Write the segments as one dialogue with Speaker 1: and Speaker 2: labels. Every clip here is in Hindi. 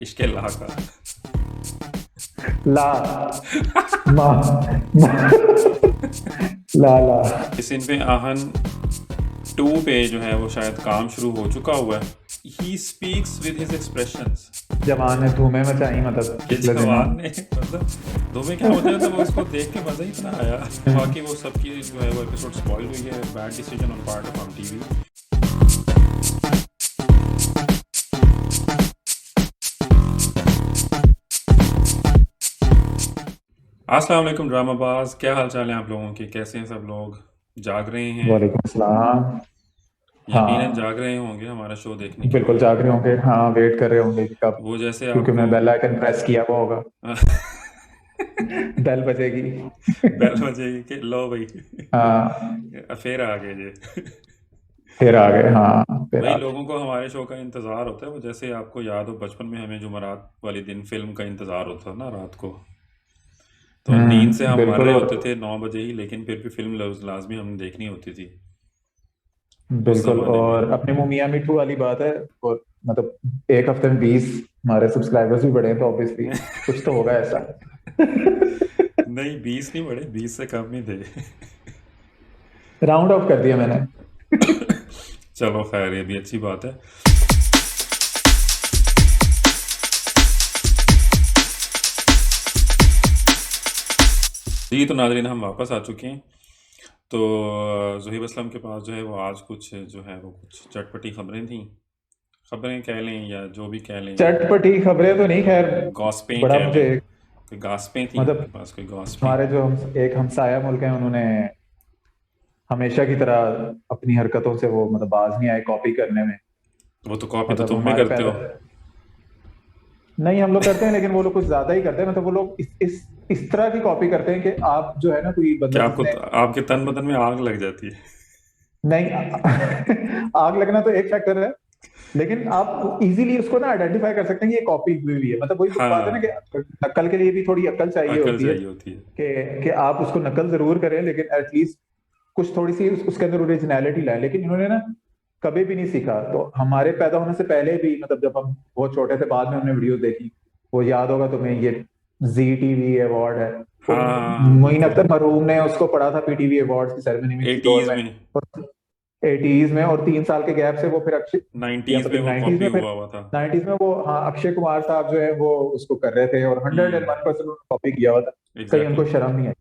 Speaker 1: इश्क अल्लाह का।
Speaker 2: ला मा, मा ला ला
Speaker 1: इस इन पे आहन 2 पे जो है वो शायद काम शुरू हो चुका हुआ है। He speaks with his expressions.
Speaker 2: जवान ने धूमें मचाई मतलब
Speaker 1: ये
Speaker 2: पिछले दिनों।
Speaker 1: जवान ने मतलब दो में क्या होता है, तो वो उसको देख के मजा ही इतना आया। बाकी वो सबकी जो है वो एपिसोड स्पॉइल हुई है। Bad decision on part of हम टीवी। अस्सलाम वालेकुम ड्रामाबाज, क्या हाल चाल है आप लोगों के? कैसे हैं सब लोग? जाग रहे हैं?
Speaker 2: वालेकुम अस्सलाम।
Speaker 1: यकीनन
Speaker 2: हाँ
Speaker 1: जाग रहे होंगे हमारा शो देखने के
Speaker 2: बिल्कुल
Speaker 1: लिए।
Speaker 2: जाग रहे होंगे, हाँ वेट कर रहे होंगे कि कब,
Speaker 1: वो जैसे
Speaker 2: क्योंकि
Speaker 1: आपको
Speaker 2: उन्होंने बेल आइकन प्रेस किया हुआ होगा। बेल बजेगी।
Speaker 1: बेल बजेगी कि लो भाई
Speaker 2: हाँ
Speaker 1: फिर आ गए जी।
Speaker 2: फिर आ गए, हाँ फिर
Speaker 1: वही
Speaker 2: आ गए।
Speaker 1: लोगों को हमारे शो का इंतज़ार होता है। वो जैसे आपको याद हो बचपन में हमें जुमेरात वाले दिन फिल्म का इंतज़ार होता था ना रात को। तो नींद से हम मर
Speaker 2: बिल्कुल।
Speaker 1: रहे
Speaker 2: और
Speaker 1: होते थे 9 बजे ही, लेकिन फिर भी फिल्म लाजमी हमने देखनी होती थी उस
Speaker 2: बिल्कुल
Speaker 1: ज़माने में।
Speaker 2: और अपने मुंह मियाँ मिट्ठू वाली बात है। और मतलब एक हफ्ते में 20 हमारे सब्सक्राइबर्स भी बढ़े हैं, तो ऑब्वियसली कुछ तो होगा ऐसा।
Speaker 1: नहीं 20 नहीं बढ़े, 20 से कम ही थे।
Speaker 2: राउंड ऑफ कर दिया मैंने।
Speaker 1: चलो खैर, ये भी अच्छी बात है। जी तो नाज़रीन, हम वापस आ चुके हैं। तो ज़ुहैब असलम के पास जो है वो आज कुछ जो है वो कुछ चटपटी खबरें थी। खबरें कह लें या जो भी कह लें, या
Speaker 2: चटपटी खबरें तो नहीं, खैर
Speaker 1: गॉसिपें
Speaker 2: बड़ा
Speaker 1: कह
Speaker 2: मुझे
Speaker 1: लें। कोई गॉसिपें थी
Speaker 2: मतलब
Speaker 1: आपके पास? कोई गॉसिपें?
Speaker 2: हमारे जो एक हमसाया मुल्क है, उन्होंने हमेशा की तरह अपनी हरकतों से वो मतलब बाज नहीं आए कॉपी करने में।
Speaker 1: वो तो कॉपी तो
Speaker 2: मतलब
Speaker 1: तुम भी
Speaker 2: हमारे
Speaker 1: करते
Speaker 2: पैदा,
Speaker 1: हो।
Speaker 2: नहीं हम लोग करते हैं, लेकिन वो लोग कुछ ज्यादा ही करते हैं। मतलब वो लोग इस तरह की कॉपी करते हैं कि आप जो है ना, कोई बंदा
Speaker 1: क्या आपको
Speaker 2: जिसने
Speaker 1: आपके तन बदन में आग लग जाती है?
Speaker 2: नहीं आग लगना तो एक फैक्टर है, लेकिन आप इजीली उसको ना आइडेंटिफाई कर सकते हैं कि ये कॉपी हुई है। मतलब वही बात है ना
Speaker 1: हाँ,
Speaker 2: कि नकल के लिए भी थोड़ी अक्ल चाहिए
Speaker 1: अकल
Speaker 2: होती है
Speaker 1: चाहिए होती है।
Speaker 2: कि आप उसको नकल जरूर करें, लेकिन एटलीस्ट कुछ थोड़ी सी उसके अंदर ओरिजिनलिटी लाए। लेकिन इन्होंने ना कभी भी नहीं सीखा। तो हमारे पैदा होने से पहले भी, मतलब जब हम बहुत छोटे थे, बाद में हमने वीडियो देखी, वो याद होगा तुम्हें, ये जी टीवी अवार्ड है। वो
Speaker 1: हाँ हाँ हाँ,
Speaker 2: मोइन
Speaker 1: बिल्कुल।
Speaker 2: अख्तर मरहूम ने उसको पढ़ा था पीटीवी अवार्ड्स की सेरेमनी में किसी दौर
Speaker 1: 80s
Speaker 2: में,
Speaker 1: में,
Speaker 2: और 80s में, और 3 साल के गैप से वो फिर अक्षय, या
Speaker 1: 90s
Speaker 2: पता
Speaker 1: में
Speaker 2: नहीं
Speaker 1: वो
Speaker 2: 90s
Speaker 1: कॉपी
Speaker 2: में, फिर
Speaker 1: हुआ हुआ था।
Speaker 2: 90s में वो, हाँ अक्षय कुमार साहब जो है वो उसको कर रहे थे, और 101% उन्होंने कॉपी किया हुआ था। कहीं
Speaker 1: एग्जैक्टली
Speaker 2: उनको शर्म नहीं आई।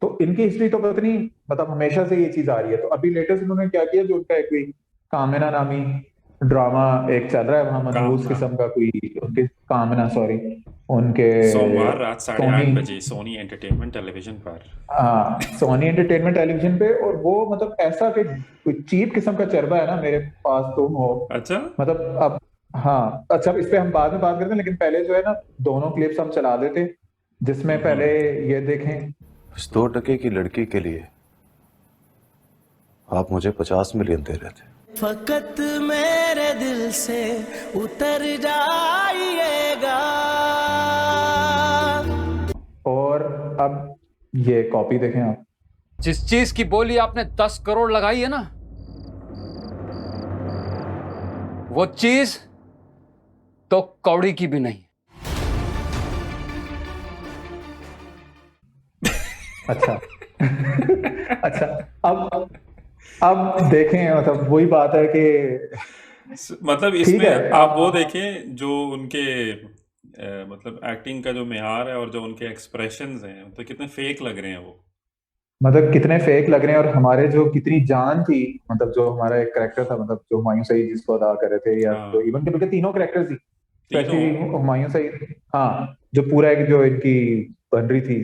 Speaker 2: तो इनकी हिस्ट्री तो पता नहीं, मतलब हमेशा से ये चीज आ रही है। तो अभी लेटेस्ट इन्होंने क्या किया, जो उनका एक कोई कामना नामी ड्रामा एक चल रहा है वहां, मनहूस
Speaker 1: कामना।
Speaker 2: किस्म का कोई, उनके कामना सॉरी, उनके
Speaker 1: सोमवार रात साढ़े
Speaker 2: सोनी,
Speaker 1: आठ बजे सोनी एंटरटेनमेंट टेलीविजन पर।
Speaker 2: हाँ सोनी एंटरटेनमेंट टेलीविजन पे। और वो मतलब ऐसा कि कोई चीप किस्म का चरबा है ना, मेरे पास तुम हो,
Speaker 1: अच्छा।
Speaker 2: मतलब अब, हाँ अच्छा इस पे हम बाद में बात करते हैं, लेकिन पहले जो है ना, दोनों क्लिप्स हम चला देते, जिसमें पहले ये देखें।
Speaker 3: उस 2 टके की लड़की के लिए आप मुझे 50 मिलियन दे रहे थे।
Speaker 4: फकत मेरे दिल से उतर जाइएगा।
Speaker 2: और अब ये कॉपी देखें आप।
Speaker 5: जिस चीज की बोली आपने 10 करोड़ लगाई है ना, वो चीज तो कौड़ी की भी नहीं।
Speaker 2: अच्छा अच्छा, अब देखें, मतलब वही बात है कि
Speaker 1: मतलब
Speaker 2: ठीक
Speaker 1: इसमें
Speaker 2: है।
Speaker 1: आप वो देखें जो उनके मतलब एक्टिंग का जो मेयार है और जो उनके एक्सप्रेशंस हैं, मतलब कितने फेक लग रहे हैं वो।
Speaker 2: मतलब कितने फेक लग रहे हैं, और हमारे जो कितनी जान थी, मतलब जो हमारा एक करेक्टर था, मतलब जो हुमायूं सईद जिसको अदा कर रहे थे, या जो
Speaker 1: हाँ,
Speaker 2: इवन के बल्कि तीनों करेक्टर्स थी,
Speaker 1: तीनों।
Speaker 2: स्पेशली हुमायूं सईद। हाँ, जो पूरा एक जो इनकी बन रही थी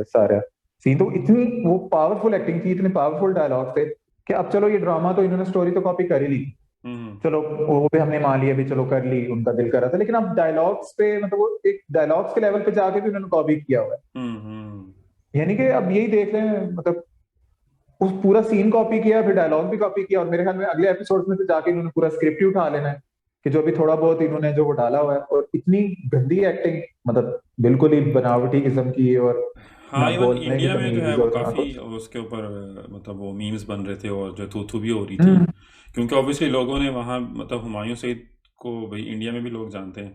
Speaker 2: सारा सीन, तो इतनी वो पावरफुल एक्टिंग थी, इतने पावरफुल डायलॉग थे कि अब चलो ये ड्रामा तो इन्होंने स्टोरी तो कॉपी कर ही ली,
Speaker 1: हम्म
Speaker 2: चलो वो भी हमने मान लिया भी, चलो कर ली, उनका दिल कर रहा था। लेकिन अब डायलॉग्स पे, मतलब वो एक डायलॉग्स के लेवल पे जाके भी उन्होंने कॉपी किया हुआ है।
Speaker 1: हम्म।
Speaker 2: यानी कि अब यही देख रहे हैं, मतलब उस पूरा सीन कॉपी किया, फिर डायलॉग भी कॉपी किया, और मेरे ख्याल में अगले एपिसोड में तो जाके इन्होंने पूरा स्क्रिप्ट ही उठा लेना है, कि जो भी थोड़ा बहुत इन्होंने जो वो डाला हुआ है। और इतनी गंदी एक्टिंग, मतलब बिल्कुल ही बनावटी किस्म की, और ना
Speaker 1: हाँ, इवन
Speaker 2: बोलने की
Speaker 1: इंडिया में जो है
Speaker 2: तमीज
Speaker 1: वो
Speaker 2: और ना
Speaker 1: काफ़ी
Speaker 2: कुछ।
Speaker 1: उसके ऊपर मतलब वो मीम्स बन रहे थे और जो थू थू भी हो रही थी।
Speaker 2: हम्म
Speaker 1: क्योंकि ऑब्वियसली लोगों ने वहाँ मतलब हुमायूं सईद को भाई इंडिया में भी लोग जानते हैं।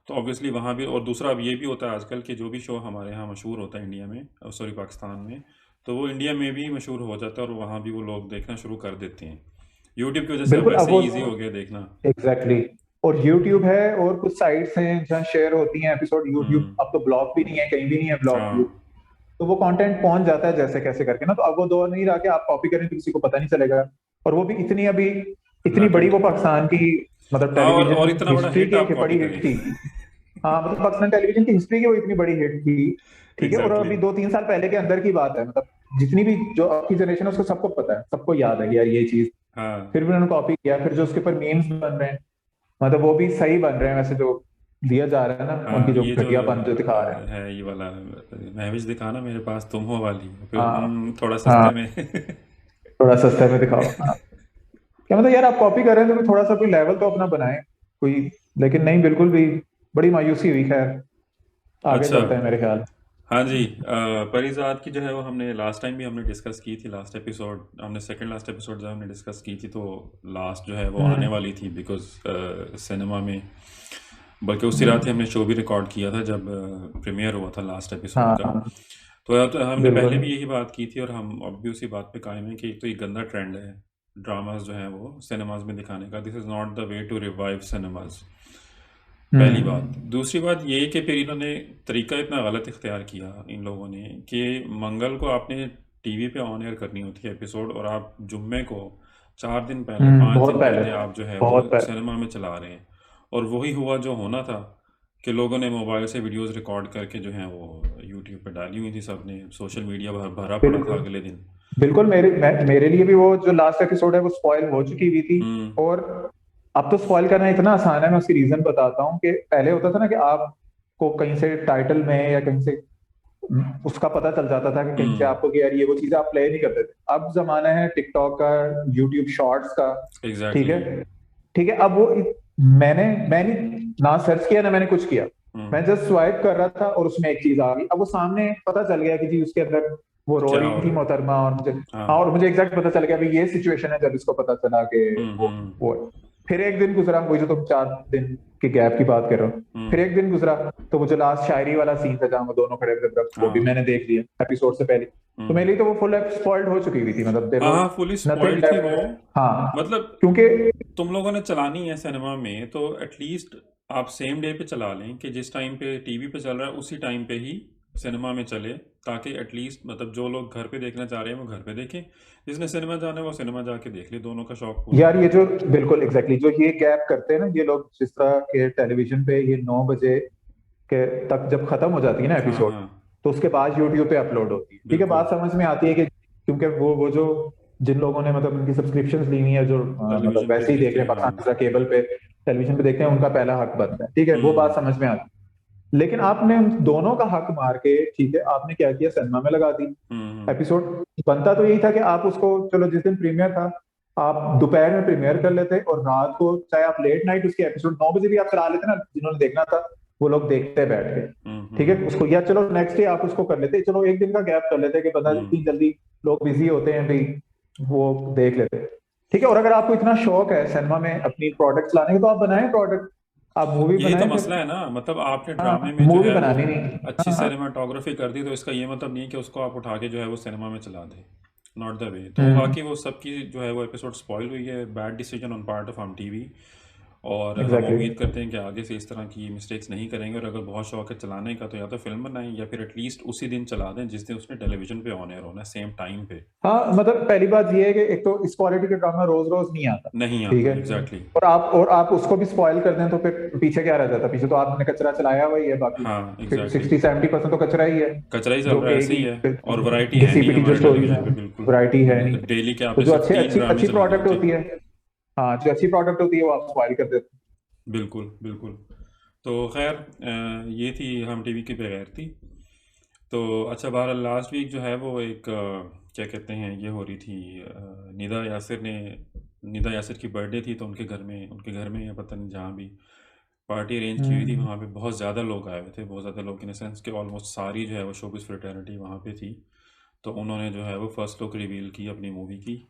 Speaker 1: तो ऑब्वियसली वहाँ भी, और दूसरा अब ये भी होता है आजकल कि जो भी शो हमारे यहाँ मशहूर होता है इंडिया में, सॉरी पाकिस्तान में, तो वो इंडिया में भी मशहूर हो जाता है और वहाँ भी वो लोग देखना शुरू कर देते हैं। यूट्यूब की वजह से अब
Speaker 2: बिल्कुल। अब
Speaker 1: वैसे
Speaker 2: वो
Speaker 1: ईजी हो गया देखना।
Speaker 2: एग्जैक्टली और YouTube है और कुछ साइट्स हैं जहाँ शेयर होती हैं एपिसोड। YouTube अब तो ब्लॉग भी नहीं है, कहीं भी नहीं है ब्लॉग,
Speaker 1: हाँ
Speaker 2: तो वो कंटेंट पहुंच जाता है जैसे कैसे करके ना। तो अब वो दौर नहीं रहा कि आप कॉपी करें तो किसी को पता नहीं चलेगा। और वो भी इतनी
Speaker 1: रैपिड।
Speaker 2: बड़ी वो पाकिस्तान की मतलब
Speaker 1: हाँ, और
Speaker 2: टेलीविजन
Speaker 1: इतना बड़ा
Speaker 2: हिस्ट्री
Speaker 1: हिट
Speaker 2: की
Speaker 1: आप
Speaker 2: एक बड़ी
Speaker 1: कॉपी
Speaker 2: हिट
Speaker 1: करें।
Speaker 2: थी। हाँ मतलब पाकिस्तान टेलीविजन की हिस्ट्री की वो इतनी बड़ी हिट थी, ठीक है। और
Speaker 1: एग्जैक्टली।
Speaker 2: अभी 2-3 साल पहले के अंदर की बात है, मतलब जितनी भी जो आपकी जनरेशन है उसको सबको पता है, सबको याद है कि यार ये चीज।
Speaker 1: हाँ
Speaker 2: फिर भी उन्होंने कॉपी किया। फिर जो उसके ऊपर मीम्स बन रहे हैं, मतलब वो भी सही बन रहे हैं वैसे, जो दिया जा रहा है ना, उनकी
Speaker 1: हाँ,
Speaker 2: जो
Speaker 1: ये जो
Speaker 2: घटियापन जो दिखा रहे हैं।
Speaker 1: है ये वाला महविश दिखाना मेरे पास तुम हो वाली, फिर
Speaker 2: हाँ
Speaker 1: थोड़ा
Speaker 2: हाँ,
Speaker 1: सस्ते में।
Speaker 2: थोड़ा सस्ते में दिखाओ। हाँ, क्या मतलब यार आप कॉपी कर रहे हैं तो थोड़ा सा कोई लेवल तो अपना बनाए कोई। लेकिन नहीं, बिल्कुल भी बड़ी मायूसी हुई। खैर आगे
Speaker 1: अच्छा,
Speaker 2: चलते हैं मेरे ख्याल।
Speaker 1: हाँ जी, परिजात की जो है वो हमने लास्ट टाइम भी हमने डिस्कस की थी। लास्ट एपिसोड हमने, सेकंड लास्ट एपिसोड जब हमने डिस्कस की थी, तो लास्ट जो है वो आने वाली थी बिकॉज सिनेमा में, बल्कि उसी रात ही हमने शो भी रिकॉर्ड किया था जब प्रीमियर हुआ था लास्ट एपिसोड
Speaker 2: हाँ
Speaker 1: का।
Speaker 2: हाँ,
Speaker 1: तो हमने पहले
Speaker 2: बिल्कुल
Speaker 1: भी यही बात की थी और हम अब भी उसी बात पे कायम है कि एक तो ये गंदा ट्रेंड है ड्रामाज जो है वो सिनेमाज में दिखाने का। This is not the way to revive cinemas, पहली बात। दूसरी बात ये कि फिर इन्होंने तरीका इतना गलत इख्तियार किया इन लोगों ने कि मंगल को आपने टीवी पे ऑन एयर करनी होती है एपिसोड, और आप जुम्मे को 4 दिन पहले 5
Speaker 2: बहुत
Speaker 1: दिन
Speaker 2: पहले,
Speaker 1: पहले आप जो है
Speaker 2: बहुत
Speaker 1: वो
Speaker 2: पहले।
Speaker 1: सिनेमा में चला रहे हैं। और वही हुआ जो होना था कि लोगों ने मोबाइल से वीडियोस रिकॉर्ड करके जो है वो यूट्यूब पे डाली हुई थी, सबने सोशल मीडिया भरा पड़ा था
Speaker 2: बिल्कुल
Speaker 1: अगले दिन।
Speaker 2: बिल्कुल। मेरे लिए भी वो जो लास्ट एपिसोड है वो स्पॉइल हो चुकी हुई थी।
Speaker 1: हम्म
Speaker 2: और अब तो स्पॉइल करना इतना आसान है, मैं उसकी रीजन बताता हूँ। कि पहले होता था ना कि आपको कहीं से टाइटल में या कहीं से उसका पता चल जाता था कि कहीं से
Speaker 1: हम्म
Speaker 2: आपको कि यार ये वो चीजें आप प्ले नहीं करते थे। अब जमाना है टिकटॉक का, यूट्यूब शॉर्ट्स का, ठीक
Speaker 1: एग्जैक्टली।
Speaker 2: है ठीक है। अब वो मैंने ना सर्च किया ना मैंने कुछ किया, मैं जस्ट स्वाइप कर रहा था और उसमें एक चीज आ गई। अब वो सामने पता चल गया कि जी उसके अंदर वो रो
Speaker 1: क्या
Speaker 2: रही
Speaker 1: हो
Speaker 2: थी
Speaker 1: रहा है।
Speaker 2: मोहतरमा। और मुझे
Speaker 1: हाँ।
Speaker 2: हाँ, और मुझे एग्जैक्ट पता चल गया अभी ये सिचुएशन है जब इसको पता चला कि वो फिर एक दिन गुजरा, वही जो तुम 4 दिन के गैप की बात कर रहे हो। फिर एक दिन गुजरा तो वो जो लास्ट शायरी वाला सीन था जहाँ वो दोनों खड़े थे, वो भी
Speaker 1: हाँ
Speaker 2: मैंने देख लिया एपिसोड से पहले। तो मेरे लिए तो वो फुल स्पॉइल्ड हो चुकी हुई थी, मतलब देयर
Speaker 1: हाँ,
Speaker 2: वाज
Speaker 1: फुली
Speaker 2: नथिंग
Speaker 1: स्पॉइल्ड थी वो।
Speaker 2: लेफ्ट। हाँ
Speaker 1: मतलब
Speaker 2: क्योंकि
Speaker 1: तुम लोगों ने चलानी है सिनेमा में तो एटलीस्ट आप सेम डे पे चला लें कि जिस टाइम पे टीवी पे चल रहा है उसी टाइम पे ही सिनेमा में चले, ताकि एटलीस्ट मतलब जो लोग घर पे देखना चाह रहे हैं वो घर पे देखें, जिसने सिनेमा जाना है वो सिनेमा जाके देख ले, दोनों का शौक पूरा
Speaker 2: यार
Speaker 1: हो।
Speaker 2: ये जो बिल्कुल एग्जैक्टली जो ये गैप करते हैं ना ये लोग, जिस तरह के टेलीविजन पे ये 9 बजे के तक जब खत्म हो जाती है ना
Speaker 1: हाँ
Speaker 2: एपिसोड,
Speaker 1: हाँ
Speaker 2: तो उसके बाद यूट्यूब पे अपलोड होती है, ठीक है।
Speaker 1: बिल्कुल
Speaker 2: बात समझ में आती है कि क्योंकि वो जो जिन लोगों ने मतलब उनकी सब्सक्रिप्शन ली हुई है, जो मतलब
Speaker 1: टेलीविजन पे
Speaker 2: वैसे ही देख
Speaker 1: देखे।
Speaker 2: रहे हैं
Speaker 1: हाँ
Speaker 2: पाकिस्तान केबल पे टेलीविजन पे देखते हैं, उनका पहला हक बनता है, ठीक है, वो बात समझ में आती है। लेकिन आपने उन दोनों का हक मार के, ठीक है, आपने क्या किया, सिनेमा में लगा दी एपिसोड। बनता तो यही था कि आप उसको, चलो जिस दिन प्रीमियर था आप दोपहर में प्रीमियर कर लेते और रात को चाहे आप लेट नाइट उसके एपिसोड 9 बजे भी आप चला लेते ना, जिन्होंने देखना था वो लोग देखते बैठ के, ठीक है उसको। या चलो नेक्स्ट डे आप उसको कर लेते, चलो एक दिन का गैप कर लेते कि बंदा इतनी जल्दी लोग बिजी होते हैं भाई, वो देख लेते, ठीक है। और अगर आपको इतना शौक है सिनेमा में अपनी प्रोडक्ट्स लाने का तो आप बनाएं प्रोडक्ट, आप मूवी
Speaker 1: यही तो
Speaker 2: बनाएं।
Speaker 1: मसला है ना, मतलब आपने
Speaker 2: हाँ,
Speaker 1: ड्रामे में जो
Speaker 2: मूवी
Speaker 1: है
Speaker 2: बनानी
Speaker 1: वो
Speaker 2: नहीं।
Speaker 1: अच्छी
Speaker 2: हाँ,
Speaker 1: सिनेमाटोग्राफी कर दी, तो इसका ये मतलब नहीं है कि उसको आप उठा के जो है वो सिनेमा में चला दे, नॉट द वे। तो बाकी वो सबकी जो है वो एपिसोड स्पॉइल हुई है, bad decision on part of हम टीवी। और हम
Speaker 2: एग्जैक्टली
Speaker 1: उम्मीद करते हैं कि आगे से इस तरह की मिस्टेक्स नहीं करेंगे, और अगर बहुत शौक है चलाने का तो या तो फिल्म बनाएं या फिर एटलीस्ट उसी दिन चला दें जिस दिन उसने टेलीविजन पे ऑन एयर होना है, सेम टाइम पे।
Speaker 2: हाँ, मतलब पहली बात ये है कि एक तो इस क्वालिटी का ड्रामा रोज रोज नहीं आता,
Speaker 1: नहीं
Speaker 2: ठीक
Speaker 1: आता
Speaker 2: है।
Speaker 1: एग्जैक्टली।
Speaker 2: और आप उसको भी स्पॉइल कर दें तो फिर पीछे क्या रह जाता, पीछे तो आपने कचरा चलाया हुआ ही है, बाकी
Speaker 1: हाँ एग्जैक्टली,
Speaker 2: 60-70% तो कचरा ही है,
Speaker 1: कचरा ही चल
Speaker 2: जो
Speaker 1: रहा है,
Speaker 2: एक
Speaker 1: ऐसे ही
Speaker 2: ही
Speaker 1: है। और वैरायटी है नहीं
Speaker 2: घिसी-पिटी जो
Speaker 1: हमारे
Speaker 2: स्टोरीज
Speaker 1: टेलीविजन पे,
Speaker 2: हैं,
Speaker 1: बिल्कुल
Speaker 2: वैरायटी है नहीं।
Speaker 1: डेली के
Speaker 2: तो
Speaker 1: आपने
Speaker 2: जो
Speaker 1: सिर्फ 3 ड्रामे
Speaker 2: अच्छी
Speaker 1: चलाने
Speaker 2: प्रोडक्ट
Speaker 1: होते
Speaker 2: होती है, हाँ जो अच्छी प्रोडक्ट होती है वो आप स्पॉइल कर देते हैं।
Speaker 1: बिल्कुल बिल्कुल। तो खैर ये थी हम टीवी की बगैर थी। तो अच्छा, बहरहाल लास्ट वीक जो है वो एक क्या कहते हैं, ये हो रही थी निदा यासिर की बर्थडे थी, तो उनके घर में या पता नहीं जहाँ भी पार्टी अरेंज की हुई थी, वहाँ पे बहुत ज़्यादा लोग आए हुए थे, बहुत ज़्यादा लोग इन सेंस कि ऑलमोस्ट सारी जो है वो शोबिज़ फ्रेटर्निटी वहाँ पे थी। तो उन्होंने जो है वो फर्स्ट लुक रिवील की अपनी मूवी की।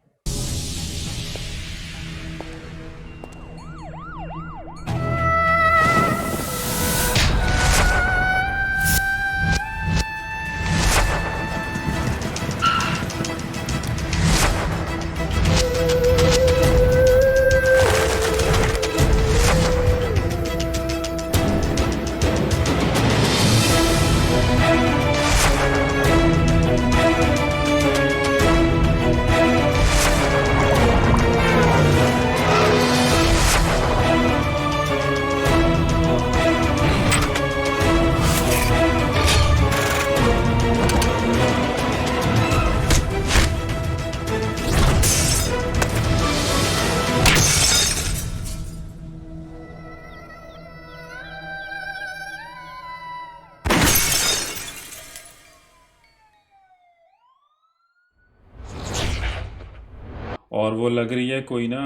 Speaker 1: और वो लग रही है कोई ना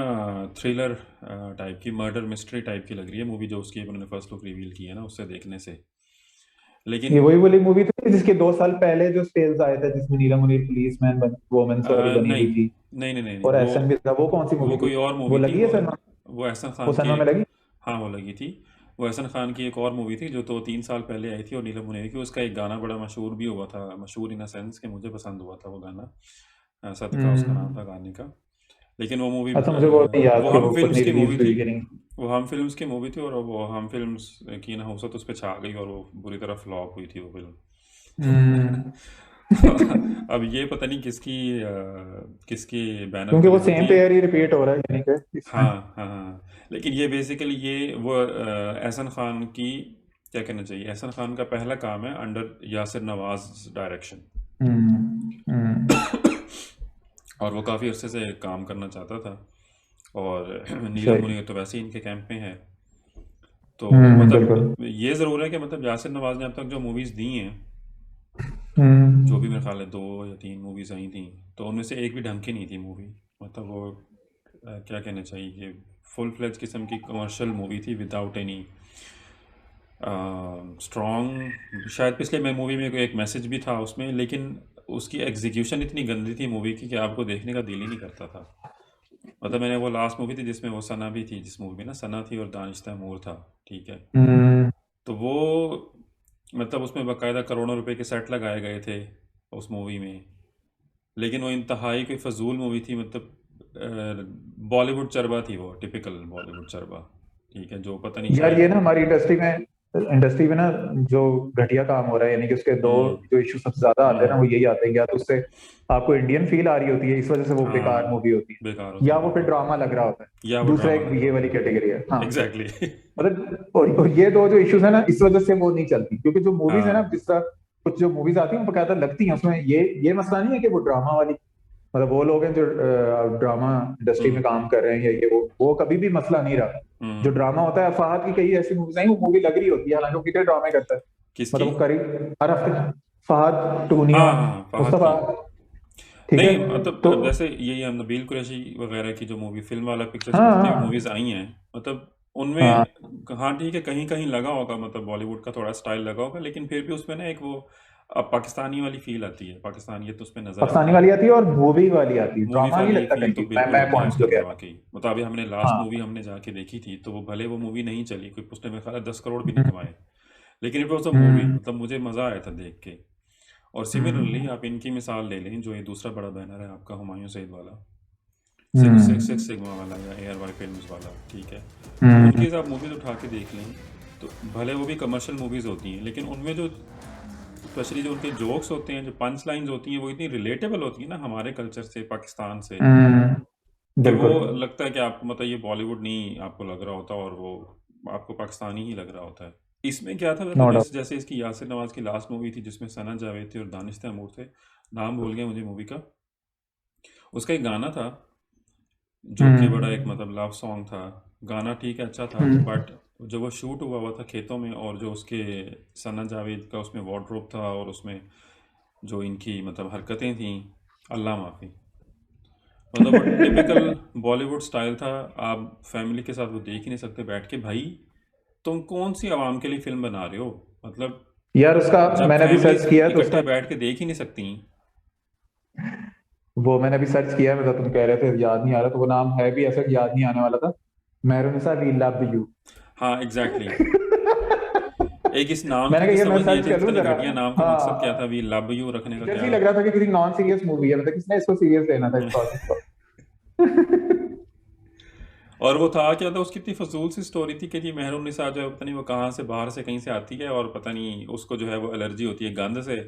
Speaker 1: थ्रिलर टाइप की, मर्डर मिस्ट्री टाइप की लग रही है मूवी, जो उसकी उन्होंने फर्स्ट लुक रिवील की है ना, उससे देखने से। लेकिन
Speaker 2: ये वही वाली मूवी थी जिसके 2 साल पहले जो स्टेल्स आया था, जिसमें नीला मुनीर पुलिसमैन वोमेन सॉरी बनी
Speaker 1: नहीं
Speaker 2: हुई थी
Speaker 1: नहीं नहीं नहीं नहीं,
Speaker 2: और एहसन भी था। वो कौन सी
Speaker 1: वो
Speaker 2: मूवी
Speaker 1: कोई
Speaker 2: थी?
Speaker 1: और
Speaker 2: वो
Speaker 1: मूवी थी।
Speaker 2: लगी है सर?
Speaker 1: वो एहसन
Speaker 2: वो
Speaker 1: खान की
Speaker 2: सनमा में
Speaker 1: एक,
Speaker 2: लगी?
Speaker 1: हाँ वो लगी थी। वो एहसन खान की एक और मूवी थी जो 2-3 साल पहले आई थी, और नीलम मुनीर की। उसका एक गाना बड़ा मशहूर भी हुआ था, मशहूर इन द सेंस कि मुझे पसंद हुआ था वो गाना। सदका उसका नाम
Speaker 2: हम्म।
Speaker 1: था गाने का। लेकिन वो मूवी
Speaker 2: अच्छा, मुझे वो नहीं याद
Speaker 1: वो
Speaker 2: कि
Speaker 1: हम
Speaker 2: वो
Speaker 1: फिल्म्स
Speaker 2: कितनी
Speaker 1: की मूवी
Speaker 2: रिलीज हुई
Speaker 1: थी।
Speaker 2: कि नहीं।
Speaker 1: वो हम फिल्म्स की मूवी थी, और वो हम फिल्म्स की नहुसत उस पर छा गई, और वो बुरी तरह फ्लॉप हुई थी वो फिल्म।
Speaker 2: हम्म।
Speaker 1: अब ये पता नहीं किसकी बैनर
Speaker 2: क्योंकि वो
Speaker 1: तले
Speaker 2: सेम
Speaker 1: होती है।
Speaker 2: पेयर ही रिपीट हो रहा है यानी कि इसमें।
Speaker 1: हाँ हाँ हाँ। लेकिन ये बेसिकली ये वो एहसन खान की, क्या कहना चाहिए, एहसन खान का पहला काम है अंडर यासिर नवाज डायरेक्शन।
Speaker 2: हम्म।
Speaker 1: और वो काफ़ी अरसे से काम करना चाहता था, और नीलम
Speaker 2: सही।
Speaker 1: मुनीर तो वैसे ही इनके कैंप में है। तो
Speaker 2: बिल्कुल।
Speaker 1: मतलब ये ज़रूर है कि मतलब यासिर नवाज ने अब तक जो मूवीज़ दी हैं, जो भी मेरे ख्याल है 2 या 3 मूवीज़ आई थी, तो उनमें से एक भी ढंग की नहीं थी मूवी। मतलब वो क्या कहना चाहिए कि फुल फ्लेज किस्म की कमर्शियल मूवी थी, विदाउट एनी स्ट्रॉन्ग। शायद पिछले मैं मूवी में कोई एक मैसेज भी था उसमें, लेकिन उसकी एग्जीक्यूशन इतनी गंदी थी मूवी की कि आपको देखने का दिल ही नहीं करता था। मतलब मैंने वो लास्ट मूवी थी जिसमें वो सना भी थी, जिस मूवी में ना सना थी और दानिश तैमूर था, ठीक है। तो वो मतलब उसमें बाकायदा करोड़ों रुपए के सेट लगाए गए थे उस मूवी में, लेकिन वो इंतहाई कोई फजूल मूवी थी। मतलब बॉलीवुड चरबा थी वो, टिपिकल बॉलीवुड चरबा, ठीक है, जो पता नहीं
Speaker 2: यार ये
Speaker 1: शायद।
Speaker 2: ना हमारी इंडस्ट्री में ना जो घटिया काम हो रहा है, यानी कि उसके दो
Speaker 1: हम्म
Speaker 2: जो इशू सबसे ज्यादा आते हैं ना,
Speaker 1: हम्म
Speaker 2: वो यही आते हैं, या तो उससे आपको इंडियन फील आ रही होती है, इस वजह से वो बेकार
Speaker 1: हाँ,
Speaker 2: मूवी होती
Speaker 1: बेकार
Speaker 2: है,
Speaker 1: होती
Speaker 2: या
Speaker 1: है
Speaker 2: वो फिर
Speaker 1: बिल्कुल,
Speaker 2: ड्रामा लग रहा होता
Speaker 1: या
Speaker 2: है।
Speaker 1: वो
Speaker 2: दूसरा
Speaker 1: ड्रामा
Speaker 2: एक
Speaker 1: लग रहा
Speaker 2: ये
Speaker 1: होता
Speaker 2: वाली कैटेगरी है, हाँ।
Speaker 1: है। एग्जैक्टली।
Speaker 2: मतलब और ये दो जो इश्यूज है ना, इस वजह से वो नहीं चलती, क्योंकि जो मूवीज है ना,
Speaker 1: हाँ
Speaker 2: जिस तरह कुछ जो मूवीज आती हैं बकायदा लगती हैं, उसमें ये मसला नहीं है कि वो ड्रामा वाली, मतलब वो लोग हैं जो ड्रामा इंडस्ट्री में
Speaker 1: हम्म
Speaker 2: काम कर रहे हैं, या ये वो कभी भी मसला नहीं रहा। जो
Speaker 1: हम्म
Speaker 2: ड्रामा होता है, फहद की कई ऐसी मूवीज आई, वो मूवी लग रही होती है, हालांकि वो कितने ड्रामे करता है।
Speaker 1: किसकी?
Speaker 2: मतलब वो करी हर हफ्ते, फहद,
Speaker 1: हाँ
Speaker 2: टूनिया,
Speaker 1: हाँ हाँ, फहद
Speaker 2: मुस्तफा,
Speaker 1: की।
Speaker 2: ठीक है।
Speaker 1: नहीं मतलब
Speaker 2: तो
Speaker 1: अब जैसे यही हम नबील कुरैशी वगैरह की जो मूवी फिल्म वाला पिक्चर्स
Speaker 2: हाँ
Speaker 1: की जितनी भी
Speaker 2: हाँ
Speaker 1: मूवीज आई हैं, मतलब
Speaker 2: हाँ,
Speaker 1: उनमें हाँ ठीक है, कहीं कहीं लगा होगा, मतलब बॉलीवुड का थोड़ा स्टाइल लगा होगा, लेकिन फिर भी उसमें ना एक वो अब पाकिस्तानी वाली फील आती है, पाकिस्तानियत तो उसमें नजर
Speaker 2: पाकिस्तानी
Speaker 1: आती है।
Speaker 2: वाली आती है और मूवी वाली आती है,
Speaker 1: मूवी
Speaker 2: ड्रामा नहीं
Speaker 1: वाली
Speaker 2: लगता
Speaker 1: फील
Speaker 2: कहीं
Speaker 1: तो
Speaker 2: भी।
Speaker 1: बिल्कुल
Speaker 2: मैं
Speaker 1: होती है
Speaker 2: पॉइंट
Speaker 1: उसके
Speaker 2: जो कह
Speaker 1: अंदर
Speaker 2: रहा हूँ।
Speaker 1: वाकई। मतलब अभी हमने लास्ट
Speaker 2: हाँ।
Speaker 1: मूवी हमने जाके देखी थी, तो वो भले वो मूवी नहीं चली, कोई उसने मेरे ख्याल है 10 करोड़ भी नहीं
Speaker 2: हम्म
Speaker 1: कमाए, लेकिन इट वॉज अ मूवी,
Speaker 2: हम्म
Speaker 1: मतलब मुझे मज़ा आया था देख के। और सिमिलरली
Speaker 2: हम्म
Speaker 1: आप इनकी मिसाल ले लें, जो ये दूसरा बड़ा बैनर है आपका, हुमायूं सईद वाला, सिक्स सिक्स
Speaker 2: हम्म
Speaker 1: सिक्स सिग्मा वाला या एयर वाई फिल्म्स वाला, ठीक है। तो
Speaker 2: हम्म,
Speaker 1: उनकी आप मूवीज़ उठा के देख लें, तो भले वो भी कमर्शियल मूवीज़ होती हैं, लेकिन उनमें जो स्पेशली जो उनके जोक्स होते हैं, जो पंच लाइन्स होती हैं, वो इतनी रिलेटेबल होती हैं ना हमारे कल्चर से, पाकिस्तान से, कि वो
Speaker 2: बिल्कुल।
Speaker 1: लगता है कि आपको मतलब ये बॉलीवुड नहीं आपको लग रहा होता, और वो आपको पाकिस्तानी ही लग रहा होता है। इसमें क्या था,
Speaker 2: नो
Speaker 1: मतलब
Speaker 2: डाउट।
Speaker 1: जैसे इसकी यासिर नवाज की लास्ट मूवी थी जिसमें सना जावेद थी और दानिश तैमूर थे, नाम भूल गया मुझे मूवी का। उसका एक गाना था जो कि बड़ा एक
Speaker 2: हम्म
Speaker 1: मतलब लव सॉन्ग था। गाना ठीक है, अच्छा था,
Speaker 2: हम्म
Speaker 1: बट जो वो शूट हुआ था खेतों में, और जो उसके सना जावेद का उसमें वार्डरोब था, और उसमें जो इनकी मतलब हरकतें थी, अल्लाह माफ़ी, मतलब वो टिपिकल बॉलीवुड स्टाइल था। आप फैमिली के साथ वो देख ही नहीं सकते बैठ के। भाई तुम कौन सी आवाम के लिए फिल्म बना रहे हो? मतलब
Speaker 2: यार उसका
Speaker 1: जब
Speaker 2: मैंने अभी सर्च
Speaker 1: फैमिलीज
Speaker 2: किया तो
Speaker 1: इकट्ठे
Speaker 2: उसका
Speaker 1: बैठ के देख ही नहीं सकती।
Speaker 2: वो मैंने अभी सर्च किया, मतलब तुम कह रहे थे याद नहीं आ रहा, तो वो नाम है भी ऐसा कि याद नहीं आने वाला था। Mehrunisa we love you.
Speaker 1: हाँ एग्जैक्टली। एक इस नाम की
Speaker 2: मैंने कहा
Speaker 1: भी
Speaker 2: ये मैं
Speaker 1: समझ नहीं
Speaker 2: सर्च
Speaker 1: आती,
Speaker 2: कर
Speaker 1: पता
Speaker 2: लूं
Speaker 1: नहीं
Speaker 2: जरा।
Speaker 1: घटिया नाम का मकसद क्या था,
Speaker 2: हाँ,
Speaker 1: वी लव यू रखने का
Speaker 2: इधर से
Speaker 1: क्या।
Speaker 2: ही लग रहा था कि किसी नॉन सीरियस मूवी है, मतलब किसने इसको सीरियस लेना था इस प्रोसेस को।
Speaker 1: और वो था क्या था, उसकी इतनी फजूल सी स्टोरी थी कि जी मेहरुन्निसा जो है पता नहीं वो कहाँ से बाहर से कहीं से आती है, और पता नहीं उसको जो है वो एलर्जी होती है गंद से,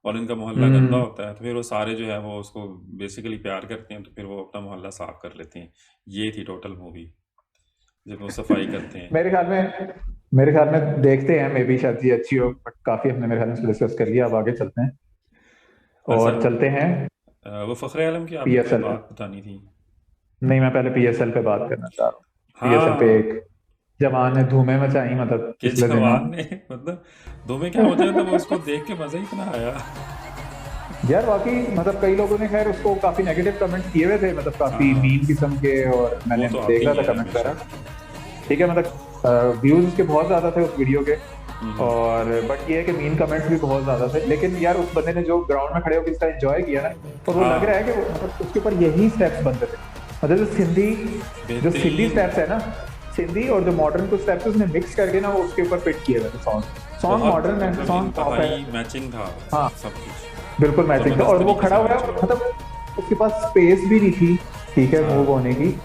Speaker 1: और इनका मोहल्ला गंदा
Speaker 2: हम्म
Speaker 1: होता है, तो फिर वो सारे जो है वो उसको बेसिकली प्यार करते हैं, तो फिर वो अपना मोहल्ला साफ कर लेते हैं। ये थी टोटल मूवी, जब वो सफाई करते हैं।
Speaker 2: मेरे ख्याल में देखते हैं, मे बी शायद ये अच्छी हो, बट काफी हमने मेरे ख्याल में डिस्कस कर लिया, अब आगे चलते हैं
Speaker 1: अच्छा,
Speaker 2: और चलते हैं
Speaker 1: वो फ़खरे आलम की आपने कोई
Speaker 2: पीएसएल पे।
Speaker 1: बात बतानी थी।
Speaker 2: नहीं, मैं पहले पीएसएल पे बात करना चाह रहा हूँ। पीएसएल पे
Speaker 1: हाँ,
Speaker 2: एक जवान ने धूमें मचाई, मतलब
Speaker 1: कि
Speaker 2: पिछले दिनों।
Speaker 1: जवान ने मतलब धूमे क्या हो जाए, तो वो उसको देख के मज़ा ही इतना आया।
Speaker 2: यार वाकई मतलब कई लोगों ने खैर उसको काफी नेगेटिव कमेंट्स किए हुए थे, मतलब काफी
Speaker 1: हाँ
Speaker 2: मीम किस्म के, और
Speaker 1: वो
Speaker 2: मैंने
Speaker 1: तो आते
Speaker 2: देख
Speaker 1: ही
Speaker 2: रहा था
Speaker 1: हैं
Speaker 2: कमेंट्स
Speaker 1: हमेशा।
Speaker 2: वगैरह। ठीक है, मतलब व्यूज उसके बहुत ज्यादा थे उस वीडियो के,
Speaker 1: हम्म,
Speaker 2: और बट ये है कि मीन कमेंट्स भी बहुत ज्यादा थे, लेकिन यार उस बंदे ने जो ग्राउंड में खड़े होकर इसका एंजॉय किया ना, और वो लग रहा
Speaker 1: हाँ
Speaker 2: है कि मतलब उसके ऊपर यही स्टेप्स बनते थे, मतलब जो सिंधी
Speaker 1: बेहतरीन,
Speaker 2: स्टेप्स है ना, सिंधी और जो मॉडर्न कुछ स्टेप्स उसने मिक्स करके ना वो उसके ऊपर फिट किए हुए थे। सॉन्ग सॉन्ग
Speaker 1: बहुत
Speaker 2: मॉडर्न है,
Speaker 1: मतलब
Speaker 2: सॉन्ग पॉप है।
Speaker 1: इंतहाई मैचिंग था
Speaker 2: हाँ
Speaker 1: सब कुछ,
Speaker 2: बिल्कुल मैचिंग था,
Speaker 1: जबरदस्त
Speaker 2: और वो
Speaker 1: तरीके
Speaker 2: खड़ा
Speaker 1: से
Speaker 2: हुआ है
Speaker 1: मैच
Speaker 2: और
Speaker 1: हुआ।
Speaker 2: मतलब उसके पास स्पेस भी नहीं थी, ठीक है, मूव
Speaker 1: हाँ
Speaker 2: होने की।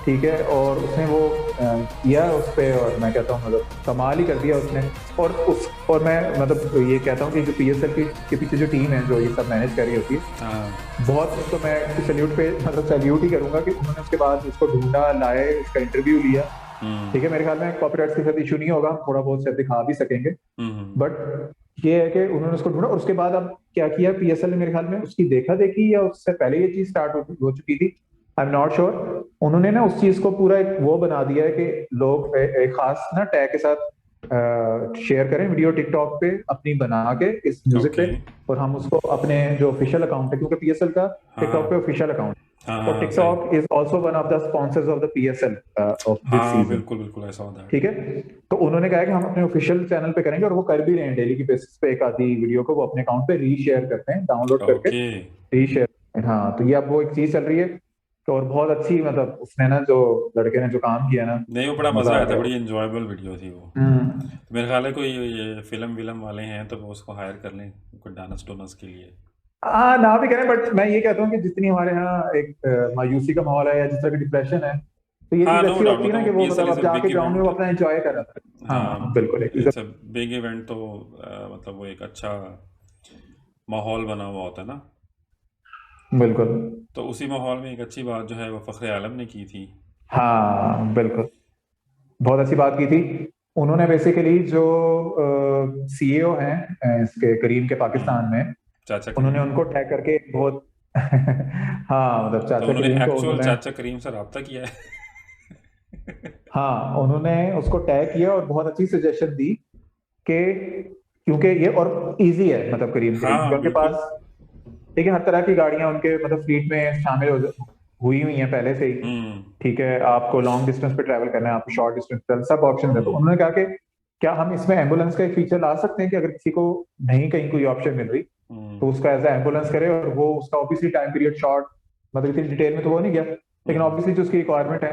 Speaker 2: ठीक है, और उसने वो किया उस पे, और मैं कहता हूँ मतलब कमाल ही कर दिया उसने। और मैं मतलब ये कहता हूँ कि जो पीएसएल के पीछे जो टीम है जो ये सब मैनेज कर रही होती है,
Speaker 1: हाँ
Speaker 2: बहुत उसको मैं सैल्यूट पे मतलब सैल्यूट ही करूंगा कि उन्होंने उसके बाद उसको ढूंढा, लाए, उसका इंटरव्यू लिया।
Speaker 1: हम्म
Speaker 2: ठीक है, मेरे ख्याल में कॉपीराइट्स के साथ इशू नहीं होगा, हम थोड़ा बहुत शायद दिखा भी सकेंगे,
Speaker 1: हम्म।
Speaker 2: बट ये है कि उन्होंने उसको ढूंढा, और उसके बाद अब क्या किया पीएसएल ने, मेरे ख्याल में उसकी देखा देखी या उससे पहले ये चीज स्टार्ट हो चुकी थी, आई एम नॉट श्योर। उन्होंने ना उस चीज को पूरा एक वो बना दिया है कि लोग एक खास ना टैग के साथ शेयर करें वीडियो टिकटॉक पे अपनी बना के इस म्यूजिक
Speaker 1: ओके।
Speaker 2: पे, और हम उसको अपने जो ऑफिशियल अकाउंट है, क्योंकि पीएसएल का टिकटॉक पे
Speaker 1: हाँ
Speaker 2: ऑफिशियल अकाउंट,
Speaker 1: हाँ
Speaker 2: और
Speaker 1: हाँ सही।
Speaker 2: TikTok is also one of the sponsors of the PSL of this
Speaker 1: हाँ
Speaker 2: सीजन।
Speaker 1: बिल्कुल बिल्कुल ऐसा होता है।
Speaker 2: ठीक है, तो उन्होंने कहा कि हम अपने ऑफिशियल चैनल पे करेंगे, और वो कर भी रहे हैं, डेली की बेसिस पे एक आधी वीडियो को वो अपने अकाउंट पे रीशेयर करते हैं, डाउनलोड करके
Speaker 1: ओके।
Speaker 2: रीशेयर। हाँ, तो ये अब वो एक चीज चल रही है, तो और बहुत अच्छी, मतलब उसने ना जो लड़के ने जो काम किया ना,
Speaker 1: नहीं वो बड़ा
Speaker 2: मजा
Speaker 1: मज़ा
Speaker 2: आ
Speaker 1: आया था,
Speaker 2: गया।
Speaker 1: बड़ी इंजॉयबल वीडियो थी वो।
Speaker 2: हम्म।
Speaker 1: तो मेरे ख्याल है कोई ये फिल्म विलम वाले हैं तो वो उसको हायर कर लें कोई डांस डोनस के लिए।
Speaker 2: हाँ ना भी करें, बट मैं ये कहता हूँ कि जितनी हमारे यहाँ एक मायूसी का माहौल है या जिस तरह की डिप्रेशन है, तो ये
Speaker 1: हाँ
Speaker 2: चीज
Speaker 1: नो
Speaker 2: अच्छी
Speaker 1: डाउट,
Speaker 2: होती है ना
Speaker 1: मतलब
Speaker 2: कि वो
Speaker 1: पीएसएल
Speaker 2: मतलब
Speaker 1: इज़
Speaker 2: अब
Speaker 1: अ बिग
Speaker 2: जाके ग्राउंड में
Speaker 1: इवेंट।
Speaker 2: वो अपना एंजॉय कर रहा था। हाँ
Speaker 1: हाँ
Speaker 2: बिल्कुल, एक
Speaker 1: इट्स अ बिग इवेंट, तो मतलब वो एक अच्छा माहौल बना हुआ होता है ना।
Speaker 2: बिल्कुल।
Speaker 1: तो उसी माहौल में एक अच्छी बात जो है वो फ़ख्र आलम ने की थी।
Speaker 2: हाँ बिल्कुल, बहुत अच्छी बात की थी। उन्होंने बेसिकली जो सीईओ हैं इसके करीम के
Speaker 1: हम्म,
Speaker 2: पाकिस्तान में,
Speaker 1: चाचा
Speaker 2: उन्होंने
Speaker 1: करीम।
Speaker 2: उनको टैग करके बहुत हाँ मतलब
Speaker 1: तो
Speaker 2: चाचा
Speaker 1: उन्होंने
Speaker 2: करीम को
Speaker 1: एक्चुअल
Speaker 2: उन्होंने,
Speaker 1: चाचा करीम से रब्ता किया है।
Speaker 2: हाँ उन्होंने उसको टैग किया और बहुत अच्छी सजेशन दी कि क्योंकि ये और इजी है, मतलब करीम के लिए, क्योंकि
Speaker 1: हाँ
Speaker 2: उनके
Speaker 1: बिल्कुल।
Speaker 2: पास ठीक है हर तरह की गाड़ियां उनके मतलब फ्लीट में शामिल हुई हुई हैं पहले से ही।
Speaker 1: हम्म
Speaker 2: ठीक है, आपको लॉन्ग डिस्टेंस पे ट्रैवल करना है, आपको शॉर्ट डिस्टेंस पे, सब ऑप्शन है, तो
Speaker 1: हम्म
Speaker 2: उन्होंने कहा कि क्या हम इसमें एम्बुलेंस का एक फीचर ला सकते हैं कि अगर किसी को नहीं कहीं कोई ऑप्शन मिल रही
Speaker 1: हम्म
Speaker 2: तो उसका एज एम्बुलेंस करे, और वो उसका ऑब्वियसली टाइम पीरियड शॉर्ट, मतलब इतनी डिटेल में तो वो नहीं गया, लेकिन
Speaker 1: हम्म
Speaker 2: ऑब्वियसली जो उसकी रिक्वायरमेंट है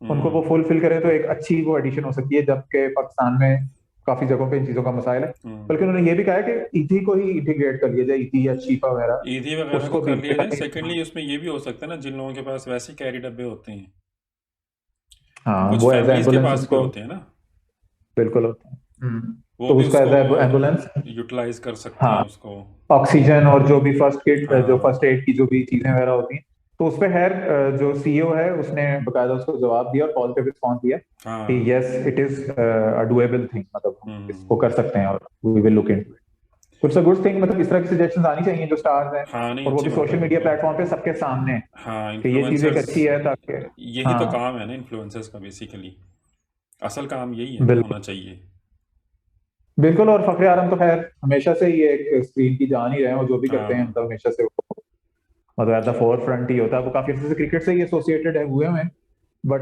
Speaker 2: उनको वो
Speaker 1: हम्म
Speaker 2: फुलफिल करे, तो एक अच्छी वो एडिशन हो सकती है, जबकि पाकिस्तान में काफी जगहों पे इन चीजों का मसाइल है।
Speaker 1: हम्म।
Speaker 2: बल्कि उन्होंने ये भी कहा है कि ईथी को ही इंटीग्रेट कर लिया जाए, ईथी या चीपा
Speaker 1: ईदी
Speaker 2: वगैरह,
Speaker 1: वगैरह को
Speaker 2: उसको भी
Speaker 1: कर लिया जाए।
Speaker 2: ताकि
Speaker 1: सेकेंडली उसमें ये भी हो सकता है ना, जिन लोगों के पास वैसे कैरी डब्बे होते हैं,
Speaker 2: हाँ
Speaker 1: कुछ
Speaker 2: वो एज
Speaker 1: फैमिलीज के
Speaker 2: एम्बुलेंस
Speaker 1: पास भी
Speaker 2: उसको
Speaker 1: होते हैं ना,
Speaker 2: बिल्कुल होता है।
Speaker 1: वो
Speaker 2: तो
Speaker 1: भी
Speaker 2: उसका
Speaker 1: उसको
Speaker 2: एज एम्बुलेंस,
Speaker 1: यूटिलाइज कर सकते
Speaker 2: हाँ
Speaker 1: हैं उसको।
Speaker 2: ऑक्सीजन और जो भी फर्स्ट किट, जो
Speaker 1: हाँ
Speaker 2: फर्स्ट एड की जो भी चीजें वगैरह होती हैं, तो उस पे खैर जो सीईओ है उसने बकायदा उसको जवाब दिया और पॉजिटिव रिस्पॉन्स दिया कि
Speaker 1: हाँ।
Speaker 2: Yes it is a doable thing, मतलब हम इसको
Speaker 1: हम्म।
Speaker 2: कर सकते हैं और we will look into it. It's a good thing, मतलब इस तरह की सजेशंस आनी चाहिए जो स्टार्स हैं,
Speaker 1: हाँ नहीं
Speaker 2: और वो
Speaker 1: अच्छी
Speaker 2: भी
Speaker 1: बात है
Speaker 2: सोशल मीडिया
Speaker 1: बिल्कुल।
Speaker 2: प्लेटफॉर्म पे सबके सामने,
Speaker 1: हाँ
Speaker 2: कि ये चीज एक
Speaker 1: इन्फ्लुएंसर्स,
Speaker 2: अच्छी है ताकि
Speaker 1: यही तो
Speaker 2: हाँ
Speaker 1: काम है ना इन्फ्लुएंसर्स का बेसिकली, असल काम यही है ना,
Speaker 2: बिल्कुल।
Speaker 1: होना चाहिए।
Speaker 2: बिल्कुल, और फखरे आलम तो खैर हमेशा से ही एक स्क्रीन की जान ही रहे हैं, वो जो भी करते हैं
Speaker 1: हाँ
Speaker 2: मतलब हमेशा से वो मतलब एट द फोर फ्रंट ही होता है, वो काफी अच्छे से क्रिकेट से ही एसोसिएटेड है हुए हैं, बट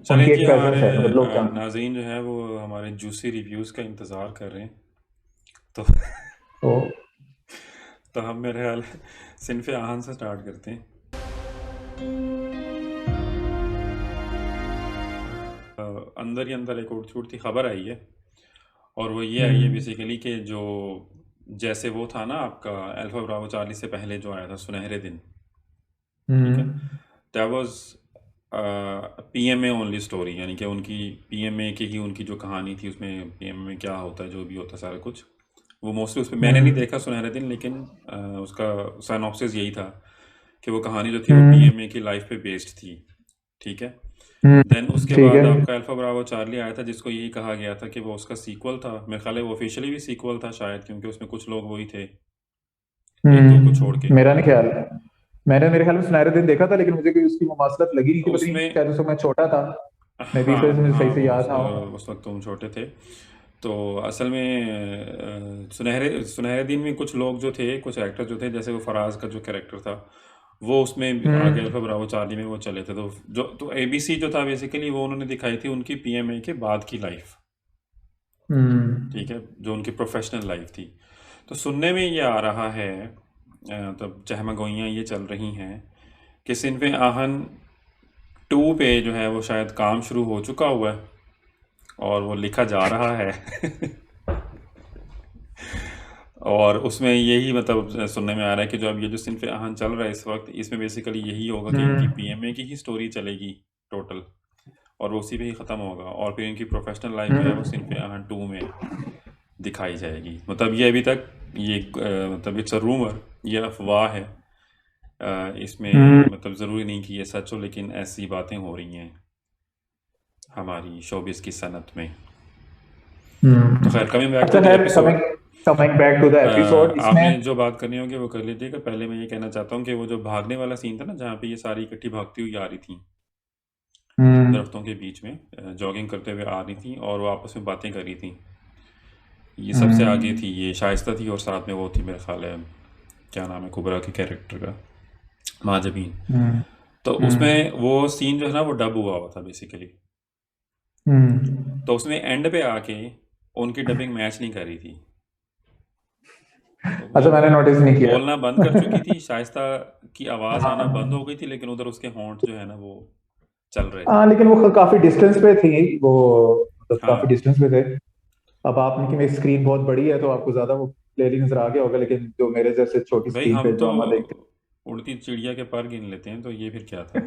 Speaker 1: चलें
Speaker 2: उनकी
Speaker 1: जी,
Speaker 2: एक
Speaker 1: हमारे
Speaker 2: प्रेजेंस है, मतलब लोग जानते हैं।
Speaker 1: नाज़रीन जो है वो हमारे जूसी रिव्यूज़ का इंतज़ार कर रहे हैं। तो
Speaker 2: तो
Speaker 1: तो हम मेरे ख्याल सिनफ़े आहान से स्टार्ट करते हैं। अंदर ही अंदर एक उड़ती उड़ती खबर आई है, और वो ये आई है
Speaker 2: हम्म
Speaker 1: बेसिकली कि जो जैसे वो था ना आपका अल्फा ब्रावो चार्ली से पहले जो आया था सुनहरे दिन, ठीक है,
Speaker 2: hmm
Speaker 1: that was PMA only story, यानी कि उनकी पीएमए की ही उनकी जो कहानी थी, उसमें पीएमए में क्या होता है जो भी होता है सारा कुछ, वो मोस्टली उसमें मैंने नहीं
Speaker 2: हम्म
Speaker 1: देखा सुनहरे दिन, लेकिन उसका साइनॉप्सिस यही था कि वो कहानी जो थी वो
Speaker 2: हम्म
Speaker 1: पीएमए की लाइफ पे बेस्ड थी। ठीक है, देन उसके
Speaker 2: ठीक
Speaker 1: बाद
Speaker 2: है।
Speaker 1: आपका अल्फा ब्रावो चार्ली आया था, जिसको यही कहा गया था कि वो उसका सीक्वल था। मेरे ख्याल है वो ऑफिशियली भी सीक्वल था शायद, क्योंकि उसमें कुछ लोग वही थे एक दो को छोड़ के।
Speaker 2: मेरा नहीं ख्याल, मैंने मेरे ख्याल में सुनहरे दिन देखा था, लेकिन मुझे कोई उसकी मुमासलत लगी नहीं थी, पता नहीं
Speaker 1: उसमें
Speaker 2: शायद उस वक्त मैं छोटा था, मैं भी इस वजह से
Speaker 1: हाँ
Speaker 2: मुझे
Speaker 1: हाँ
Speaker 2: सही से
Speaker 1: वो
Speaker 2: याद ना हो।
Speaker 1: उस वक्त तुम छोटे थे। तो असल में सुनहरे सुनहरे दिन में कुछ लोग जो थे, कुछ एक्टर जो थे, जैसे वो फराज का जो कैरेक्टर था वो उसमें आगे अल्फा ब्रावो चार्ली में वो चले थे। तो एबीसी जो था बेसिकली वो उन्होंने दिखाई थी उनकी पीएमए के बाद की लाइफ, ठीक है, जो उनकी प्रोफेशनल लाइफ थी। तो सुनने में ये आ रहा है, तब चहमगोइयाँ ये चल रही हैं कि सिनफ़े आहन 2 पे जो है वो शायद काम शुरू हो चुका हुआ है और वो लिखा जा रहा है और उसमें यही मतलब सुनने में आ रहा है कि जो अब ये जो सिनफ़े आहन चल रहा है इस वक्त, इसमें बेसिकली यही होगा कि इनकी पीएमए की ही स्टोरी चलेगी टोटल, और वो उसी पे ही ख़त्म होगा, और फिर इनकी प्रोफेशनल लाइफ जो है वो सिनफ़े आहन 2 में दिखाई जाएगी। मतलब ये अभी तक ये मतलब इट्स अ रूमर, ये अफवाह है, इसमें मतलब ज़रूरी नहीं कि ये सच हो, लेकिन ऐसी बातें हो रही हैं हमारी शोबिस की सनत में। तो खैर, coming back to the episode,
Speaker 2: coming back to the episode,
Speaker 1: आपने
Speaker 2: इसमें
Speaker 1: जो बात करनी होगी वो कर लीजिएगा। पहले मैं ये कहना चाहता हूँ कि वो जो भागने वाला सीन था ना, जहाँ पे ये सारी इकट्ठी भागती हुई आ रही थी दरख्तों के बीच में, जॉगिंग करते हुए आ रही थी और वो आपस में बातें कर रही थी। ये सबसे आगे थी ये शाइस्ता थी, और साथ में वो थी मेरे ख्याल है, क्या नाम है कुबरा के कैरेक्टर का, महाजबीन। तो उसमें वो सीन जो है ना वो डब हुआ था बेसिकली। तो उसमें एंड पे आके उनकी डबिंग मैच नहीं कर रही थी। तो
Speaker 2: अच्छा, मैंने नोटिस नहीं किया।
Speaker 1: बोलना बंद कर चुकी थी, शाइस्ता की आवाज़ आना बंद हो गई थी, लेकिन उधर उसके होंठ जो है ना वो चल रहे थे।
Speaker 2: हाँ, लेकिन वो काफी डिस्टेंस पे थी, वो मतलब काफी
Speaker 1: हाँ
Speaker 2: डिस्टेंस पे थे। अब आपने की मेरी स्क्रीन बहुत बड़ी है तो आपको ज्यादा वो क्लियरली नजर आ गया होगा, लेकिन जो मेरे जैसे छोटी
Speaker 1: भाई,
Speaker 2: स्क्रीन
Speaker 1: हम
Speaker 2: पे
Speaker 1: तो
Speaker 2: ड्रामा देखते
Speaker 1: उड़ती चिड़िया के पर गिन लेते हैं, तो ये फिर क्या था।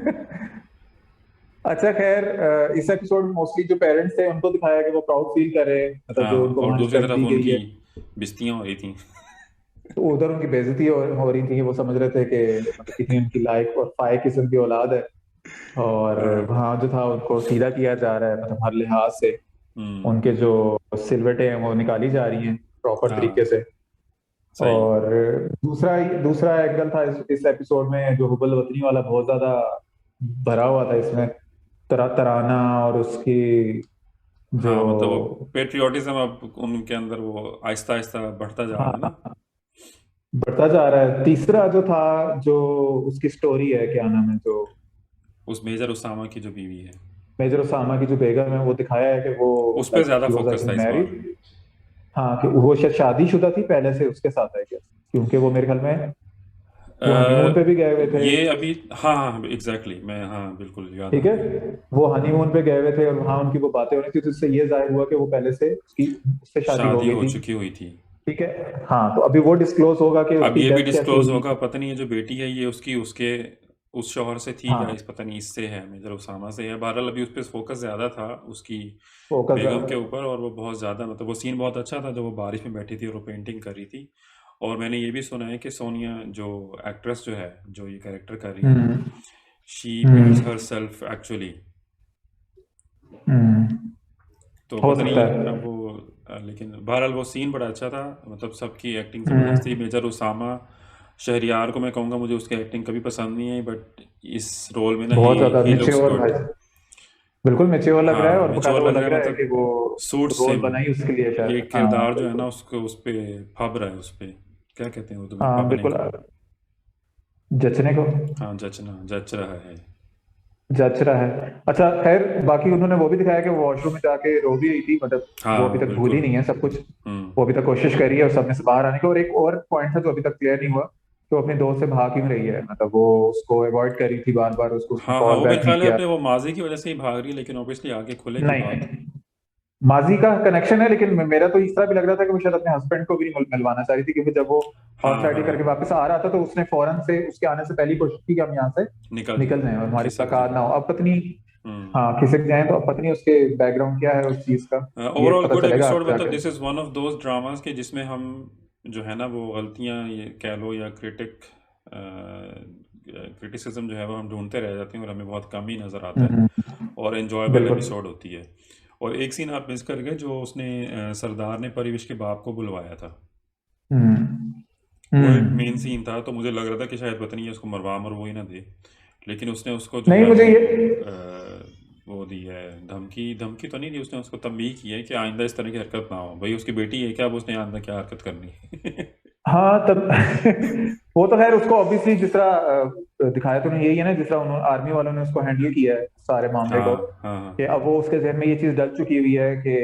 Speaker 2: अच्छा, खैर, इस एपिसोड में मोस्टली जो पेरेंट्स थे उनको दिखाया कि वो प्राउड फील कर रहे हैं, मतलब जो
Speaker 1: हाँ,
Speaker 2: उनको
Speaker 1: और
Speaker 2: वहाँ
Speaker 1: दूसरी
Speaker 2: रिस्पेक्ट
Speaker 1: तरफ
Speaker 2: दी गई
Speaker 1: उनकी
Speaker 2: है,
Speaker 1: बिस्तियाँ हो रही थी।
Speaker 2: तो उधर उनकी बेइज्जती हो रही थी कि वो समझ रहे थे कि मतलब कितनी उनकी लाइफ और फाय किस्म की औलाद है, और
Speaker 1: हाँ,
Speaker 2: वहाँ जो था उनको सीधा किया जा रहा है, मतलब हर लिहाज से
Speaker 1: हम्म,
Speaker 2: उनके जो सिलवटें हैं वो निकाली जा रही हैं प्रॉपर तरीके
Speaker 1: हाँ,
Speaker 2: से।
Speaker 1: सही।
Speaker 2: और दूसरा दूसरा एंगल था इस एपिसोड में, जो हुबल वतनी वाला बहुत ज्यादा भरा हुआ था इसमें, तराना और उसकी जो,
Speaker 1: हाँ, मतलब वो पेट्रियोटिज्म अब उनके अंदर वो आहिस्ता आहिस्ता बढ़ता जा रहा है ना।
Speaker 2: हाँ, बढ़ता जा रहा है। तीसरा जो था, जो उसकी स्टोरी है, क्या नाम है, जो
Speaker 1: उस मेजर उसामा की जो बीवी है,
Speaker 2: मेजर ओसामा की जो बेगम है, वो दिखाया है कि वो
Speaker 1: उस पर ज़्यादा
Speaker 2: शी वाज आई
Speaker 1: फोकस था
Speaker 2: थिंक
Speaker 1: इस बार।
Speaker 2: मैरिड। हाँ, कि वो शायद शादीशुदा थी पहले से उसके साथ है क्या, क्योंकि वो मेरे ख्याल में वो हनीमून पे भी गए हुए थे।
Speaker 1: ये अभी, हाँ हाँ एग्जैक्टली, मैं हाँ बिल्कुल याद आ
Speaker 2: ठीक है,
Speaker 1: गया।
Speaker 2: वो हनीमून पे गए हुए थे और वहां उनकी वो बातें हो रही थी, तो इससे ये जाहिर हुआ कि वो पहले से उससे शादी हो
Speaker 1: शादी
Speaker 2: गई
Speaker 1: हो
Speaker 2: थी।
Speaker 1: चुकी हुई थी।
Speaker 2: ठीक है, हाँ, तो अभी वो डिस्क्लोज होगा कि
Speaker 1: अब
Speaker 2: उसकी
Speaker 1: ये भी
Speaker 2: डेथ कैसे
Speaker 1: डिस्क्लोज
Speaker 2: हुई।
Speaker 1: होगा, पता नहीं ये जो बेटी है ये उसकी उसके उस शौहर से थी या इस
Speaker 2: हाँ,
Speaker 1: पता नहीं इससे है, मेजर उसामा से है। बहरहाल अभी उस पर फोकस ज़्यादा था उसकी
Speaker 2: फोकस।
Speaker 1: बेगम के ऊपर, और वो बहुत ज़्यादा मतलब वो सीन बहुत अच्छा था जब वो बारिश में बैठी थी और वो पेंटिंग कर रही थी। और मैंने ये भी सुना है कि सोनिया जो एक्ट्रेस जो है जो ये कैरेक्टर कर रही है,
Speaker 2: hmm
Speaker 1: she paints her
Speaker 2: hmm
Speaker 1: self actually.
Speaker 2: Hmm,
Speaker 1: तो
Speaker 2: हो
Speaker 1: पता
Speaker 2: सकता
Speaker 1: नहीं
Speaker 2: है।
Speaker 1: अब वो लेकिन बहरहाल वो सीन बड़ा अच्छा था, मतलब सबकी एक्टिंग ज़बरदस्त थी।
Speaker 2: हम्म,
Speaker 1: मेजर उसामा शहरियार को मैं कहूँगा मुझे उसकी एक्टिंग कभी पसंद नहीं आई, बट इस रोल में ना
Speaker 2: बहुत ज्यादा
Speaker 1: ही लुक्स
Speaker 2: मेच्योर
Speaker 1: गुड।
Speaker 2: भाई, बिल्कुल मेच्योर लग रहा है,
Speaker 1: हाँ,
Speaker 2: और
Speaker 1: मेच्योर
Speaker 2: बकायदा वो
Speaker 1: लग रहा
Speaker 2: लग
Speaker 1: है,
Speaker 2: रहा है कि
Speaker 1: मतलब
Speaker 2: वो
Speaker 1: सूट्स
Speaker 2: रोल
Speaker 1: हिम।
Speaker 2: बनाई उसके लिए
Speaker 1: ये
Speaker 2: शायद। हाँ
Speaker 1: किरदार जो है ना
Speaker 2: बिल्कुल।
Speaker 1: उसको उस पे फब रहा है, उस पे क्या कहते हैं उर्दू में,
Speaker 2: हाँ
Speaker 1: फबने
Speaker 2: बिल्कुल,
Speaker 1: को।
Speaker 2: जचने को,
Speaker 1: हाँ, जचना, जच रहा है।
Speaker 2: जच रहा है। अच्छा, खैर, बाकी उन्होंने वो भी दिखाया कि वो वॉशरूम में जाके रो भी रही थी, मतलब वो अभी
Speaker 1: हाँ
Speaker 2: तक भूली
Speaker 1: बिल्कुल।
Speaker 2: नहीं है सब कुछ।
Speaker 1: हम्म।
Speaker 2: वो अभी तक कोशिश कर रही है और सब में से बाहर आने की। और एक और पॉइंट था जो अभी तक क्लियर नहीं हुआ, तो अपने दोस्त से भाग क्यों रही है, मतलब वो उसको अवॉइड कर रही थी बार बार, उसको उसने
Speaker 1: हाँ हाँ,
Speaker 2: कॉल
Speaker 1: वो मेरे
Speaker 2: बैक नहीं
Speaker 1: ख्याल है
Speaker 2: किया।
Speaker 1: अपने वो माजी की वजह से ही भाग रही है, लेकिन ऑब्वियसली आगे खुलेगी बात।
Speaker 2: नहीं, माजी का कनेक्शन है, लेकिन मेरा तो इस तरह भी लग रहा था कि वो शायद अपने हस्बैंड को भी नहीं मिलवाना चाह रही थी, क्योंकि जब वो हॉर्स
Speaker 1: हाँ
Speaker 2: राइडिंग करके
Speaker 1: हाँ,
Speaker 2: वापस आ रहा था तो उसने फौरन से उसके आने से पहले ही कोशिश की कि हम यहाँ से
Speaker 1: निकल
Speaker 2: निकल
Speaker 1: जाए,
Speaker 2: जाएं और हमारी
Speaker 1: खिसक
Speaker 2: मुलाकात
Speaker 1: जाए।
Speaker 2: ना हो। अब पत्नी,
Speaker 1: हम्म।
Speaker 2: हाँ, खिसक जाए, तो अब पत्नी उसके बैकग्राउंड क्या है उस चीज का, ये
Speaker 1: ओवरऑल
Speaker 2: पता
Speaker 1: गुड
Speaker 2: चलेगा
Speaker 1: एपिसोड,
Speaker 2: आगे
Speaker 1: मतलब
Speaker 2: जाकर।
Speaker 1: This is one of those dramas के जिसमें हम जो है ना वो गलतियाँ ये कह लो या क्रिटिसिज्म जो है वो हम ढूंढते रह जाते हैं, और हमें बहुत कम ही नज़र आता है, और एंजॉयबल
Speaker 2: बिल्कुल।
Speaker 1: एपिसोड होती है। और एक सीन आप मिस कर गए, जो उसने सरदार ने परिवेश के बाप को बुलवाया था।
Speaker 2: हम्म
Speaker 1: वो एक मेन
Speaker 2: हम्म
Speaker 1: सीन था, तो मुझे लग रहा था कि शायद पता नहीं है उसको मरवा ही ना दे, लेकिन उसने उसको जो
Speaker 2: नहीं,
Speaker 1: है
Speaker 2: मुझे
Speaker 1: वो
Speaker 2: ये
Speaker 1: वो दी है धमकी। धमकी तो नहीं दी उसने, उसको तंबीह की है कि आइंदा इस तरह की हरकत ना हो। भाई उसकी बेटी है क्या, अब उसने आइंदा क्या हरकत करनी है।
Speaker 2: हाँ तब वो तो खैर उसको ऑब्वियसली जिस तरह दिखाया तो नहीं, यही है ना जिस तरह उन्होंने आर्मी वालों ने उसको हैंडल किया है सारे मामले को,
Speaker 1: हाँ हाँ हाँ।
Speaker 2: कि अब वो उसके जहन में ये चीज डल चुकी हुई है कि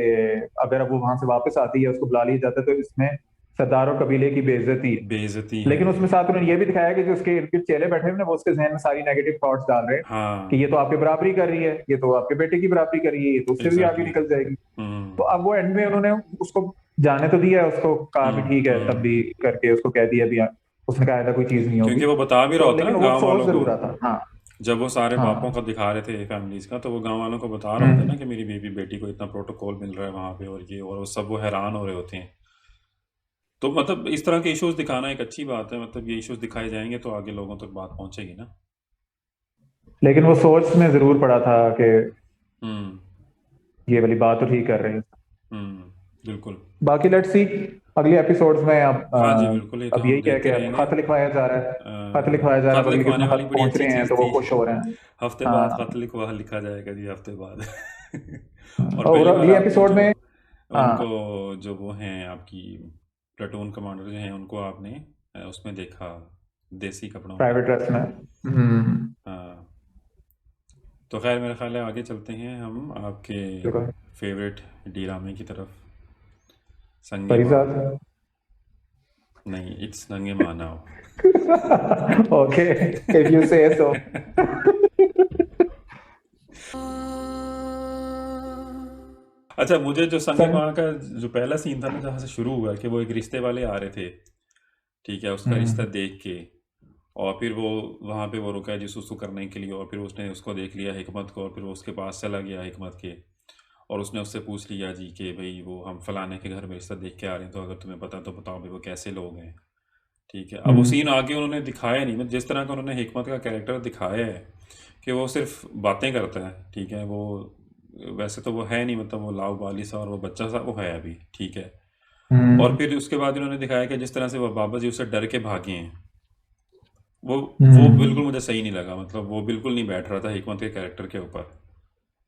Speaker 2: अगर अब वो वहां से वापस आती है, उसको बुला लिया जाता है, तो इसमें सरदार और कबीले की बेइज्जती है।
Speaker 1: बेइज्जती है।
Speaker 2: लेकिन उसमें साथ उन्होंने ये भी दिखाया कि जो उसके इर्द गिर्द चेले बैठे हुए हैं वो उसके जहन में सारी नेगेटिव थॉट्स डाल रहे हैं कि
Speaker 1: हाँ
Speaker 2: ये तो आपकी बराबरी कर रही है, ये तो आपके बेटे की बराबरी कर रही है, ये तो उससे भी आगे
Speaker 1: एग्जैक्टली।
Speaker 2: निकल जाएगी। तो अब वो एंड में उन्होंने उसको जाने तो दिया, उसको कहा भी ठीक है, तब भी करके उसको कह दिया भी, उसने कहा था कोई चीज नहीं होगी।
Speaker 1: क्योंकि वो बता भी रहा
Speaker 2: तो
Speaker 1: होता है
Speaker 2: लेकिन
Speaker 1: ना
Speaker 2: वो
Speaker 1: गांव
Speaker 2: सोच
Speaker 1: वालों को,
Speaker 2: जरूर रहा था। हाँ
Speaker 1: जब वो सारे बापों
Speaker 2: हाँ।
Speaker 1: का दिखा रहे थे फैमिलीज का, तो वो गांव वालों को बता रहा होता है ना
Speaker 2: हम्म।
Speaker 1: कि मेरी बेटी को इतना प्रोटोकॉल मिल रहा है वहां पे, और ये, और वो सब वो हैरान हो रहे होते हैं। तो मतलब इस तरह के इश्यूज दिखाना एक अच्छी बात है। मतलब ये इश्यूज दिखाए जाएंगे तो आगे लोगों तक बात पहुंचेगी ना।
Speaker 2: लेकिन वो सोच में जरूर पड़ा था कि
Speaker 1: हम्म
Speaker 2: ये वाली बात तो ठीक कर रहे हैं।
Speaker 1: बिल्कुल।
Speaker 2: बाकी लेट्स सी अगले एपिसोड्स में।
Speaker 1: हाँ जी बिल्कुल, ये तो
Speaker 2: अब
Speaker 1: हम
Speaker 2: यही कह
Speaker 1: देखते
Speaker 2: के अब
Speaker 1: रहेंगे।
Speaker 2: खत लिखवाया जा रहा है, खत लिखवाया जा रहा है,
Speaker 1: खत
Speaker 2: पता नहीं
Speaker 1: लिखवाने
Speaker 2: किसमें
Speaker 1: वाली
Speaker 2: खत
Speaker 1: बड़ी
Speaker 2: पहुंच
Speaker 1: अच्छी
Speaker 2: रहे हैं,
Speaker 1: चीज
Speaker 2: तो वो
Speaker 1: थी।
Speaker 2: खुश हो रहे हैं।
Speaker 1: हफ्ते बाद
Speaker 2: हाँ
Speaker 1: खत लिखा जाएगा जी, हफ्ते बाद। और
Speaker 2: और
Speaker 1: पहली बार
Speaker 2: अगले
Speaker 1: आपने
Speaker 2: एपिसोड
Speaker 1: जो
Speaker 2: में
Speaker 1: उनको,
Speaker 2: हाँ
Speaker 1: जो वो हैं आपकी प्लेटून कमांडर जो हैं, उनको आपने उसमें देखा, देसी कपड़ों में।
Speaker 2: प्राइवेट ड्रेस में।
Speaker 1: हाँ। तो खैर मेरा ख्याल है आगे चलते हैं हम आपके
Speaker 2: बिल्कुल।
Speaker 1: फेवरेट डीरामे की तरफ, संगे
Speaker 2: परिजात।
Speaker 1: माव। नहीं, इट्स नंगे मानव।
Speaker 2: ओके, इफ यू से सो।
Speaker 1: अच्छा, मुझे जो संगे
Speaker 2: संग
Speaker 1: माव का जो पहला सीन था ना, जहाँ से शुरू हुआ कि वो एक रिश्ते वाले आ रहे थे, ठीक है, उसका रिश्ता
Speaker 2: हम्म।
Speaker 1: देख के, और फिर वो वहाँ पे वो रुका है जिसू करने के लिए, और फिर उसने उसको देख लिया हिकमत को, और फिर वो उसके पास चला गया हिकमत के, और उसने उससे पूछ लिया जी कि भाई वो हम फलाने के घर में रिश्ता देख के आ रहे हैं, तो अगर तुम्हें पता तो बताओ भाई वो कैसे लोग हैं। ठीक है, अब वो सीन आगे उन्होंने दिखाया नहीं, मतलब जिस तरह का उन्होंने हिकमत का कैरेक्टर दिखाया है कि वो सिर्फ बातें करता है, ठीक है, वो वैसे तो वो है नहीं, मतलब वो लाव बाली सा और वो बच्चा सा वो है अभी, ठीक है। और फिर उसके बाद उन्होंने दिखाया कि जिस तरह से वो बाबा जी उससे डर के भागे हैं, वो बिल्कुल मुझे सही नहीं लगा। मतलब वो बिल्कुल नहीं बैठ रहा था हिकमत के कैरेक्टर के ऊपर।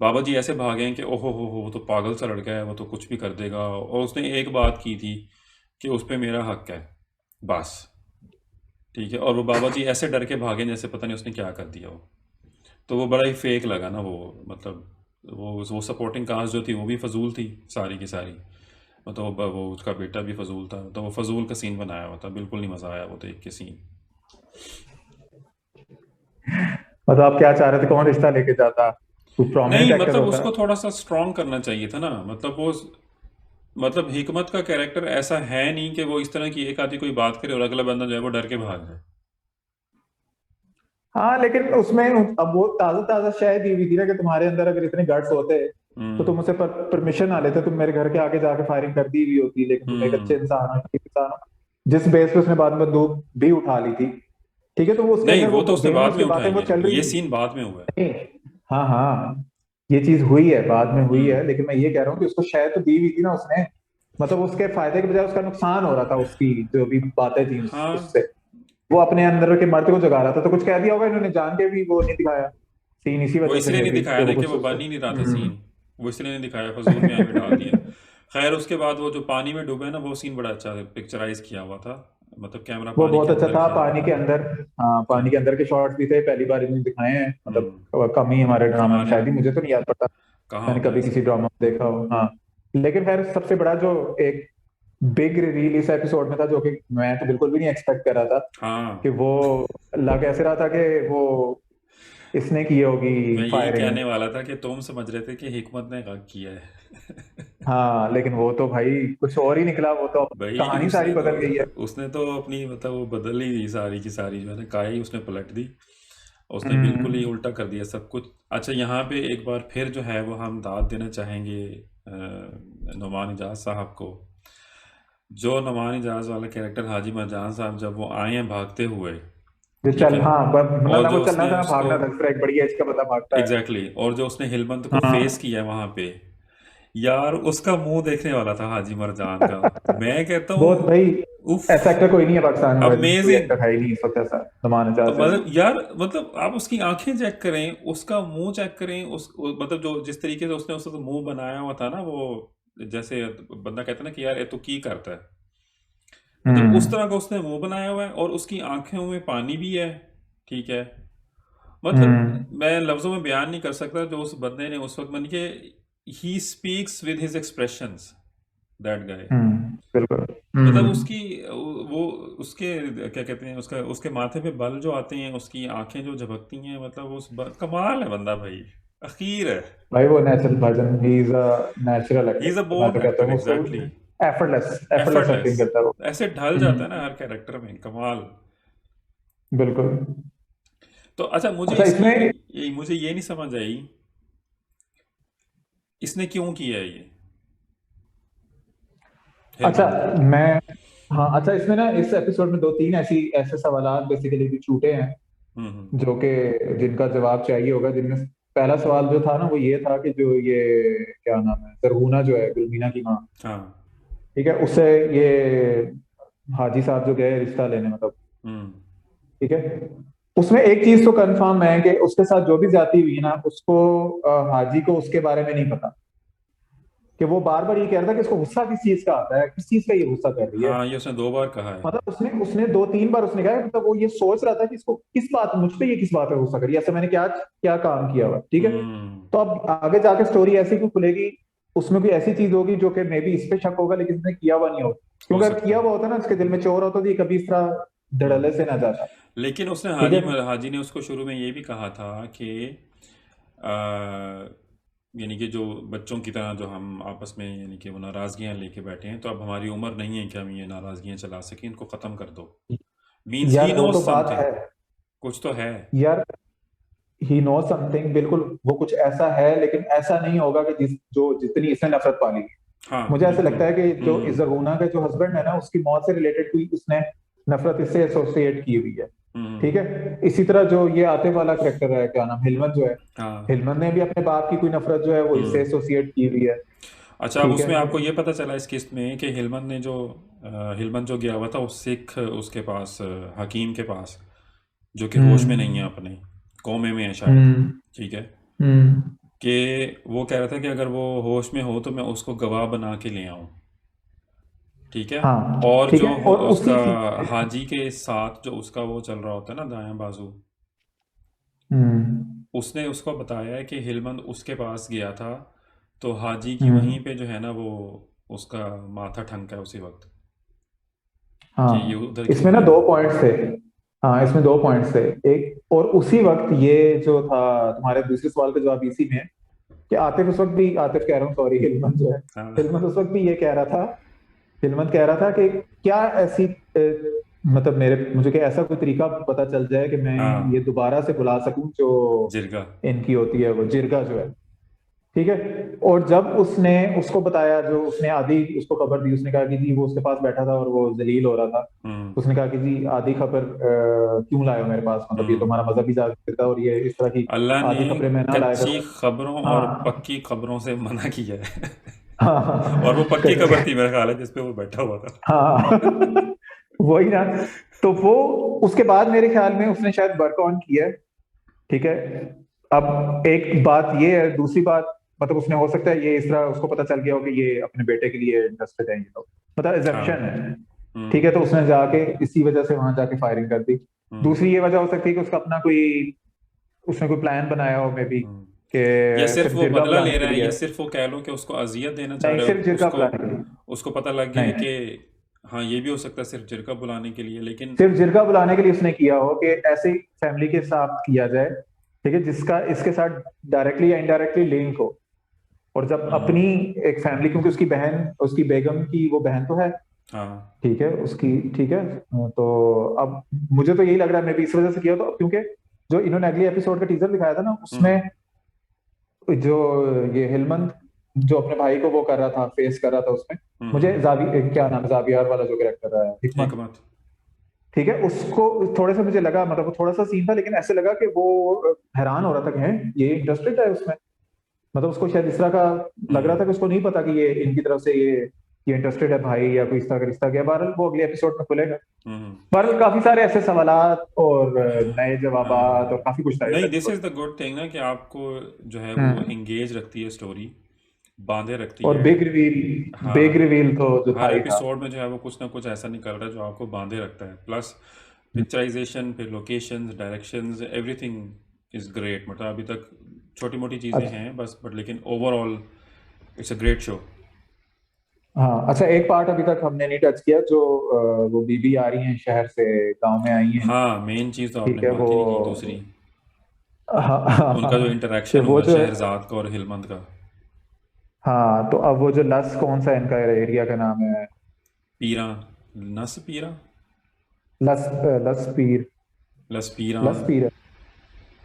Speaker 1: बाबा जी ऐसे भागे हैं कि ओहो हो, वो तो पागल सा लड़का है, वो तो कुछ भी कर देगा, और उसने एक बात की थी कि उस पर मेरा हक है, बस, ठीक है। और वो बाबा जी ऐसे डर के भागे जैसे पता नहीं उसने क्या कर दिया हो। तो वो बड़ा ही फेक लगा ना वो, मतलब वो सपोर्टिंग कास्ट जो थी वो भी फजूल थी सारी की सारी। मतलब वो उसका बेटा भी फजूल था, तो वो फजूल का सीन बनाया हुआ था, बिल्कुल नहीं मज़ा आया वो देख के सीन।
Speaker 2: मतलब आप क्या चाह रहे थे, कौन रिश्ता लेके जाता, कोई प्रोमिनेंट
Speaker 1: नहीं,
Speaker 2: एक्टर
Speaker 1: मतलब
Speaker 2: होता?
Speaker 1: उसको थोड़ा सा स्ट्रॉन्ग करना चाहिए था ना। मतलब वो, मतलब हिकमत का कैरेक्टर ऐसा है नहीं कि वो इस तरह की एक आधी कोई बात करे और अगला बंदा जो है वो डर के भाग जाए।
Speaker 2: हाँ लेकिन उसमें अब वो ताजा ताजा शायद दी हुई थी ना कि तुम्हारे अंदर अगर इतने गट्स होते तो तुम मुझसे परमिशन ना लेते, तुम मेरे घर के आगे जाके फायरिंग कर दी हुई होती, लेकिन तुम एक अच्छे इंसान हो, ठीक इंसान हो, जिस बेस पे उसने बाद में बंदूक भी उठा ली थी। ठीक है, तो वो उसके
Speaker 1: नहीं,
Speaker 2: अंदर
Speaker 1: वो
Speaker 2: वो
Speaker 1: तो उसने
Speaker 2: गेम में
Speaker 1: बाद में
Speaker 2: उसकी बातें
Speaker 1: उठाई
Speaker 2: वो चल
Speaker 1: है,
Speaker 2: रही
Speaker 1: ये
Speaker 2: थी।
Speaker 1: सीन बाद में हुआ है।
Speaker 2: नहीं, हाँ हाँ, ये चीज हुई है, बाद में हुई है, लेकिन मैं ये कह रहा हूँ कि उसको शायद तो दी हुई थी ना उसने, मतलब उसके फायदे के बजाय उसका नुकसान हो रहा था, उसकी जो भी बातें थी
Speaker 1: हाँ,
Speaker 2: उससे वो अपने अंदर के मर्द को जगा रहा था, तो कुछ कह दिया होगा इन्होंने जान के भी, वो नहीं दिखाया सीन इसी
Speaker 1: वो
Speaker 2: वजह से
Speaker 1: इसलिए
Speaker 2: मे
Speaker 1: नहीं
Speaker 2: भी
Speaker 1: दिखाया
Speaker 2: कि
Speaker 1: ना
Speaker 2: वो
Speaker 1: कि
Speaker 2: कुछ
Speaker 1: वो
Speaker 2: उससे
Speaker 1: बन ही नहीं रहा था सीन, वो इसलिए नहीं दिखाया, फजूल में हमें डाल दिया। खैर उसके बाद वो जो पानी में डूबे ना, वो सीन बड़ा अच्छा पिक्चराइज किया हुआ था, मतलब कैमरा
Speaker 2: वो
Speaker 1: पानी
Speaker 2: बहुत
Speaker 1: के
Speaker 2: अच्छा
Speaker 1: अंदर
Speaker 2: था,
Speaker 1: गया हुआ
Speaker 2: पानी
Speaker 1: था।
Speaker 2: के अंदर। हाँ, पानी के अंदर के शॉट्स भी थे, पहली बार इन्होंने दिखाए हैं, मतलब कम ही हमारे ड्रामा में,
Speaker 1: हमारे
Speaker 2: शायद ही, मुझे तो नहीं याद पड़ता
Speaker 1: कहाँ
Speaker 2: मैंने
Speaker 1: होता है
Speaker 2: कभी
Speaker 1: ऐसा।
Speaker 2: किसी ड्रामा में देखा हो। हाँ, लेकिन खैर सबसे बड़ा जो एक बिग रिवील इस एपिसोड में था, जो कि मैं तो बिल्कुल भी नहीं एक्सपेक्ट कर रहा था, कि
Speaker 1: हाँ,
Speaker 2: वो लग ऐसे रहा था कि वो इसने की होगी
Speaker 1: मैं यही
Speaker 2: फायरिंग।
Speaker 1: कहने वाला था कि तुम समझ रहे थे कि हिकमत ने गलत किया है।
Speaker 2: हाँ लेकिन वो तो भाई कुछ और ही निकला, वो तो
Speaker 1: भाई
Speaker 2: कहानी सारी बदल गई है।
Speaker 1: उसने तो अपनी, मतलब वो बदल ही दी सारी की सारी, जो है ना काई उसने पलट दी, उसने बिल्कुल ही
Speaker 2: हम्म।
Speaker 1: उल्टा कर दिया सब कुछ। अच्छा, यहाँ पे एक बार फिर जो है वो हम दाद देना चाहेंगे नुमान इजाज साहब को। जो नुमान इजाज वाला कैरेक्टर हाजी मरजान साहब, जब वो आए हैं भागते हुए,
Speaker 2: जो
Speaker 1: ठीक
Speaker 2: चल,
Speaker 1: है,
Speaker 2: हाँ, मतलब
Speaker 1: और
Speaker 2: ना
Speaker 1: जो
Speaker 2: वो चलना
Speaker 1: उसने
Speaker 2: था ना
Speaker 1: उसको,
Speaker 2: भागना था, इसका एक बड़ी एज का बंदा भागता है।
Speaker 1: एग्जैक्टली, और जो उसने हिलबंद को
Speaker 2: हाँ
Speaker 1: फेस किया वहाँ पे, यार उसका मुंह देखने वाला था हाजी मरजान का, मैं कहता
Speaker 2: बहुत
Speaker 1: हूँ
Speaker 2: भाई,
Speaker 1: उफ,
Speaker 2: ऐसा एक्टर कोई नहीं है पाकिस्तान में, वैसे कोई
Speaker 1: अमेजिंग।
Speaker 2: एक्टर है ही नहीं इस वक्त ऐसा जमाने चाह से।
Speaker 1: मतलब यार, मतलब आप उसकी आंखें चेक करें, उसका मुंह चेक करें, मतलब जो जिस तरीके से उसने उसका मुंह बनाया हुआ था ना, वो जैसे बंदा कहता है ना कि यार ये तो की करता है, मतलब उस
Speaker 2: हम्म।
Speaker 1: तरह का उसने मुंह बनाया हुआ है, और उसकी आंखों में पानी भी है। ठीक है, मतलब
Speaker 2: हम्म।
Speaker 1: मैं लफ्जों में बयान नहीं कर सकता जो उस बंदे ने उस वक्त, मन के he speaks with his expressions, that guy.
Speaker 2: बिल्कुल।
Speaker 1: मतलब उसकी वो उसके क्या कहते हैं, उसका उसके माथे पे बल जो आते हैं, उसकी आंखें जो झपकती हैं, मतलब कमाल है बंदा भाई, अखीर है।
Speaker 2: भाई वो natural person, he is a natural
Speaker 1: he
Speaker 2: actor,
Speaker 1: is a
Speaker 2: तो मैं
Speaker 1: बोर्न
Speaker 2: तो कहता
Speaker 1: एक्टर,
Speaker 2: हूँ उसको
Speaker 1: exactly.
Speaker 2: Effortless effortless
Speaker 1: effortless,
Speaker 2: acting करता है वो।
Speaker 1: ऐसे ढल जाता है ना
Speaker 2: हम्म,
Speaker 1: हर कैरेक्टर में, कमाल।
Speaker 2: बिल्कुल।
Speaker 1: तो अच्छा, मुझे
Speaker 2: अच्छा
Speaker 1: इसकी,
Speaker 2: इसमें,
Speaker 1: मुझे ये नहीं समझ आई, इसने क्यों किया है ये,
Speaker 2: अच्छा
Speaker 1: हेलमंद।
Speaker 2: मैं, हाँ अच्छा इसमें ना इस एपिसोड में दो तीन ऐसी ऐसे सवालात बेसिकली भी छूटे हैं
Speaker 1: हम्म।
Speaker 2: जो कि जिनका जवाब चाहिए होगा, जिनमें पहला सवाल जो था ना वो ये था कि जो ये क्या नाम है, जरगुना जो है गुलमीना की माँ,
Speaker 1: हाँ।
Speaker 2: ठीक है, उससे ये हाजी साहब जो गए रिश्ता लेने, मतलब
Speaker 1: हम्म।
Speaker 2: ठीक है, उसमें एक चीज तो कंफर्म है कि उसके साथ जो भी ज्यादती हुई ना, उसको हाजी को उसके बारे में नहीं पता। कि वो बार बार ये कह रहा था कि इसको गुस्सा किस चीज का आता है, किस चीज का ये गुस्सा कर रही है।
Speaker 1: हाँ, ये उसने 2 बार कहा है।
Speaker 2: मतलब उसने उसने दो तीन बार उसने कहा है, मतलब वो ये सोच रहा था कि इसको किस बात, मुझ पे ये किस बात है गुस्सा करिए, ऐसा मैंने क्या क्या काम किया हुआ, ठीक है।
Speaker 1: हम्म।
Speaker 2: तो अब आगे जाके स्टोरी ऐसी क्यों खुलेगी, उसमें कोई ऐसी चीज होगी जो कि मे बी इस पे शक होगा लेकिन इसने किया हुआ नहीं होगा,
Speaker 1: हो
Speaker 2: क्योंकि अगर
Speaker 1: सकता
Speaker 2: किया
Speaker 1: है।
Speaker 2: हुआ होता ना उसके दिल में चोर होता तो ये कभी इस तरह धड़ल्ले से ना
Speaker 1: हम्म।
Speaker 2: जाता।
Speaker 1: लेकिन उसने
Speaker 2: ठीक है।
Speaker 1: हाजी ने उसको शुरू में ये भी कहा था कि यानी कि जो बच्चों की तरह जो हम आपस में, यानी कि वो नाराज़गियाँ लेके बैठे हैं, तो अब हमारी उम्र नहीं है कि हम ये नाराज़गियाँ चला सकें, इनको ख़त्म कर दो। मीन्स ही
Speaker 2: यार वो
Speaker 1: नोज
Speaker 2: तो बात
Speaker 1: समथिंग,
Speaker 2: है
Speaker 1: कुछ तो है।
Speaker 2: यार, ही नो समथिंग, बिल्कुल वो कुछ ऐसा है, लेकिन ऐसा नहीं होगा कि जो जितनी इसने नफरत पाली।
Speaker 1: हाँ,
Speaker 2: मुझे ऐसा
Speaker 1: बिल्कुल।
Speaker 2: लगता है कि जो
Speaker 1: हम्म।
Speaker 2: इज़गूना का जो हस्बैंड है ना, उसकी मौत से रिलेटेड कोई उसने नफरत इससे एसोसिएट की हुई है। ठीक
Speaker 1: हम्म।
Speaker 2: है, इसी तरह जो ये आतिफ वाला करेक्टर है, क्या नाम, हिलमत जो है,
Speaker 1: हाँ।
Speaker 2: हिलमत ने भी अपने बाप की कोई नफरत जो है वो इससे
Speaker 1: हम्म।
Speaker 2: एसोसिएट की हुई है।
Speaker 1: अच्छा, अब
Speaker 2: ठीक है।
Speaker 1: उसमें आपको ये पता चला इस किस्त में कि हिलमन जो गया हुआ था उस सिख उसके पास, हकीम के पास, जो कि होश में नहीं है,
Speaker 2: हम्म।
Speaker 1: अपने कोमे में है शायद।
Speaker 2: हम्म।
Speaker 1: ठीक है,
Speaker 2: हम्म।
Speaker 1: कि वो कह रहा था कि अगर वो होश में हो तो मैं उसको गवाह बना के ले आऊं। ठीक है।
Speaker 2: हाँ
Speaker 1: और
Speaker 2: ठीक
Speaker 1: जो
Speaker 2: है, और
Speaker 1: उसका
Speaker 2: उसी सी
Speaker 1: हाजी के साथ जो उसका वो चल रहा होता है ना, दायां बाजू,
Speaker 2: हम्म।
Speaker 1: उसने उसको बताया है कि हिलमंद उसके पास गया था, तो हाजी की वहीं
Speaker 2: हम्म।
Speaker 1: पे जो है ना, वो उसका माथा ठनका है उसी वक्त, कि ये
Speaker 2: हाँ
Speaker 1: उधर क्यों
Speaker 2: इसमें ना
Speaker 1: गया।
Speaker 2: दो पॉइंट्स थे। हाँ इसमें दो पॉइंट्स थे। एक, और उसी वक्त ये जो था, तुम्हारे दूसरे सवाल का जवाब इसी में है कि आतिफ उस वक्त भी, आतिफ कह रहा हूँ सॉरी, हिलमत जो है,
Speaker 1: हाँ।
Speaker 2: हिलमत उस वक्त भी ये कह रहा था, हिलमत कह रहा था कि क्या ऐसी मतलब मेरे मुझे क्या ऐसा कोई तरीका पता चल जाए कि मैं ये
Speaker 1: हाँ,
Speaker 2: दोबारा से बुला सकूं जो
Speaker 1: जिरगा।
Speaker 2: इनकी होती है वो जिरगा जो है। ठीक है। और जब उसने उसको बताया, जो उसने आधी उसको खबर दी, उसने कहा कि जी वो उसके पास बैठा था और वो जलील हो रहा था,
Speaker 1: हम्म।
Speaker 2: उसने कहा कि जी आधी खबर क्यों लाए हो मेरे पास, मतलब ये तो
Speaker 1: हम्म।
Speaker 2: हमारा मजहबी जाहिर था और ये इस तरह की
Speaker 1: अल्लाह ने
Speaker 2: आधी खबरें मैं ना लाया
Speaker 1: कच्ची
Speaker 2: करूं।
Speaker 1: खबरों और
Speaker 2: हाँ
Speaker 1: पक्की खबरों से मना किया है। और वो
Speaker 2: हाँ
Speaker 1: पक्की खबर थी मेरा ख्याल है, जिसपे वो बैठा हुआ था।
Speaker 2: हाँ वही ना। तो वो उसके बाद मेरे ख्याल में उसने शायद वर्क ऑन किया है। ठीक है। अब एक बात ये है, दूसरी बात, मतलब उसने हो सकता है ये इस तरह उसको पता चल गया हो कि ये अपने बेटे के लिए इंटरेस्टेड है ये लोग, मतलब एजम्पशन
Speaker 1: हाँ।
Speaker 2: है। ठीक है,
Speaker 1: हम्म।
Speaker 2: तो उसने जाके इसी वजह से वहां जाके फायरिंग कर दी।
Speaker 1: हम्म।
Speaker 2: दूसरी ये वजह हो सकती है कि उसका अपना कोई, उसने कोई प्लान बनाया हो मे बी, कि
Speaker 1: या सिर्फ
Speaker 2: सिर्फ
Speaker 1: वो
Speaker 2: जिरगा
Speaker 1: बदला ले
Speaker 2: बुलाने के
Speaker 1: रहा है,
Speaker 2: लिए।
Speaker 1: या सिर्फ वो कह लो कि उसको अजियत देना चाह
Speaker 2: नहीं,
Speaker 1: रहे
Speaker 2: सिर्फ
Speaker 1: हो
Speaker 2: जिरगा
Speaker 1: उसको।
Speaker 2: बुलाने के लिए।
Speaker 1: उसको पता लग गया
Speaker 2: नहीं
Speaker 1: है
Speaker 2: नहीं,
Speaker 1: कि, हाँ, ये भी हो सकता है सिर्फ जिरका बुलाने के लिए, लेकिन।
Speaker 2: सिर्फ जिरगा बुलाने के लिए उसने किया हो कि ऐसे फैमिली के साथ किया जाए, ठीक है, जिसका इसके साथ डायरेक्टली या इनडायरेक्टली लिंक हो। और जब अपनी
Speaker 1: हम्म।
Speaker 2: एक फैमिली, क्योंकि उसकी बहन, उसकी बेगम की वो बहन तो है,
Speaker 1: हाँ।
Speaker 2: ठीक है उसकी, ठीक है। तो अब मुझे तो यही लग रहा है, मैं भी इस वजह से किया, तो क्योंकि जो इन्होंने अगले एपिसोड का टीजर दिखाया था ना, उसमें
Speaker 1: हम्म।
Speaker 2: जो ये हिलमंद जो अपने भाई को वो कर रहा था, फेस कर रहा था, उसमें मुझे
Speaker 1: हम्म।
Speaker 2: जावी क्या नाम है, जावियार वाला जो कैरेक्टर है, हिकमत,
Speaker 1: हिकमत।
Speaker 2: ठीक है, उसको थोड़े से मुझे लगा, मतलब वो थोड़ा सा सीन था लेकिन ऐसे लगा कि वो हैरान हो रहा था कि हैं ये इंटरेस्टेड है उसमें। मतलब उसको शायद इस तरह का लग रहा था कि उसको नहीं पता कि ये इनकी तरफ से ये इंटरेस्टेड है भाई या कोई इस तरह का रिश्ता गया। बहरहाल वो अगले एपिसोड में खुलेगा।
Speaker 1: हम्म।
Speaker 2: बहरहाल काफी सारे ऐसे सवालात और नए जवाबात
Speaker 1: हाँ
Speaker 2: और काफी कुछ था इस
Speaker 1: नहीं, this
Speaker 2: episode.
Speaker 1: Is the good thing ना कि आपको जो है वो
Speaker 2: हम्म।
Speaker 1: एंगेज रखती है स्टोरी, बांधे रखती
Speaker 2: और
Speaker 1: है।
Speaker 2: बिग
Speaker 1: हाँ,
Speaker 2: रिवील तो जो था
Speaker 1: हर
Speaker 2: ही था।
Speaker 1: एपिसोड में जो है वो कुछ ना कुछ ऐसा निकल रहा है जो आपको बांधे रखता है। प्लस पिक्चराइजेशन, फिर locations, directions, everything is great. मतलब अभी तक छोटी मोटी चीज़ें
Speaker 2: अच्छा।
Speaker 1: हैं बस, बट लेकिन overall it's a great show.
Speaker 2: हाँ अच्छा, एक पार्ट अभी तक हमने नहीं टच किया जो वो बीबी आ रही हैं शहर से, गांव में आई हैं।
Speaker 1: हाँ, मेन चीज़ तो आपने
Speaker 2: ठीक है वो,
Speaker 1: बात ही नहीं की दूसरी,
Speaker 2: हाँ हाँ
Speaker 1: उनका जो
Speaker 2: हाँ, कि
Speaker 1: इंटरेक्शन
Speaker 2: वो
Speaker 1: हुआ
Speaker 2: जो है,
Speaker 1: शहरजाद का और हिलमंद का।
Speaker 2: हाँ तो अब वो जो लस, कौन सा इनका एरिया का नाम है?
Speaker 1: पीरा, नस पीरा,
Speaker 2: लस लस पीर,
Speaker 1: लस
Speaker 2: लस
Speaker 1: पीरान।
Speaker 2: पीर है।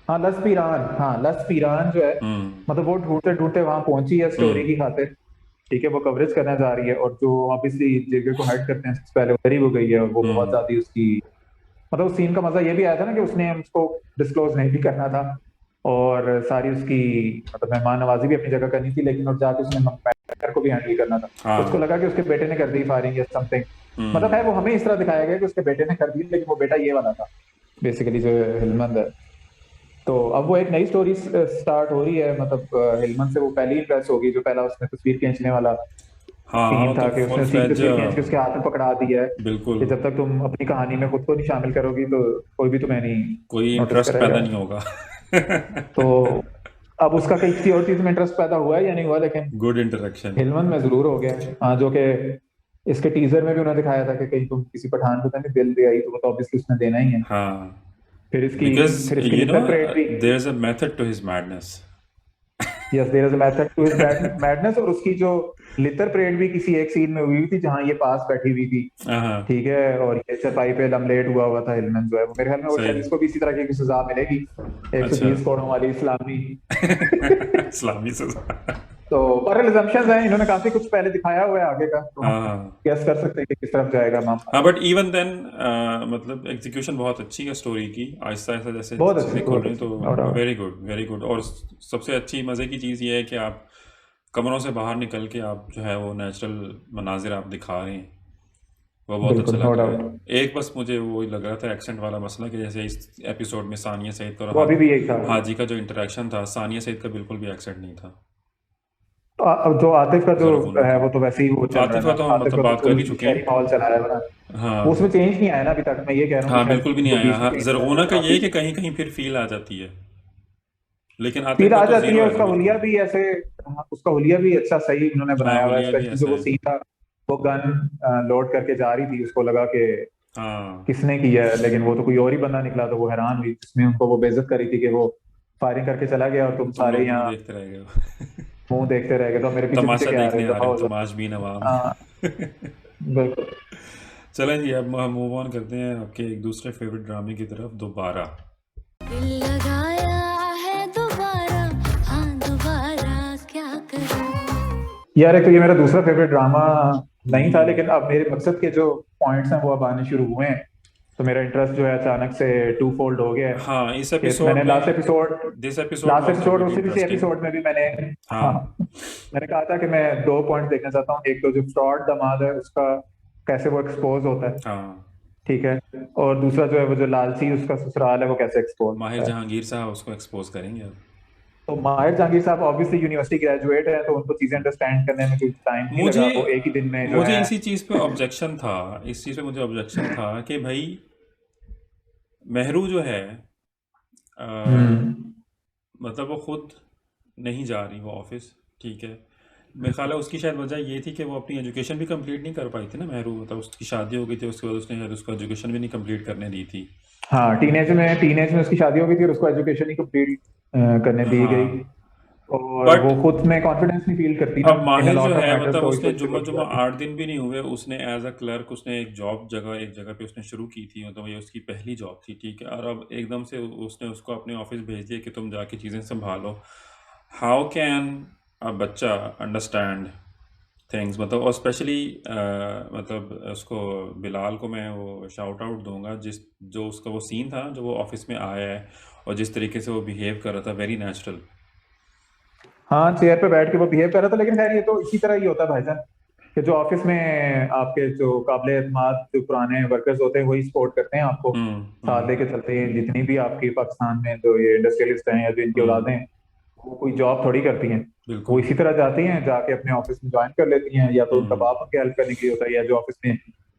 Speaker 2: हाँ लस पीरान, हाँ लस पीरान जो है,
Speaker 1: हम्म।
Speaker 2: मतलब वो ढूंढते ढूंढते वहां पहुंची है स्टोरी
Speaker 1: हम्म।
Speaker 2: की खातिर। ठीक है वो कवरेज करने जा रही है, और जो ऑब्वियसली जगह को हाइड करते हैं सबसे पहले उधर ही वो गई है, और वो बहुत
Speaker 1: हम्म।
Speaker 2: ज्यादा उसकी, मतलब उस सीन का मजा ये भी आया था ना कि उसने उसको डिस्क्लोज नहीं भी करना था, और सारी उसकी मतलब मेहमान नवाजी भी अपनी जगह करनी थी, लेकिन और जाके उसने मैटर को भी हैंडल करना था। उसको
Speaker 1: हाँ।
Speaker 2: लगा कि उसके बेटे ने कर दी फायरिंग या समथिंग। मतलब है
Speaker 1: हम्म।
Speaker 2: वो हमें इस तरह दिखाया गया कि उसके बेटे ने कर दी, लेकिन वो बेटा ये वाला था बेसिकली जो हिलमंद है। तो अब वो एक नई स्टोरी स्टार्ट हो रही है, मतलब हिलमंद से वो पहली इंप्रेस होगी, जो पहला उसने तस्वीर खींचने वाला
Speaker 1: हाँ हाँ,
Speaker 2: सीन
Speaker 1: वो
Speaker 2: था
Speaker 1: तो
Speaker 2: कि
Speaker 1: फुल
Speaker 2: उसने सीन
Speaker 1: फ्लेज,
Speaker 2: तस्वीर खींच के उसके हाथ में पकड़ा दिया है
Speaker 1: बिल्कुल,
Speaker 2: कि जब तक तुम अपनी कहानी में खुद को नहीं शामिल करोगी तो कोई भी तुम्हें नहीं
Speaker 1: कोई
Speaker 2: नोटिस
Speaker 1: इंटरेस्ट पैदा
Speaker 2: करेगा।
Speaker 1: नहीं होगा।
Speaker 2: तो अब उसका कहीं किसी और चीज में इंटरेस्ट पैदा हुआ है या नहीं हुआ, लेकिन
Speaker 1: गुड इंटरेक्शन।
Speaker 2: हिलमन में जरूर हो गया। हाँ जो कि इसके टीजर में भी उन्होंने दिखाया था कि कहीं तुम किसी पठान को तो नहीं दिल दे आई, तो वो तो ऑब्वियसली उसने देना ही है।
Speaker 1: हाँ,
Speaker 2: फिर इसकी
Speaker 1: बिकॉज
Speaker 2: फिर इसकी लिटर परेड भी।
Speaker 1: There is a method to his madness.
Speaker 2: Yes there is a method to his madness. और उसकी जो लिटर परेड भी किसी एक सीन में हुई थी जहां ये पास बैठी हुई थी।
Speaker 1: हाँ,
Speaker 2: ठीक है, और ये चरपाई पे लमलेट हुआ हुआ था हिलमन जो है, वो मेरे ख्याल में वो शायद
Speaker 1: सही।
Speaker 2: इसको भी इसी तरह की सजा मिलेगी,
Speaker 1: अच्छा।
Speaker 2: 120 कोड़ों वाली इस्लामी।
Speaker 1: इस्लामी सजा।
Speaker 2: तो पर assumptions हैं, इन्होंने काफी कुछ पहले दिखाया हुआ है आगे का, तो हम
Speaker 1: हाँ
Speaker 2: गेस कर सकते हैं कि किस तरफ जाएगा मामला।
Speaker 1: हाँ, बट इवन देन मतलब एग्जीक्यूशन बहुत अच्छी है स्टोरी की, आहिस्ता आहिस्ता जैसे चीज़ें खुल
Speaker 2: बहुत
Speaker 1: रही हैं,
Speaker 2: अच्छी नो
Speaker 1: तो
Speaker 2: doubt.
Speaker 1: Very good, very good. और सबसे अच्छी मज़े की चीज़ ये है कि आप कमरों से बाहर निकल के आप जो है वो नेचुरल मनाजिर आप दिखा रहे हैं, वो बहुत अच्छा
Speaker 2: बिल्कुल नो
Speaker 1: लग रहा
Speaker 2: डाउट।
Speaker 1: है। एक बस मुझे वो लग रहा था एक्सेंट वाला मसला, कि जैसे इस एपिसोड में सानिया सईद का और
Speaker 2: वो अभी भी यही था।
Speaker 1: हाजी का जो इंटरेक्शन था, सानिया सईद का बिल्कुल भी एक्सेंट नहीं था
Speaker 2: तो अब जो आतिफ का जो
Speaker 1: ज़रगुना
Speaker 2: है
Speaker 1: का।
Speaker 2: वो तो वैसे ही वो चल रहा है
Speaker 1: आतिफा
Speaker 2: ना,
Speaker 1: तो हम
Speaker 2: आतिफ
Speaker 1: मतलब
Speaker 2: का तो
Speaker 1: बात कर
Speaker 2: फुल
Speaker 1: ही चुके
Speaker 2: शहरी
Speaker 1: हैं।
Speaker 2: माहौल चला है ना। वो उसमें
Speaker 1: हाँ
Speaker 2: चेंज नहीं आया ना अभी तक। मैं ये कह रहा हूँ कि
Speaker 1: हाँ,
Speaker 2: शायद
Speaker 1: बिल्कुल भी नहीं
Speaker 2: जो
Speaker 1: आया।
Speaker 2: बीच में
Speaker 1: हाँ,
Speaker 2: चेंज आया
Speaker 1: ज़रगुना
Speaker 2: है
Speaker 1: का ये है
Speaker 2: काफी।
Speaker 1: कि कहीं कहीं फिर फील आ जाती है, लेकिन आतिफ
Speaker 2: फील
Speaker 1: का
Speaker 2: आ
Speaker 1: तो
Speaker 2: जाती
Speaker 1: ज़ीरो
Speaker 2: है,
Speaker 1: है ना
Speaker 2: उसका हुलिया
Speaker 1: बिल्कुल।
Speaker 2: भी ऐसे। हाँ, उसका हुलिया भी अच्छा सही उन्होंने
Speaker 1: हाँ,
Speaker 2: बनाया हुआ है,
Speaker 1: हुलिया भी
Speaker 2: स्पेशली जो
Speaker 1: ऐसा
Speaker 2: वो
Speaker 1: है।
Speaker 2: सीन था, वो गन लोड करके जा रही थी, उसको लगा कि
Speaker 1: हाँ,
Speaker 2: किसने किया है, लेकिन वो तो कोई और ही बंदा निकला, तो वो हैरान हुई, जिसमें उनको वो बेइज्जत करी थी कि वो फायरिंग करके चला गया और तुम
Speaker 1: तुम
Speaker 2: सारे
Speaker 1: लोग मुंह
Speaker 2: यहाँ
Speaker 1: देखते रह गए।
Speaker 2: मुंह देखते रह गए, तो मेरे पीछे पीछे
Speaker 1: तमाशा
Speaker 2: क्या आ रहे
Speaker 1: देखने
Speaker 2: हो,
Speaker 1: आ
Speaker 2: दफा
Speaker 1: रहे हो,
Speaker 2: हो जाओ।
Speaker 1: तमाशबीन अवाम।
Speaker 2: हाँ बिल्कुल।
Speaker 1: चलें जी, अब हम मूव ऑन करते हैं आपके एक दूसरे फेवरेट ड्रामे की तरफ, दोबारा।
Speaker 6: दिल लगाया है दोबारा, हाँ दोबारा क्या करूं।
Speaker 2: यार एक तो ये मेरा दूसरा फेवरेट ड्रामा नहीं था, लेकिन
Speaker 1: हम्म।
Speaker 2: अब मेरे मकसद के जो पॉइंट्स हैं वो अब आने शुरू हुए हैं, तो मेरा इंटरेस्ट जो है अचानक से टू फोल्ड हो गया है।
Speaker 1: हाँ, इस
Speaker 2: कि
Speaker 1: एपिसोड
Speaker 2: मैंने लास्ट
Speaker 1: में,
Speaker 2: episode
Speaker 1: this episode
Speaker 2: last
Speaker 1: was
Speaker 2: episode
Speaker 1: very
Speaker 2: उसी भी
Speaker 1: इंटरेस्टिंग।
Speaker 2: एपिसोड में भी मैंने, हाँ
Speaker 1: हाँ।
Speaker 2: मैंने कहा था कि मैं दो पॉइंट देखना चाहता हूँ। एक तो जो फ्रॉड दामाद है उसका कैसे वो एक्सपोज होता है,
Speaker 1: हाँ,
Speaker 2: ठीक है, और दूसरा जो है वो जो लालची उसका ससुराल है वो कैसे एक्सपोज
Speaker 1: माहिर
Speaker 2: होता है।
Speaker 1: जहांगीर साहब उसको एक्सपोज करेंगे अब।
Speaker 2: तो माहिर जहांगीर साहब ऑब्वियसली यूनिवर्सिटी ग्रेजुएट है, तो उनको चीजें अंडरस्टैंड करने में कोई टाइम नहीं
Speaker 1: मुझे
Speaker 2: लगा, वो एक ही दिन में जो
Speaker 1: मुझे
Speaker 2: है।
Speaker 1: इसी चीज़ पे ऑब्जेक्शन था, इस चीज़ पे मुझे ऑब्जेक्शन था कि भाई मेहरू जो है, अ,
Speaker 2: हम्म।
Speaker 1: मतलब वो खुद नहीं जा रही वो ऑफिस, ठीक है। मेरे ख्याल है उसकी शायद वजह ये थी कि वो अपनी एजुकेशन भी कंप्लीट नहीं कर पाई थी ना मेहरू, मतलब उसकी शादी हो गई थी, उसके बाद उसने शायद उसको एजुकेशन भी नहीं कंप्लीट करने दी थी।
Speaker 2: हाँ टीनेज में उसकी शादी हो गई थी और उसको एजुकेशन ही कंप्लीट करने दी गई,
Speaker 1: हाँ,
Speaker 2: और
Speaker 1: बट
Speaker 2: वो खुद में कॉन्फिडेंस नहीं फील करती ना
Speaker 1: अब
Speaker 2: इन अ
Speaker 1: माहिर जो
Speaker 2: लॉट ऑफ
Speaker 1: है,
Speaker 2: मैटर्स,
Speaker 1: मतलब
Speaker 2: तो इस
Speaker 1: उसने
Speaker 2: वजह से
Speaker 1: जुम्मा
Speaker 2: वो नहीं
Speaker 1: जुम्मा
Speaker 2: जाती।
Speaker 1: 8 दिन भी नहीं हुए, उसने एज अ क्लर्क उसने एक जगह पे उसने शुरू की थी, मतलब ये उसकी पहली जॉब थी, ठीक है। और अब एकदम से उसने उसको अपने ऑफिस भेज दिया कि तुम जाके चीज़ें संभालो। हाउ कैन अ बच्चा अंडरस्टैंड थिंग्स, मतलब, और स्पेशली मतलब उसको बिलाल को मैं वो शाउट आउट दूंगा, जो उसका वो सीन था, जो वो ऑफिस में आया है और जिस तरीके से वो बिहेव कर रहा था, वेरी नेचुरल।
Speaker 2: हाँ, चेयर पे बैठ के वो बिहेव कर रहा था, लेकिन खैर ये तो इसी तरह ही होता है भाईजान, कि जो ऑफिस में आपके जो काबिल एतमाद जो पुराने वर्कर्स होते हैं वही सपोर्ट करते हैं आपको, साथ लेके चलते हैं। जितनी भी आपकी पाकिस्तान में जो ये इंडस्ट्रियलिस्ट हैं या जो इनकी औलादें हैं, वो कोई जॉब थोड़ी करती हैं, वो
Speaker 1: बिल्कुल
Speaker 2: इसी तरह जाती हैं, जाके अपने ऑफिस में ज्वाइन कर लेती हैं, या तो उनका बाप उनके हेल्प करने के लिए होता है, या जो ऑफिस में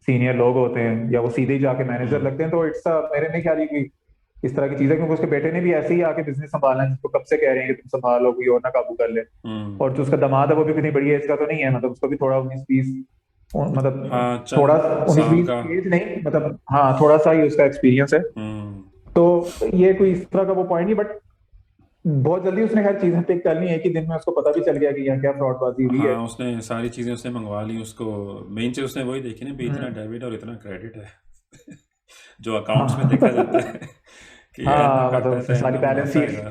Speaker 2: सीनियर लोग होते हैं, या वो सीधे ही जाके मैनेजर लगते हैं। तो इट्स मेरे नहीं ख्याल कि इस तरह की चीजें, क्योंकि उसके बेटे ने भी ऐसे ही आके बिजनेस संभालना है, जिसको कब से कह रहे हैं कि तुम संभालो, कोई और ना काबू कर ले। और जो उसका दामाद है वो भी कितनी बड़ी एज का तो नहीं है, मतलब उसको भी थोड़ा 19-20, मतलब
Speaker 1: हाँ
Speaker 2: थोड़ा
Speaker 1: चंद साल
Speaker 2: 19-20
Speaker 1: का
Speaker 2: एज नहीं, मतलब हाँ थोड़ा सा ही उसका एक्सपीरियंस है। तो ये कोई इस तरह का वो पॉइंट नहीं, बट बहुत जल्दी उसने खैर चीजें पिक कर ली है कि दिन में उसको पता भी चल गया कि यहाँ क्या फ्रॉडबाजी हुई है।
Speaker 1: हाँ उसने सारी चीज़ें उसने मंगवा ली। उसको मेन चीज़ उसने वही देखी ना भी इतना डेबिट और इतना क्रेडिट है जो अकाउंट्स में देखा जाता है कि ये इतना
Speaker 2: हाँ, मतलब
Speaker 1: कटता
Speaker 2: उसने
Speaker 1: है
Speaker 2: सारी
Speaker 1: इतना
Speaker 2: बैलेंस
Speaker 1: मुनाफा
Speaker 2: शीट
Speaker 1: आएगा।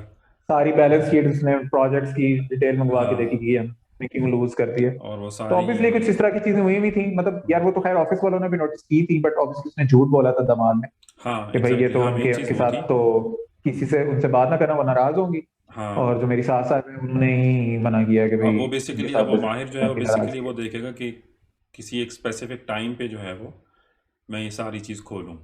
Speaker 2: सारी बैलेंस शीट उसने प्रोजेक्ट्स की डिटेल मंगवा के देखी
Speaker 1: हाँ
Speaker 2: कि हम मेकिंग लूज करती है।
Speaker 1: और वो
Speaker 2: तो
Speaker 1: सारी
Speaker 2: ऑब्वियसली कुछ इस तरह की चीजें हुई थी, मतलब यार वो तो खैर ऑफिस वालों ने भी नोटिस की थी, बट ऑब्वियसली उसने झूठ बोला था दमाद में
Speaker 1: हाँ
Speaker 2: कि भाई ये
Speaker 1: एग्जैक्टली
Speaker 2: तो
Speaker 1: हाँ मेन
Speaker 2: उनके
Speaker 1: चीज़
Speaker 2: के
Speaker 1: वो
Speaker 2: साथ
Speaker 1: थी।
Speaker 2: तो किसी से उनसे बात ना करना, वो नाराज होंगी, और
Speaker 1: हाँ
Speaker 2: जो मेरी सास साहब है उन्होंने ही मना किया कि
Speaker 1: अब
Speaker 2: भाई
Speaker 1: वो
Speaker 2: उनके
Speaker 1: बेसिकली
Speaker 2: साथ
Speaker 1: अब वो माहिर जो है वो
Speaker 2: उनकी
Speaker 1: बेसिकली
Speaker 2: नाराजगी
Speaker 1: वो
Speaker 2: है।
Speaker 1: देखेगा कि किसी एक स्पेसिफिक टाइम पे जो है वो मैं ये सारी चीज़ खोलूँ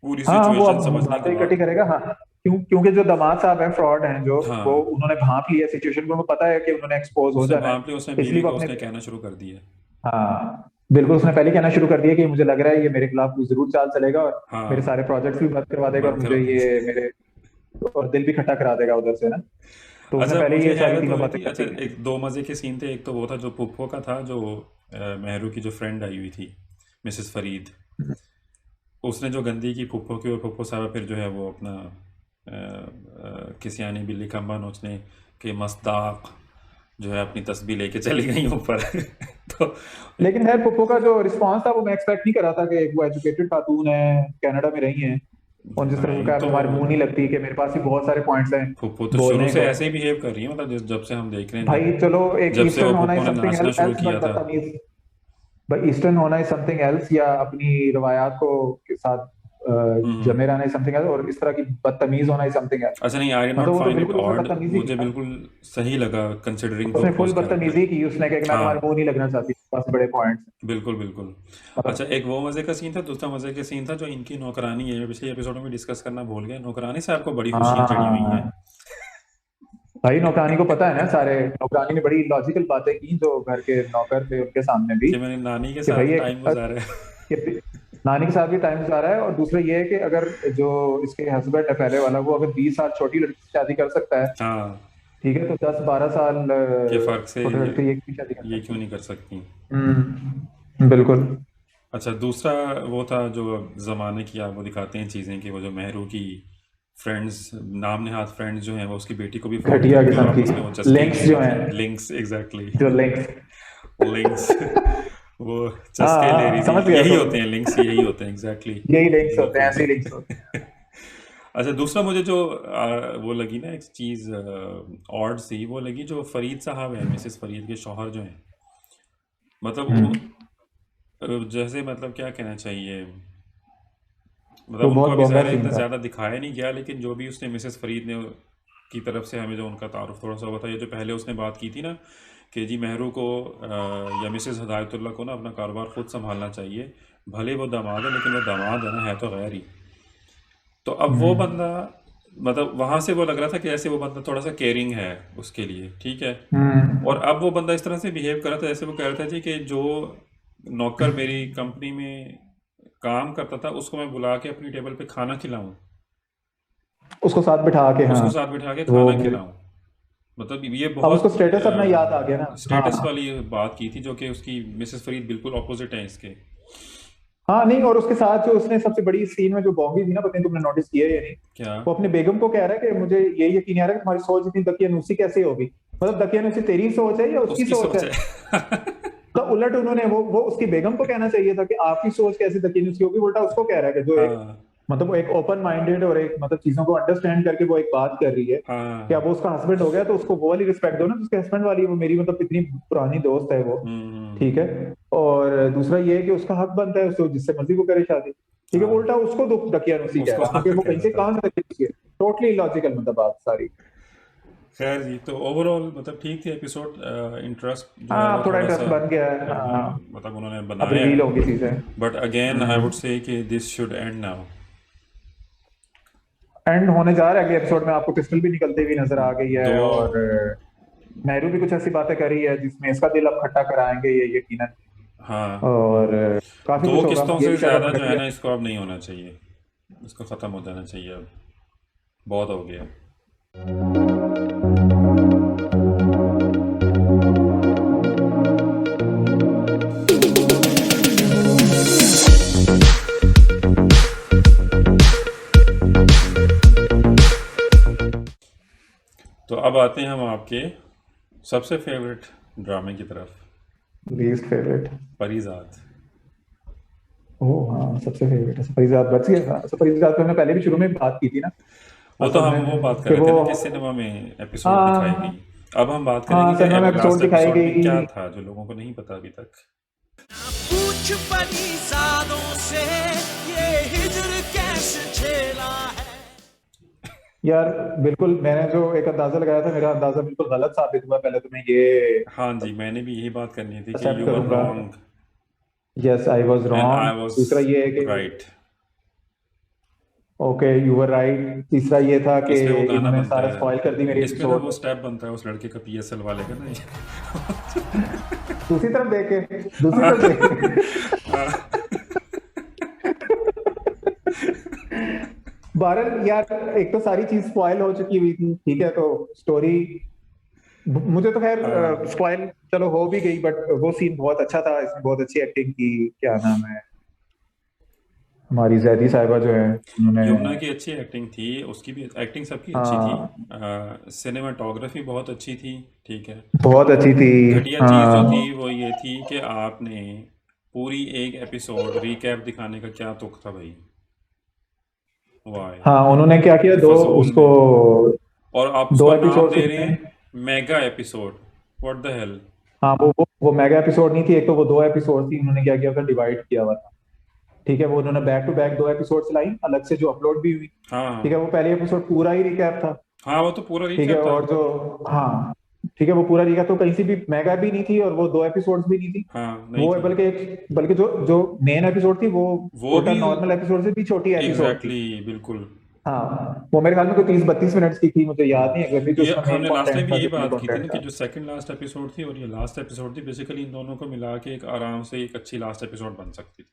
Speaker 1: पूरी
Speaker 2: हाँ वो
Speaker 1: सिचुएशन
Speaker 2: अब
Speaker 1: समझने के
Speaker 2: बातें इकट्ठी
Speaker 1: बाद।
Speaker 2: करेगा। हाँ, क्योंकि जो दामाद साहब हैं फ्रॉड हैं जो, वो
Speaker 1: हाँ
Speaker 2: उन्होंने भांप लिया सिचुएशन को, उनको पता है कि उन्होंने एक्सपोज हो
Speaker 1: उसने
Speaker 2: जाना है,
Speaker 1: भांप लिया उसने
Speaker 2: इसलिए
Speaker 1: बीवी
Speaker 2: वो
Speaker 1: को
Speaker 2: अपने,
Speaker 1: उसने कहना शुरू कर दिया।
Speaker 2: हाँ बिल्कुल, उसने पहले कहना शुरू कर दिया कि मुझे लग रहा है ये मेरे खिलाफ कोई जरूर चाल चलेगा, और मेरे
Speaker 1: हाँ
Speaker 2: सारे प्रोजेक्ट्स भी बंद करवा देगा, और
Speaker 1: बंद
Speaker 2: मुझे
Speaker 1: करवा
Speaker 2: ये मेरे और दिल भी खट्टा करा देगा उधर से ना। तो उसने
Speaker 1: अच्छा
Speaker 2: पहले ही
Speaker 1: मुझे
Speaker 2: ये सारी
Speaker 1: हैरत हो
Speaker 2: तीनों
Speaker 1: रही
Speaker 2: बातें
Speaker 1: थी।
Speaker 2: कर
Speaker 1: अच्छा
Speaker 2: दी हैं।
Speaker 1: एक दो मज़े के सीन थे। एक तो वो था जो पुप्पो का था जो मेहरू की जो फ्रेंड आई हुई थी मिसेस फरीद, उसने जो गंदी की पुप्पो की, और पुप्पो साहब फिर जो है वो अपना किसी आनी बिल्ली खंबा नोचने के मस्ताक जो है अपनी तस्बीह लेके चली गई ऊपर तो
Speaker 2: लेकिन खैर पुप्पो का जो रिस्पॉन्स था वो मैं एक्सपेक्ट नहीं कर रहा था कि एक वो एजुकेटेड खातून है, कनाडा में रही हैं, और जिस तरह
Speaker 1: नहीं
Speaker 2: का
Speaker 1: तो
Speaker 2: हमारे मुंह नहीं लगती कि मेरे पास भी बहुत सारे पॉइंट्स हैं
Speaker 1: पुप्पो तो शुरू
Speaker 2: बोलने
Speaker 1: से
Speaker 2: को।
Speaker 1: ऐसे ही बिहेव कर रही है, मतलब जब से हम देख रहे हैं
Speaker 2: भाई चलो, एक
Speaker 1: जब से वो
Speaker 2: ईस्टर्न होना
Speaker 1: पुप्पो
Speaker 2: इज
Speaker 1: ने
Speaker 2: समथिंग
Speaker 1: नाचना शुरू
Speaker 2: एल्स,
Speaker 1: किया
Speaker 2: बट
Speaker 1: था।
Speaker 2: बदतमीज, भाई ईस्टर्न होना इज समथिंग एल्स, या अपनी रवायात को के साथ
Speaker 1: हम्म।
Speaker 2: जमे रहना इज समथिंग एल्स, और इस तरह की बदतमीज होना इज समथिंग एल्स।
Speaker 1: अच्छा नहीं आई डिड
Speaker 2: मतलब
Speaker 1: नॉट
Speaker 2: वो तो
Speaker 1: फाइंड इट
Speaker 2: बिल्कुल उसने
Speaker 1: ऑड,
Speaker 2: बदतमीजी की
Speaker 1: मुझे
Speaker 2: ना,
Speaker 1: बिल्कुल सही लगा कंसिडरिंग
Speaker 2: उसने फुल
Speaker 1: पुप्पोज कैरेक्टर।
Speaker 2: बदतमीजी की, उसने कहा कि मैं तुम्हारे
Speaker 1: हाँ
Speaker 2: मुंह नहीं लगना चाहती, पास बड़े पॉइंट्स।
Speaker 1: बिल्कुल बिल्कुल। अच्छा
Speaker 2: मतलब
Speaker 1: एक वो मज़े का सीन था। दूसरा मज़े का सीन था जो इनकी नौकरानी है, पिछले एपिसोड में डिस्कस करना भूल गए। नौकरानी साहब को बड़ी खुशियाँ चढ़ी हुई हैं
Speaker 2: हाँ भाई, नौकरानी को पता है ना सारे, नौकरानी ने बड़ी लॉजिकल बातें की जो घर के नौकर थे उनके सामने भी,
Speaker 1: कि मैंने नानी के
Speaker 2: कि
Speaker 1: साथ
Speaker 2: भाई एक
Speaker 1: टाइम गुजारा है
Speaker 2: कि नानी के साथ भी टाइम गुजारा है, और दूसरा ये है कि अगर जो इसके हस्बैंड है पहले वाला, वो अगर 20 साल छोटी लड़की से शादी कर सकता है,
Speaker 1: हाँ
Speaker 2: ठीक है, तो 10-12 साल
Speaker 1: के फ़र्क से
Speaker 2: छोटे लड़के ये की शादी कर
Speaker 1: ये
Speaker 2: सकते
Speaker 1: क्यों नहीं कर सकती।
Speaker 2: हैं। बिल्कुल।
Speaker 1: अच्छा दूसरा वो था जो ज़माने की आप वो दिखाते हैं चीज़ें कि वो जो मेहरू की फ्रेंड्स, नाम नेहाद फ्रेंड्स जो हैं वो उसकी बेटी को भी फ़ोन
Speaker 2: घटिया
Speaker 1: करती हैं और
Speaker 2: किस्म
Speaker 1: आपस में वो
Speaker 2: की
Speaker 1: चस्के
Speaker 2: लिंक्स
Speaker 1: ले
Speaker 2: जो
Speaker 1: रही
Speaker 2: हैं,
Speaker 1: थी। लिंक्स एग्जैक्टली
Speaker 2: जो लिंक्स,
Speaker 1: लिंक्स वो
Speaker 2: हाँ
Speaker 1: चस्के ले रही
Speaker 2: समझ
Speaker 1: थी।
Speaker 2: गया।
Speaker 1: यही
Speaker 2: तो
Speaker 1: होते हैं लिंक्स, यही होते हैं एग्जैक्टली।
Speaker 2: यही लिंक्स होते हैं,
Speaker 1: बिल्कुल
Speaker 2: ऐसे लिंक्स होते
Speaker 1: अच्छा दूसरा मुझे जो वो लगी ना एक चीज़ ऑड सी, वो लगी जो फरीद साहब हैं, मिसेस फरीद के शौहर जो हैं, मतलब
Speaker 2: हैं।
Speaker 1: वो जैसे मतलब क्या कहना चाहिए, मतलब
Speaker 2: तो
Speaker 1: उनको
Speaker 2: बहुत
Speaker 1: अभी
Speaker 2: बोंगा
Speaker 1: ज़ाहिर है
Speaker 2: सीन
Speaker 1: इतना
Speaker 2: था।
Speaker 1: ज़्यादा दिखाया नहीं गया, लेकिन जो भी उसने मिसेस फरीद ने की तरफ से हमें जो उनका तारुफ थोड़ा सा हुआ था, ये जो पहले उसने बात की थी ना कि जी मेहरू को या मिसेस हदायतुल्लाह को ना अपना कारोबार खुद संभालना चाहिए, भले वो दामाद है लेकिन वो दामाद है ना, है तो गैर ही। तो अब वो
Speaker 2: हम्म
Speaker 1: बंदा, मतलब वहाँ से वो लग रहा था कि ऐसे वो बंदा थोड़ा सा केयरिंग है उसके लिए, ठीक है।
Speaker 2: हम्म
Speaker 1: और अब वो बंदा इस तरह से बिहेव कर रहा था जैसे वो कह रहा था जी कि जो नौकर मेरी कंपनी में काम करता था उसको मैं बुला के अपनी टेबल पे खाना खिलाऊं,
Speaker 2: उसको साथ बिठा के, हाँ
Speaker 1: उसको साथ बिठा के
Speaker 2: वो
Speaker 1: खाना
Speaker 2: मेरे,
Speaker 1: खिलाऊं। मतलब ये
Speaker 2: अब उसको
Speaker 1: बहुत
Speaker 2: स्टेटस अपना याद आ गया ना।
Speaker 1: स्टेटस
Speaker 2: हाँ
Speaker 1: वाली बात की थी, जो कि उसकी मिसेस फरीद बिल्कुल ऑपोजिट है इसके।
Speaker 2: हाँ, नहीं, और उसके साथ जो उसने सबसे बड़ी सीन में जो बॉम्बी थी ना, पता नहीं तुमने नोटिस किया है या नहीं,
Speaker 1: क्या?
Speaker 2: वो अपने बेगम को कह रहा है कि मुझे ये यकीन नहीं आ रहा कि तुम्हारी सोच इतनी दकियानूसी कैसे होगी। मतलब दकियानूसी तेरी सोच है या उसकी
Speaker 1: उसकी
Speaker 2: सोच
Speaker 1: सोच
Speaker 2: है?
Speaker 1: है
Speaker 2: तो उलट उन्होंने वो उसकी बेगम को कहना चाहिए था कि आपकी सोच कैसी दकियानूसी होगी, उल्टा उसको कह रहा है कि जो एक,
Speaker 1: हाँ
Speaker 2: मतलब वो एक ओपन माइंडेड और एक मतलब चीजों को अंडरस्टैंड करके वो एक बात कर रही है कि अब
Speaker 1: हाँ
Speaker 2: वो उसका हस्बैंड हो गया तो उसको वो वाली रिस्पेक्ट दो ना, उसके हस्बैंड वाली, वो मेरी मतलब इतनी पुरानी दोस्त है वो, ठीक है। और दूसरा ये है कि उसका हक बनता है उसको जिससे मर्जी वो करे शादी, ठीक है। वो
Speaker 1: हाँ
Speaker 2: उल्टा उसको दकियानूसी कह
Speaker 1: उसको
Speaker 2: रहा है, कि वो
Speaker 1: कह
Speaker 2: कहीं
Speaker 1: रहा
Speaker 2: से
Speaker 1: था।
Speaker 2: कहां से दकियानूसी है, टोटली लॉजिकल मतलब बात सारी।
Speaker 1: खैर जी, तो ओवरऑल मतलब ठीक थी एपिसोड, इंटरेस्ट जो है
Speaker 2: हाँ
Speaker 1: वो
Speaker 2: थोड़ा
Speaker 1: थोड़ा
Speaker 2: इंटरेस्ट
Speaker 1: सा
Speaker 2: बन गया है, हाँ
Speaker 1: मतलब उन्होंने
Speaker 2: अब
Speaker 1: बनाया
Speaker 2: रिवील
Speaker 1: है,
Speaker 2: होगी चीजें।
Speaker 1: But again I would say कि this should and now.
Speaker 2: And होने जा रहा है अगले एपिसोड में, आपको क्रिस्टल भी निकलती हुई नजर आ गई
Speaker 1: दो
Speaker 2: है, और नेहरू भी कुछ ऐसी बातें करी है जिसमें इसका दिल अब खट्टा कराएंगे ये यकीनन,
Speaker 1: हाँ,
Speaker 2: और काफी
Speaker 1: दो
Speaker 2: कुछ होगा,
Speaker 1: किस्तों
Speaker 2: ये
Speaker 1: से
Speaker 2: भी शायद
Speaker 1: ज़्यादा
Speaker 2: हमने
Speaker 1: जो
Speaker 2: रख
Speaker 1: है
Speaker 2: लिया।
Speaker 1: ना, इसको अब नहीं होना चाहिए, इसको ख़त्म हो जाना चाहिए अब, बहुत हो गया। तो अब आते हैं हम आपके सबसे फेवरेट ड्रामे की तरफ,
Speaker 2: लीस्ट फेवरेट,
Speaker 1: परिजात।
Speaker 2: ओह हाँ सबसे फेवरेट है परिजात, बच गया था। परिजात पे हमने पहले भी शुरू में बात की थी ना
Speaker 1: वो तो
Speaker 2: असल
Speaker 1: हम वो बात
Speaker 2: में,
Speaker 1: कर
Speaker 2: कि
Speaker 1: रहे थे
Speaker 2: वो
Speaker 1: ना कि सिनेमा में एपिसोड दिखाई
Speaker 2: हाँ
Speaker 1: गई, अब हम बात
Speaker 2: हाँ
Speaker 1: करेंगे कि
Speaker 2: सिनेमा में एपिसोड
Speaker 1: लास्ट
Speaker 2: दिखाई
Speaker 1: एपिसोड में क्या
Speaker 2: गई।
Speaker 1: था जो लोगों को नहीं पता अभी तक।
Speaker 4: पूछ परिजादों से ये हिजर कैसे झेला है।
Speaker 2: यार बिल्कुल, मैंने जो एक अंदाजा लगाया था, मेरा अंदाजा बिल्कुल गलत साबित हुआ, पहले तो मैं ये
Speaker 1: हाँ जी, मैंने भी यही बात करनी थी कि
Speaker 2: एक्सेप्ट
Speaker 1: यू वर
Speaker 2: करूंगा,
Speaker 1: wrong
Speaker 2: yes I was
Speaker 1: and
Speaker 2: wrong.
Speaker 1: I was
Speaker 2: दूसरा ये है कि
Speaker 1: right.
Speaker 2: Okay you were right. तीसरा ये था कि
Speaker 1: इसमें वो गाना
Speaker 2: इन्होंने
Speaker 1: बनता
Speaker 2: सारा
Speaker 1: है,
Speaker 2: स्पॉइल कर दी मेरी
Speaker 1: इसमें ना
Speaker 2: एपिसोड।
Speaker 1: वो स्टेप बनता है उस लड़के का, पीएसएल वाले का ना।
Speaker 2: दूसरी तरफ देखे, दूसरी तरफ देखे। बहरहाल यार, एक तो सारी चीज स्पॉइल हो चुकी हुई थी, ठीक है, तो स्टोरी मुझे तो खैर स्पॉइल चलो हो भी गई, बट वो सीन बहुत अच्छा था, इसमें बहुत अच्छी एक्टिंग की, क्या नाम है हमारी जैदी साहिबा जो है, उन्होंने
Speaker 1: यमुना की अच्छी एक्टिंग थी, उसकी भी एक्टिंग सबकी अच्छी थी,
Speaker 2: हाँ
Speaker 1: सिनेमाटोग्राफी बहुत अच्छी थी, ठीक है।
Speaker 2: बहुत अच्छी थी।
Speaker 1: घटिया चीज़ जो थी वो ये थी कि आपने पूरी एक एपिसोड रिकैप दिखाने का क्या तुक था भाई, वाई,
Speaker 2: हाँ उन्होंने क्या किया, दो
Speaker 1: फजूल
Speaker 2: उसको
Speaker 1: में, और आप
Speaker 2: दो
Speaker 1: उसको नाम
Speaker 2: एपिसोड
Speaker 1: दे रहे
Speaker 2: उसने,
Speaker 1: हैं mega episode, what the hell.
Speaker 2: हाँ वो मेगा एपिसोड नहीं थी, एक तो वो दो एपिसोड थी, उन्होंने क्या किया था, डिवाइड किया हुआ था, ठीक है, वो उन्होंने बैक टू बैक दो एपिसोड चलाई अलग से, जो अपलोड भी हुई,
Speaker 1: हाँ
Speaker 2: ठीक है, वो पहले एपिसोड पूरा ही रिकैप था,
Speaker 1: हाँ, वो तो पूरा
Speaker 2: ठीक है,
Speaker 1: रिकैप था।
Speaker 2: और जो हाँ ठीक है वो पूरा रिकैप, तो कहीं से भी मेगा भी नहीं थी और वो दो एपिसोड्स भी नहीं थी,
Speaker 1: हाँ, नहीं
Speaker 2: वो
Speaker 1: थी,
Speaker 2: बल्कि जो जो मेन एपिसोड थी वो
Speaker 1: वो
Speaker 2: टोटल
Speaker 1: भी
Speaker 2: नॉर्मल एपिसोड से भी छोटी एपिसोड थी।
Speaker 1: एग्जैक्टली बिल्कुल।
Speaker 2: हाँ वो मेरे ख्याल में कोई 30-32 मिनट की थी, मुझे याद नहीं एग्जैक्टली कि
Speaker 1: ये
Speaker 2: उसका मेन
Speaker 1: हमने लास्ट टाइम
Speaker 2: कंटेंट
Speaker 1: भी
Speaker 2: था
Speaker 1: यही
Speaker 2: कितना
Speaker 1: बात की थी
Speaker 2: कंटेंट
Speaker 1: ना कि
Speaker 2: था।
Speaker 1: जो सेकंड लास्ट एपिसोड थी और ये लास्ट एपिसोड थी, बेसिकली इन दोनों को मिला के एक आराम से एक अच्छी लास्ट एपिसोड बन सकती थी।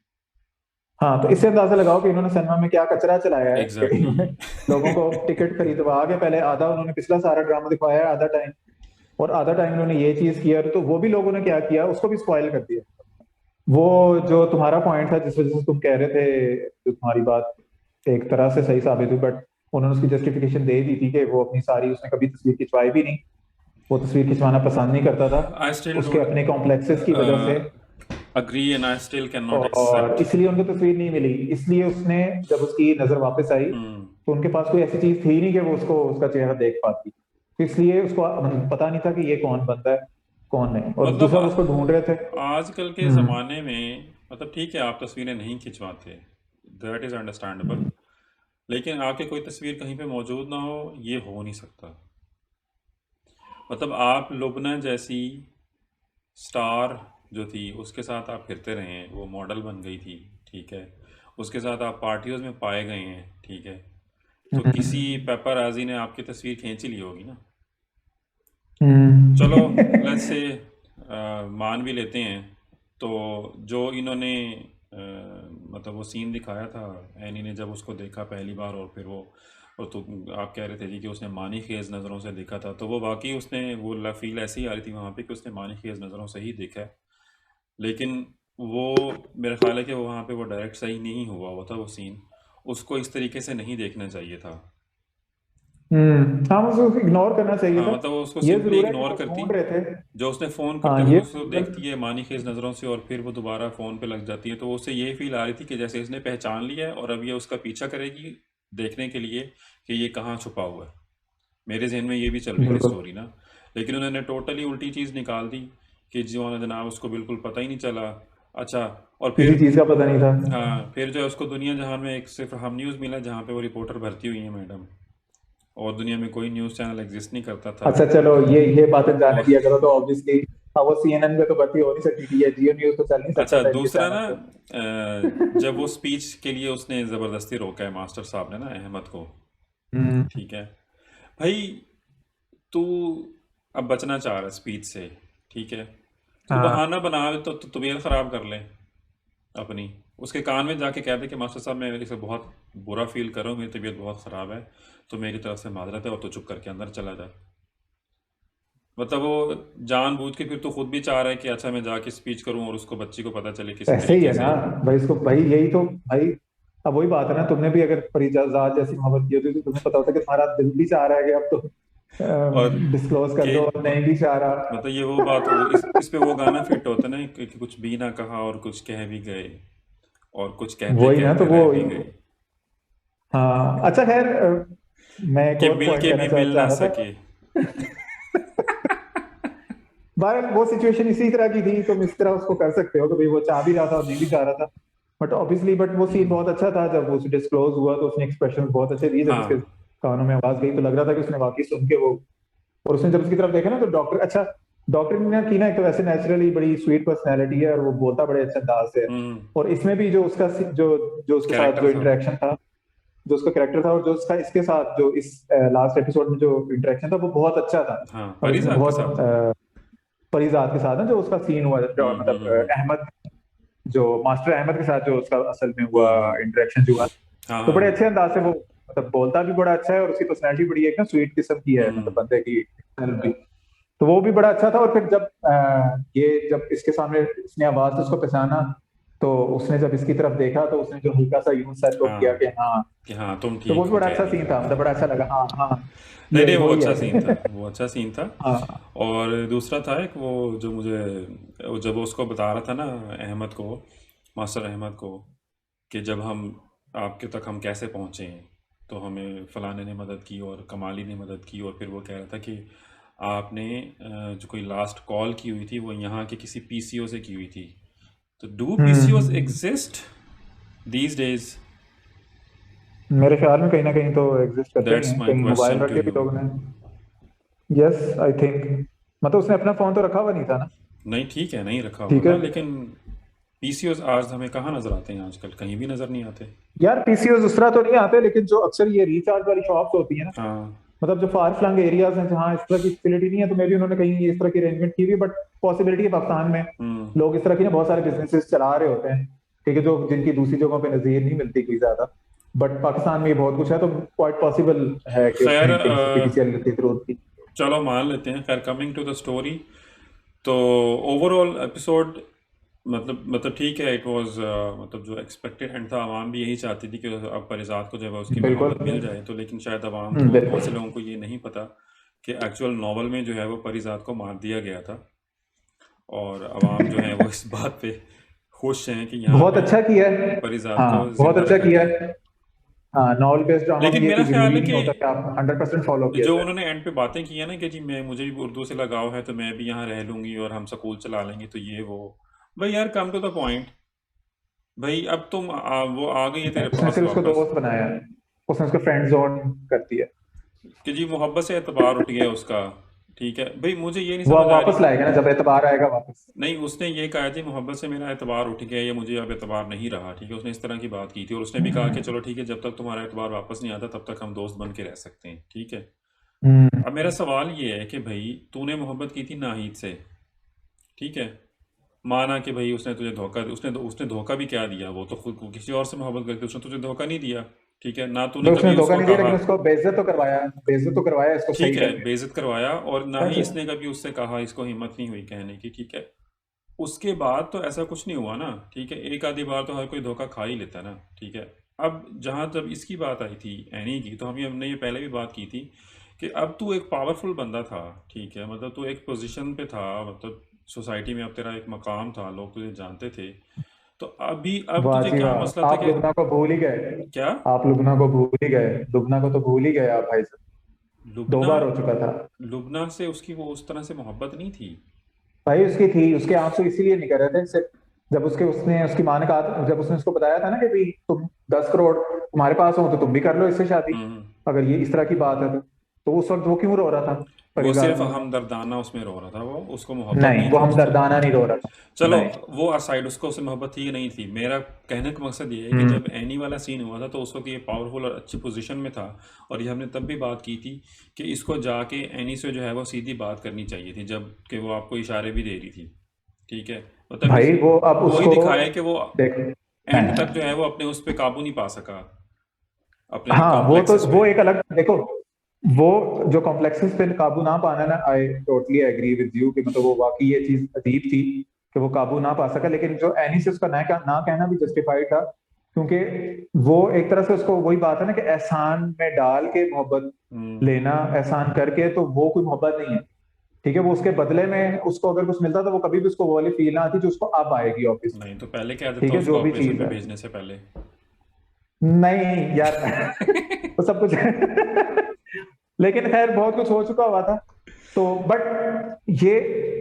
Speaker 2: हाँ तो इससे अंदाजा लगाओ कि इन्होंने सिनेमा में क्या कचरा चलाया है, कि
Speaker 1: एग्जैक्टली
Speaker 2: इन्होंने लोगों को टिकट खरीदवा के पहले आधा उन्होंने पिछला सारा ड्रामा दिखवाया है आधा टाइम, और आधा टाइम उन्होंने ये चीज किया, तो वो भी लोगों ने क्या किया उसको भी स्पॉइल कर दिया। वो जो तुम्हारा पॉइंट था जिस वजह से तुम कह रहे थे, जो तुम्हारी बात एक तरह से सही साबित हुई, बट उन्होंने उसकी जस्टिफिकेशन दे दी थी कि वो अपनी सारी, उसने कभी तस्वीर खिंचवाई भी नहीं, वो तस्वीर खिंचवाना पसंद नहीं करता था
Speaker 1: आई स्टिल
Speaker 2: उसके अपने कॉम्प्लेक्सेस की वजह से,
Speaker 1: agree and I still can not
Speaker 2: और
Speaker 1: एक्सेप्ट।
Speaker 2: इसलिए उनको तस्वीर नहीं मिली, इसलिए उसने जब उसकी नजर वापस आई तो उनके पास कोई ऐसी चीज थी नहीं कि वो उसको उसका चेहरा देख पाती, तो इसलिए उसको पता नहीं था कि ये कौन बंदा है कौन नहीं, और
Speaker 1: मतलब
Speaker 2: दूसरा वो उसको ढूंढ रहे थे।
Speaker 1: आजकल के ज़माने में मतलब ठीक है आप तस्वीरें नहीं खिंचवाते, दैट इज़ अंडरस्टैंडेबल, लेकिन आपके कोई तस्वीर कहीं पे मौजूद ना हो ये हो नहीं सकता। मतलब आप लुबना जैसी स्टार जो थी उसके साथ आप फिरते रहे हैं, वो मॉडल बन गई थी, ठीक है, उसके साथ आप पार्टियों में पाए गए हैं, ठीक है, तो किसी पेपरराजी ने आपकी तस्वीर खींच ही ली होगी ना। चलो लेट्स से मान भी लेते हैं, तो जो इन्होंने मतलब वो सीन दिखाया था एनी ने जब उसको देखा पहली बार, और फिर वो, और तो आप कह रहे थे जी कि उसने मानी खेज नज़रों से देखा था, तो वो वाकई उसने वो फील ऐसी आ रही थी वहाँ पे कि उसने मानी खेज नज़रों से ही देखा है, लेकिन वो मेरा ख्याल है कि वो वहाँ पे वो डायरेक्ट सही नहीं हुआ था वो सीन, उसको इस तरीके से नहीं देखना चाहिए था।
Speaker 2: हाँ मुझे उसको इग्नोर करना चाहिए
Speaker 1: हाँ
Speaker 2: था,
Speaker 1: मतलब वो उसको
Speaker 2: ये
Speaker 1: सिंपली
Speaker 2: जरूर है कि
Speaker 1: इग्नोर
Speaker 2: वो
Speaker 1: करती,
Speaker 2: ढूंढ रहे थे।
Speaker 1: जो उसने फ़ोन
Speaker 2: हाँ
Speaker 1: करते हुए
Speaker 2: ये
Speaker 1: उसको देखती है मानी खेज नज़रों से, और फिर वो दोबारा फ़ोन पे लग जाती है, तो उससे ये फील आ रही थी कि जैसे इसने पहचान लिया है और अब ये उसका पीछा करेगी देखने के लिए कि ये कहाँ छुपा हुआ है। मेरे जहन में ये भी चल रही थी
Speaker 2: बिल्कुल
Speaker 1: स्टोरी ना, लेकिन उन्होंने टोटली उल्टी चीज़ निकाल दी कि जो है जनाब उसको बिल्कुल पता ही नहीं चला। अच्छा, और
Speaker 2: किसी
Speaker 1: फिर
Speaker 2: चीज का पता नहीं था।
Speaker 1: हाँ, फिर जो है उसको दुनिया जहान में एक सिर्फ हम न्यूज़ मिला जहाँ पे वो रिपोर्टर भर्ती हुई है मैडम, और दुनिया में कोई न्यूज़ चैनल एग्जिस्ट नहीं करता था।
Speaker 2: अच्छा चलो ये बातें जाने
Speaker 1: और
Speaker 2: दिया करो, तो ऑब्वियसली वो CNN पे तो भर्ती हो नहीं सकती थी, या जियो न्यूज तो चल नहीं सकता
Speaker 1: अच्छा,
Speaker 2: था इनके
Speaker 1: दूसरा ना,
Speaker 2: चैनल पे।
Speaker 1: जब वो स्पीच के लिए उसने ज़बरदस्ती रोका है मास्टर साहब ने ना अहमद को,
Speaker 2: हम्म,
Speaker 1: ठीक है भाई, तू अब बचना चाह रहा है स्पीच से, ठीक है, तू
Speaker 2: हाँ
Speaker 1: बहाना बना तो तबीयत ख़राब कर ले अपनी, उसके कान में जाके कह दे कि मास्टर साहब मैं इसे बहुत बुरा फील कर रहा हूँ, मेरी तबीयत बहुत ख़राब है, तो मेरी तरफ से माजरत है, और तो चुप करके अंदर चला जा। मतलब वो जानबूझ के फिर तो खुद भी चाह रहा है कि अच्छा मैं जाके स्पीच करूं और उसको बच्ची को पता चले किसी
Speaker 2: ऐसे ही
Speaker 1: तरीके
Speaker 2: है ना
Speaker 1: से।
Speaker 2: भाई, इसको भाई यही तो भाई, अब वही बात है ना, तुमने भी अगर परिजात जैसी मोहब्बत की होती तो तुम्हें पता होता कि तुम्हारा दिल भी चाह रहा है कि अब तो
Speaker 1: और
Speaker 2: डिस्क्लोज कर
Speaker 1: कि
Speaker 2: दो, और नहीं भी चाह रहा।
Speaker 1: मतलब ये वो बात हो, इस पे वो गाना फिट होता है ना कि कुछ भी ना कहा और कुछ कह भी गए, और कुछ कहते
Speaker 2: वही ना, तो
Speaker 1: कहते
Speaker 2: वो
Speaker 1: रह भी गए,
Speaker 2: हाँ अच्छा खैर, मैं एक
Speaker 1: कि
Speaker 2: और
Speaker 1: मिल
Speaker 2: पॉइंट
Speaker 1: के
Speaker 2: कहना
Speaker 1: भी मिल
Speaker 2: चाह
Speaker 1: ना
Speaker 2: रहा
Speaker 1: सके।
Speaker 2: था। बहरहाल वो सिचुएशन इसी तरह की थी, तुम इस तरह उसको कर सकते हो कि भाई वो चाह भी रहा था और नहीं भी चाह रहा था, बट ऑब्वियसली, बट वो सीन बहुत अच्छा था जब वो डिस्क्लोज हुआ, तो उसने एक्सप्रेशन बहुत अच्छे दिए, जब उसके
Speaker 1: हाँ,
Speaker 2: कानों में आवाज गई तो लग रहा था कि उसने वाकई सुन के वो, और उसने जब उसकी तरफ देखा ना तो डॉक्टर, अच्छा डॉक्टर ने की ना, एक तो वैसे नेचुरली बड़ी स्वीट पर्सनैलिटी है और वो बोलता बड़े अच्छे अंदाज से है, और इसमें भी जो उसका जो जो उसके साथ
Speaker 1: कैरेक्टर
Speaker 2: जो
Speaker 1: था।
Speaker 2: इंटरेक्शन था, जो उसका कैरेक्टर था, और जो उसका इसके साथ जो इस लास्ट एपिसोड में जो इंटरेक्शन था वो बहुत अच्छा था,
Speaker 1: हाँ,
Speaker 2: और इसने
Speaker 1: परिजात के
Speaker 2: बहुत
Speaker 1: साथ।
Speaker 2: परिजात के साथ ना जो उसका सीन हुआ, जो मतलब
Speaker 1: हम्म।
Speaker 2: अहमद, जो मास्टर अहमद के साथ जो उसका असल में हुआ
Speaker 1: हम्म।
Speaker 2: इंटरेक्शन जो हुआ,
Speaker 1: हाँ,
Speaker 2: तो
Speaker 1: हाँ,
Speaker 2: बड़े
Speaker 1: हाँ।
Speaker 2: अच्छे अंदाज से वो मतलब बोलता भी बड़ा अच्छा है, और उसकी पर्सनैलिटी बड़ी एक ना स्वीट किस्म की है, मतलब
Speaker 1: हम्म।
Speaker 2: बंदे की भी, तो वो भी बड़ा अच्छा था। और फिर जब ये जब इसके सामने इसने आवाज से उसको पहचाना, तो उसने जब इसकी तरफ देखा तो उसने जो हल्का सा यूं सर को किया
Speaker 1: हाँ,
Speaker 2: कि हाँ,
Speaker 1: कि हाँ तुम
Speaker 2: तो वो
Speaker 1: ठीक
Speaker 2: भी
Speaker 1: हो
Speaker 2: बड़ा
Speaker 1: कह
Speaker 2: अच्छा
Speaker 1: रही
Speaker 2: सीन
Speaker 1: हो।
Speaker 2: था, मतलब बड़ा अच्छा लगा, हाँ हाँ,
Speaker 1: नहीं,
Speaker 2: ये
Speaker 1: नहीं, वो
Speaker 2: वही
Speaker 1: अच्छा सीन था,
Speaker 2: है।
Speaker 1: वो अच्छा सीन था।
Speaker 2: हाँ
Speaker 1: और दूसरा था एक वो, जो मुझे, वो जब वो उसको बता रहा था ना अहमद को, मास्टर अहमद को, कि जब हम आपके तक हम कैसे पहुँचे हैं, तो हमें फलाने ने मदद की और कमाली ने मदद की, और फिर वो कह रहा था कि आपने जो कोई लास्ट कॉल की हुई थी वो यहाँ के किसी पीसीओ से की हुई थी, तो do PCOS
Speaker 2: hmm,
Speaker 1: exist these days?
Speaker 2: मेरे ख्याल में कहीं ना कहीं तो एग्जिस्ट करते ही
Speaker 1: दैट्स
Speaker 2: हैं,
Speaker 1: माय
Speaker 2: कहीं मोबाइल
Speaker 1: क्वेश्चन टू
Speaker 2: रखे भी
Speaker 1: यू।
Speaker 2: लोगों ने। यस आई थिंक, मतलब उसने अपना फोन तो रखा हुआ नहीं था ना।
Speaker 1: नहीं, ठीक है, नहीं रखा
Speaker 2: ठीक
Speaker 1: होगा,
Speaker 2: है
Speaker 1: लेकिन पीसीओज आज हमें कहाँ नज़र आते हैं? आजकल कहीं भी नज़र नहीं आते।
Speaker 2: यार, पीसीओ उस तरह तो नहीं आते, लेकिन जो अक्सर ये रिचार्ज वाली शॉप्स होती है ना,
Speaker 1: हाँ।
Speaker 2: मतलब जो फार फ्लंग एरियाज हैं जहाँ इस तरह की फैसिलिटी नहीं है, तो मे भी उन्होंने कहीं इस तरह की अरेंजमेंट की हुई, बट पॉसिबिलिटी है पाकिस्तान में
Speaker 1: हम्म।
Speaker 2: लोग इस तरह की ना बहुत सारे बिजनेसेस चला रहे होते हैं, ठीक है, जो जिनकी दूसरी जगहों पे नजीर नहीं मिलती कोई ज्यादा, बट पाकिस्तान में ये बहुत कुछ है, तो क्वाइट पॉसिबल है कि
Speaker 1: खैर,
Speaker 2: उसने कहीं से पीटीसीएल की जरूरत थी।
Speaker 1: चलो मान लेते हैं। खैर, कमिंग टू द स्टोरी, तो ओवरऑल एपिसोड मतलब ठीक है, इट वाज, मतलब जो एक्सपेक्टेड एंड था, आवाम भी यही चाहती थी कि अब परिजात को जो है उसकी
Speaker 2: बिल्कुल।
Speaker 1: मोहब्बत मिल जाए, तो लेकिन शायद आवाम को, बहुत से
Speaker 2: बिल्कुल।
Speaker 1: लोगों को ये नहीं पता कि एक्चुअल नॉवल में जो है वो परिजात को मार दिया गया था, और आवाम जो है वो इस बात पे खुश हैं कि यहाँ
Speaker 2: बहुत
Speaker 1: पे
Speaker 2: अच्छा किया है।
Speaker 1: परिजात
Speaker 2: हाँ
Speaker 1: को
Speaker 2: बहुत
Speaker 1: जिंदा
Speaker 2: अच्छा
Speaker 1: रखा
Speaker 2: किया
Speaker 1: गया।
Speaker 2: है। हाँ, नॉवल बेस्ड ड्रामा में
Speaker 1: लेकिन
Speaker 2: ये
Speaker 1: मेरा
Speaker 2: कोई
Speaker 1: ख्याल
Speaker 2: जरूरी
Speaker 1: है
Speaker 2: नहीं
Speaker 1: कि
Speaker 2: होता कि आप 100% फॉलो किया
Speaker 1: जो
Speaker 2: जाए।
Speaker 1: उन्होंने एंड पे बातें की है ना कि जी मैं, मुझे भी उर्दू से लगाव है, तो मैं भी यहाँ रह लूंगी और हम स्कूल चला लेंगे, तो ये वो, भाई यार कम टू द पॉइंट, भाई अब तुम वो आ गई है तेरे
Speaker 2: उसने
Speaker 1: पास
Speaker 2: सिर्फ उसको
Speaker 1: वापस,
Speaker 2: दोस्त बनाया है, उसने उसको फ्रेंड जोन कर दिया।
Speaker 1: कि जी मोहब्बत से एतबार उठ गया उसका, ठीक है भाई, मुझे ये नहीं
Speaker 2: वो
Speaker 1: समझ आ रही।
Speaker 2: वापस लाएगा ना जब एतबार आएगा वापस।
Speaker 1: नहीं, उसने ये कहा जी मोहब्बत से मेरा एतबार उठ गया, या मुझे अब एतबार नहीं रहा, ठीक है, उसने इस तरह की बात की थी, और उसने भी कहा कि चलो ठीक है, जब तक तुम्हारा एतबार वापस नहीं आता तब तक हम दोस्त बन के रह सकते हैं, ठीक है।
Speaker 2: हम्म,
Speaker 1: अब मेरा सवाल ये है कि भाई तूने मोहब्बत की थी नाहिद से, ठीक है, माना कि भाई उसने तुझे धोखा, उसने धोखा भी क्या दिया, वो तो खुद किसी और से मोहब्बत करती, उसने तुझे धोखा नहीं दिया, ठीक है ना, तूने
Speaker 2: तो उसने
Speaker 1: कभी
Speaker 2: धोखा
Speaker 1: उसको
Speaker 2: नहीं दिया,
Speaker 1: कहा,
Speaker 2: लेकिन उसको बेइज्जत तो करवाया, बेइज्जत तो करवाया इसको
Speaker 1: ठीक
Speaker 2: सही
Speaker 1: है,
Speaker 2: करके।
Speaker 1: बेइज्जत करवाया, और ना ही
Speaker 2: अच्छा।
Speaker 1: इसने कभी उससे कहा, इसको हिम्मत नहीं हुई कहने की, ठीक है। उसके बाद तो ऐसा कुछ नहीं हुआ ना, ठीक है, एक आधी बार तो हर कोई धोखा खा ही लेता है ना, ठीक है। अब जहाँ जब इसकी बात आई थी एनी की, तो हमने ये पहले भी बात की थी कि अब तू एक पावरफुल बंदा था, ठीक है, मतलब तू एक पोजीशन पे था, मतलब सोसाइटी में अब तेरा एक मकाम था, लोग तुझे जानते थे, तो अभी अब
Speaker 2: वाह
Speaker 1: तुझे
Speaker 2: जी
Speaker 1: क्या मसला
Speaker 2: वाह,
Speaker 1: था
Speaker 2: आप
Speaker 1: कि,
Speaker 2: लुबना को भूल ही गए।
Speaker 1: क्या?
Speaker 2: आप लुबना को भूल ही गए, लुबना को तो भूल ही गए आप भाई साहब, दो
Speaker 1: लुबना,
Speaker 2: बार हो चुका था।
Speaker 1: लुबना से उसकी वो उस तरह से मोहब्बत नहीं थी।
Speaker 2: भाई उसकी थी, उसके आंसू इसीलिए निकल रहे थे सिर्फ, जब उसने उसकी माँ ने कहा, जब उसने उसको बताया था ना कि भाई तुम 10 करोड़ तुम्हारे पास हो तो तुम भी कर लो इससे शादी,
Speaker 1: हम्म।
Speaker 2: अगर ये इस तरह की बात है तो उस वक्त वो क्यों रो रहा था
Speaker 1: वो
Speaker 2: परिवार
Speaker 1: सिर्फ
Speaker 2: में?
Speaker 1: हमदर्दाना उसमें रो रहा था, वो उसको मोहब्बत
Speaker 2: नहीं,
Speaker 1: नहीं
Speaker 2: वो
Speaker 1: थी उससे।
Speaker 2: हमदर्दाना नहीं रो रहा था।
Speaker 1: चलो
Speaker 2: नहीं।
Speaker 1: वो असाइड, उसको उससे मोहब्बत थी कि नहीं थी, मेरा कहने का मकसद ये है कि जब एनी वाला सीन हुआ था तो उस वक्त ये पावरफुल और अच्छी पोजीशन में था, और ये हमने तब भी बात की थी कि इसको जाके एनी से जो है वो सीधी बात करनी चाहिए थी, जब कि वो आपको इशारे भी दे रही थी, ठीक है। मतलब
Speaker 2: भाई वो अब
Speaker 1: वही
Speaker 2: उसको
Speaker 1: दिखाया है कि वो
Speaker 2: देखो,
Speaker 1: एंड
Speaker 2: नहीं,
Speaker 1: तक जो है वो अपने उस पे काबू नहीं पा सका, अपने
Speaker 2: हाँ
Speaker 1: कॉम्प्लेक्सेस
Speaker 2: वो
Speaker 1: पे।
Speaker 2: एक अलग देखो, वो जो कॉम्प्लेक्सेस पे काबू ना पाना ना, I totally agree with you कि मतलब वो वाकई ये चीज अजीब थी कि वो काबू ना पा सका, लेकिन जो एनी से उसका ना कहना भी जस्टिफाइड था, क्योंकि वो एक तरह से उसको वही बात है ना कि एहसान में डाल के मोहब्बत लेना, एहसान करके, तो वो कोई मोहब्बत नहीं है, ठीक है। वो उसके बदले में उसको अगर कुछ मिलता तो वो कभी भी उसको वो वाली फील ना आती जो उसको अब आएगी ऑफिस,
Speaker 1: नहीं तो पहले क्या
Speaker 2: ठीक
Speaker 1: था
Speaker 2: है,
Speaker 1: उसको
Speaker 2: जो भी
Speaker 1: ऑपरेशन
Speaker 2: चीज
Speaker 1: पे
Speaker 2: है।
Speaker 1: भेजने से पहले।
Speaker 2: नहीं यार वो सब कुछ लेकिन खैर बहुत कुछ हो चुका हुआ था तो, बट ये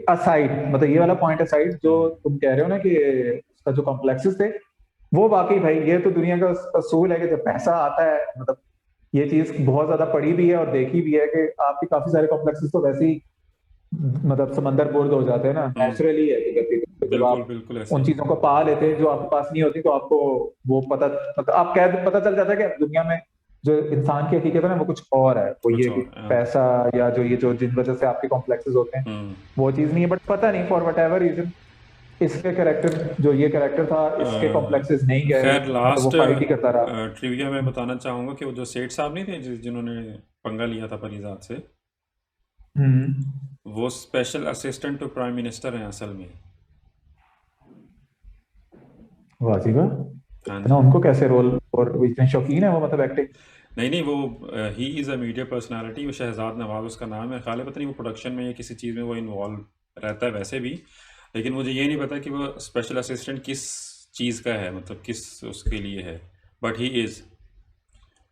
Speaker 2: असाइड, मतलब ये वाला पॉइंट असाइड जो तुम कह रहे हो ना कि उसका जो कॉम्प्लेक्सेस थे, वो वाकई भाई ये तो दुनिया का असूल है कि जब पैसा आता है, मतलब ये चीज बहुत ज्यादा पढ़ी भी है और देखी भी है कि आपके काफी सारे कॉम्प्लेक्सेस तो वैसे ही मतलब समंदर बोर्ड हो जाते हैं ना, नेचुरली है कि जब
Speaker 1: बिल्कुल
Speaker 2: आप
Speaker 1: बिल्कुल ऐसे
Speaker 2: उन
Speaker 1: ही।
Speaker 2: चीजों को पा लेते हैं जो आपके पास नहीं होती, तो आपको वो पता, मतलब आप कह पता चल जाता है कि दुनिया में जो इंसान की हकीकत है ना वो कुछ और है, वो
Speaker 1: कुछ
Speaker 2: ये कि
Speaker 1: और
Speaker 2: पैसा या जो ये जो जिन वजह से आपके कॉम्प्लेक्सेस होते हैं वो चीज नहीं है, बट पता नहीं फॉर वट एवर रीजन इसके कैरेक्टर, जो ये कैरेक्टर था, इसके कॉम्प्लेक्सेस नहीं गए,
Speaker 1: खैर
Speaker 2: मतलब वो
Speaker 1: लास्ट
Speaker 2: फाइट ही करता रहा।
Speaker 1: ट्रिविया में बताना चाहूँगा कि वो जो सेठ साहब नहीं थे जिन्होंने पंगा लिया था परिजात से,
Speaker 2: हम्म।
Speaker 1: वो special assistant to prime minister हैं असल में।
Speaker 2: वाजिबा,
Speaker 1: हाँ
Speaker 2: इतना
Speaker 1: जी।
Speaker 2: उनको कैसे रोल, और वो इतने शौकीन है वो, मतलब एक्टिंग।
Speaker 1: नहीं नहीं, वो he is a media personality, वो शहजाद नवाज उसका नाम है, ख्याल है पता नहीं वो प्रोडक्शन में या किसी चीज़ में वो इन्वॉल्व रहता है वैसे भी, लेकिन मुझे ये नहीं पता कि वो स्पेशल असिस्टेंट किस चीज़ का है, मतलब किस उसके लिए है, बट ही इज़।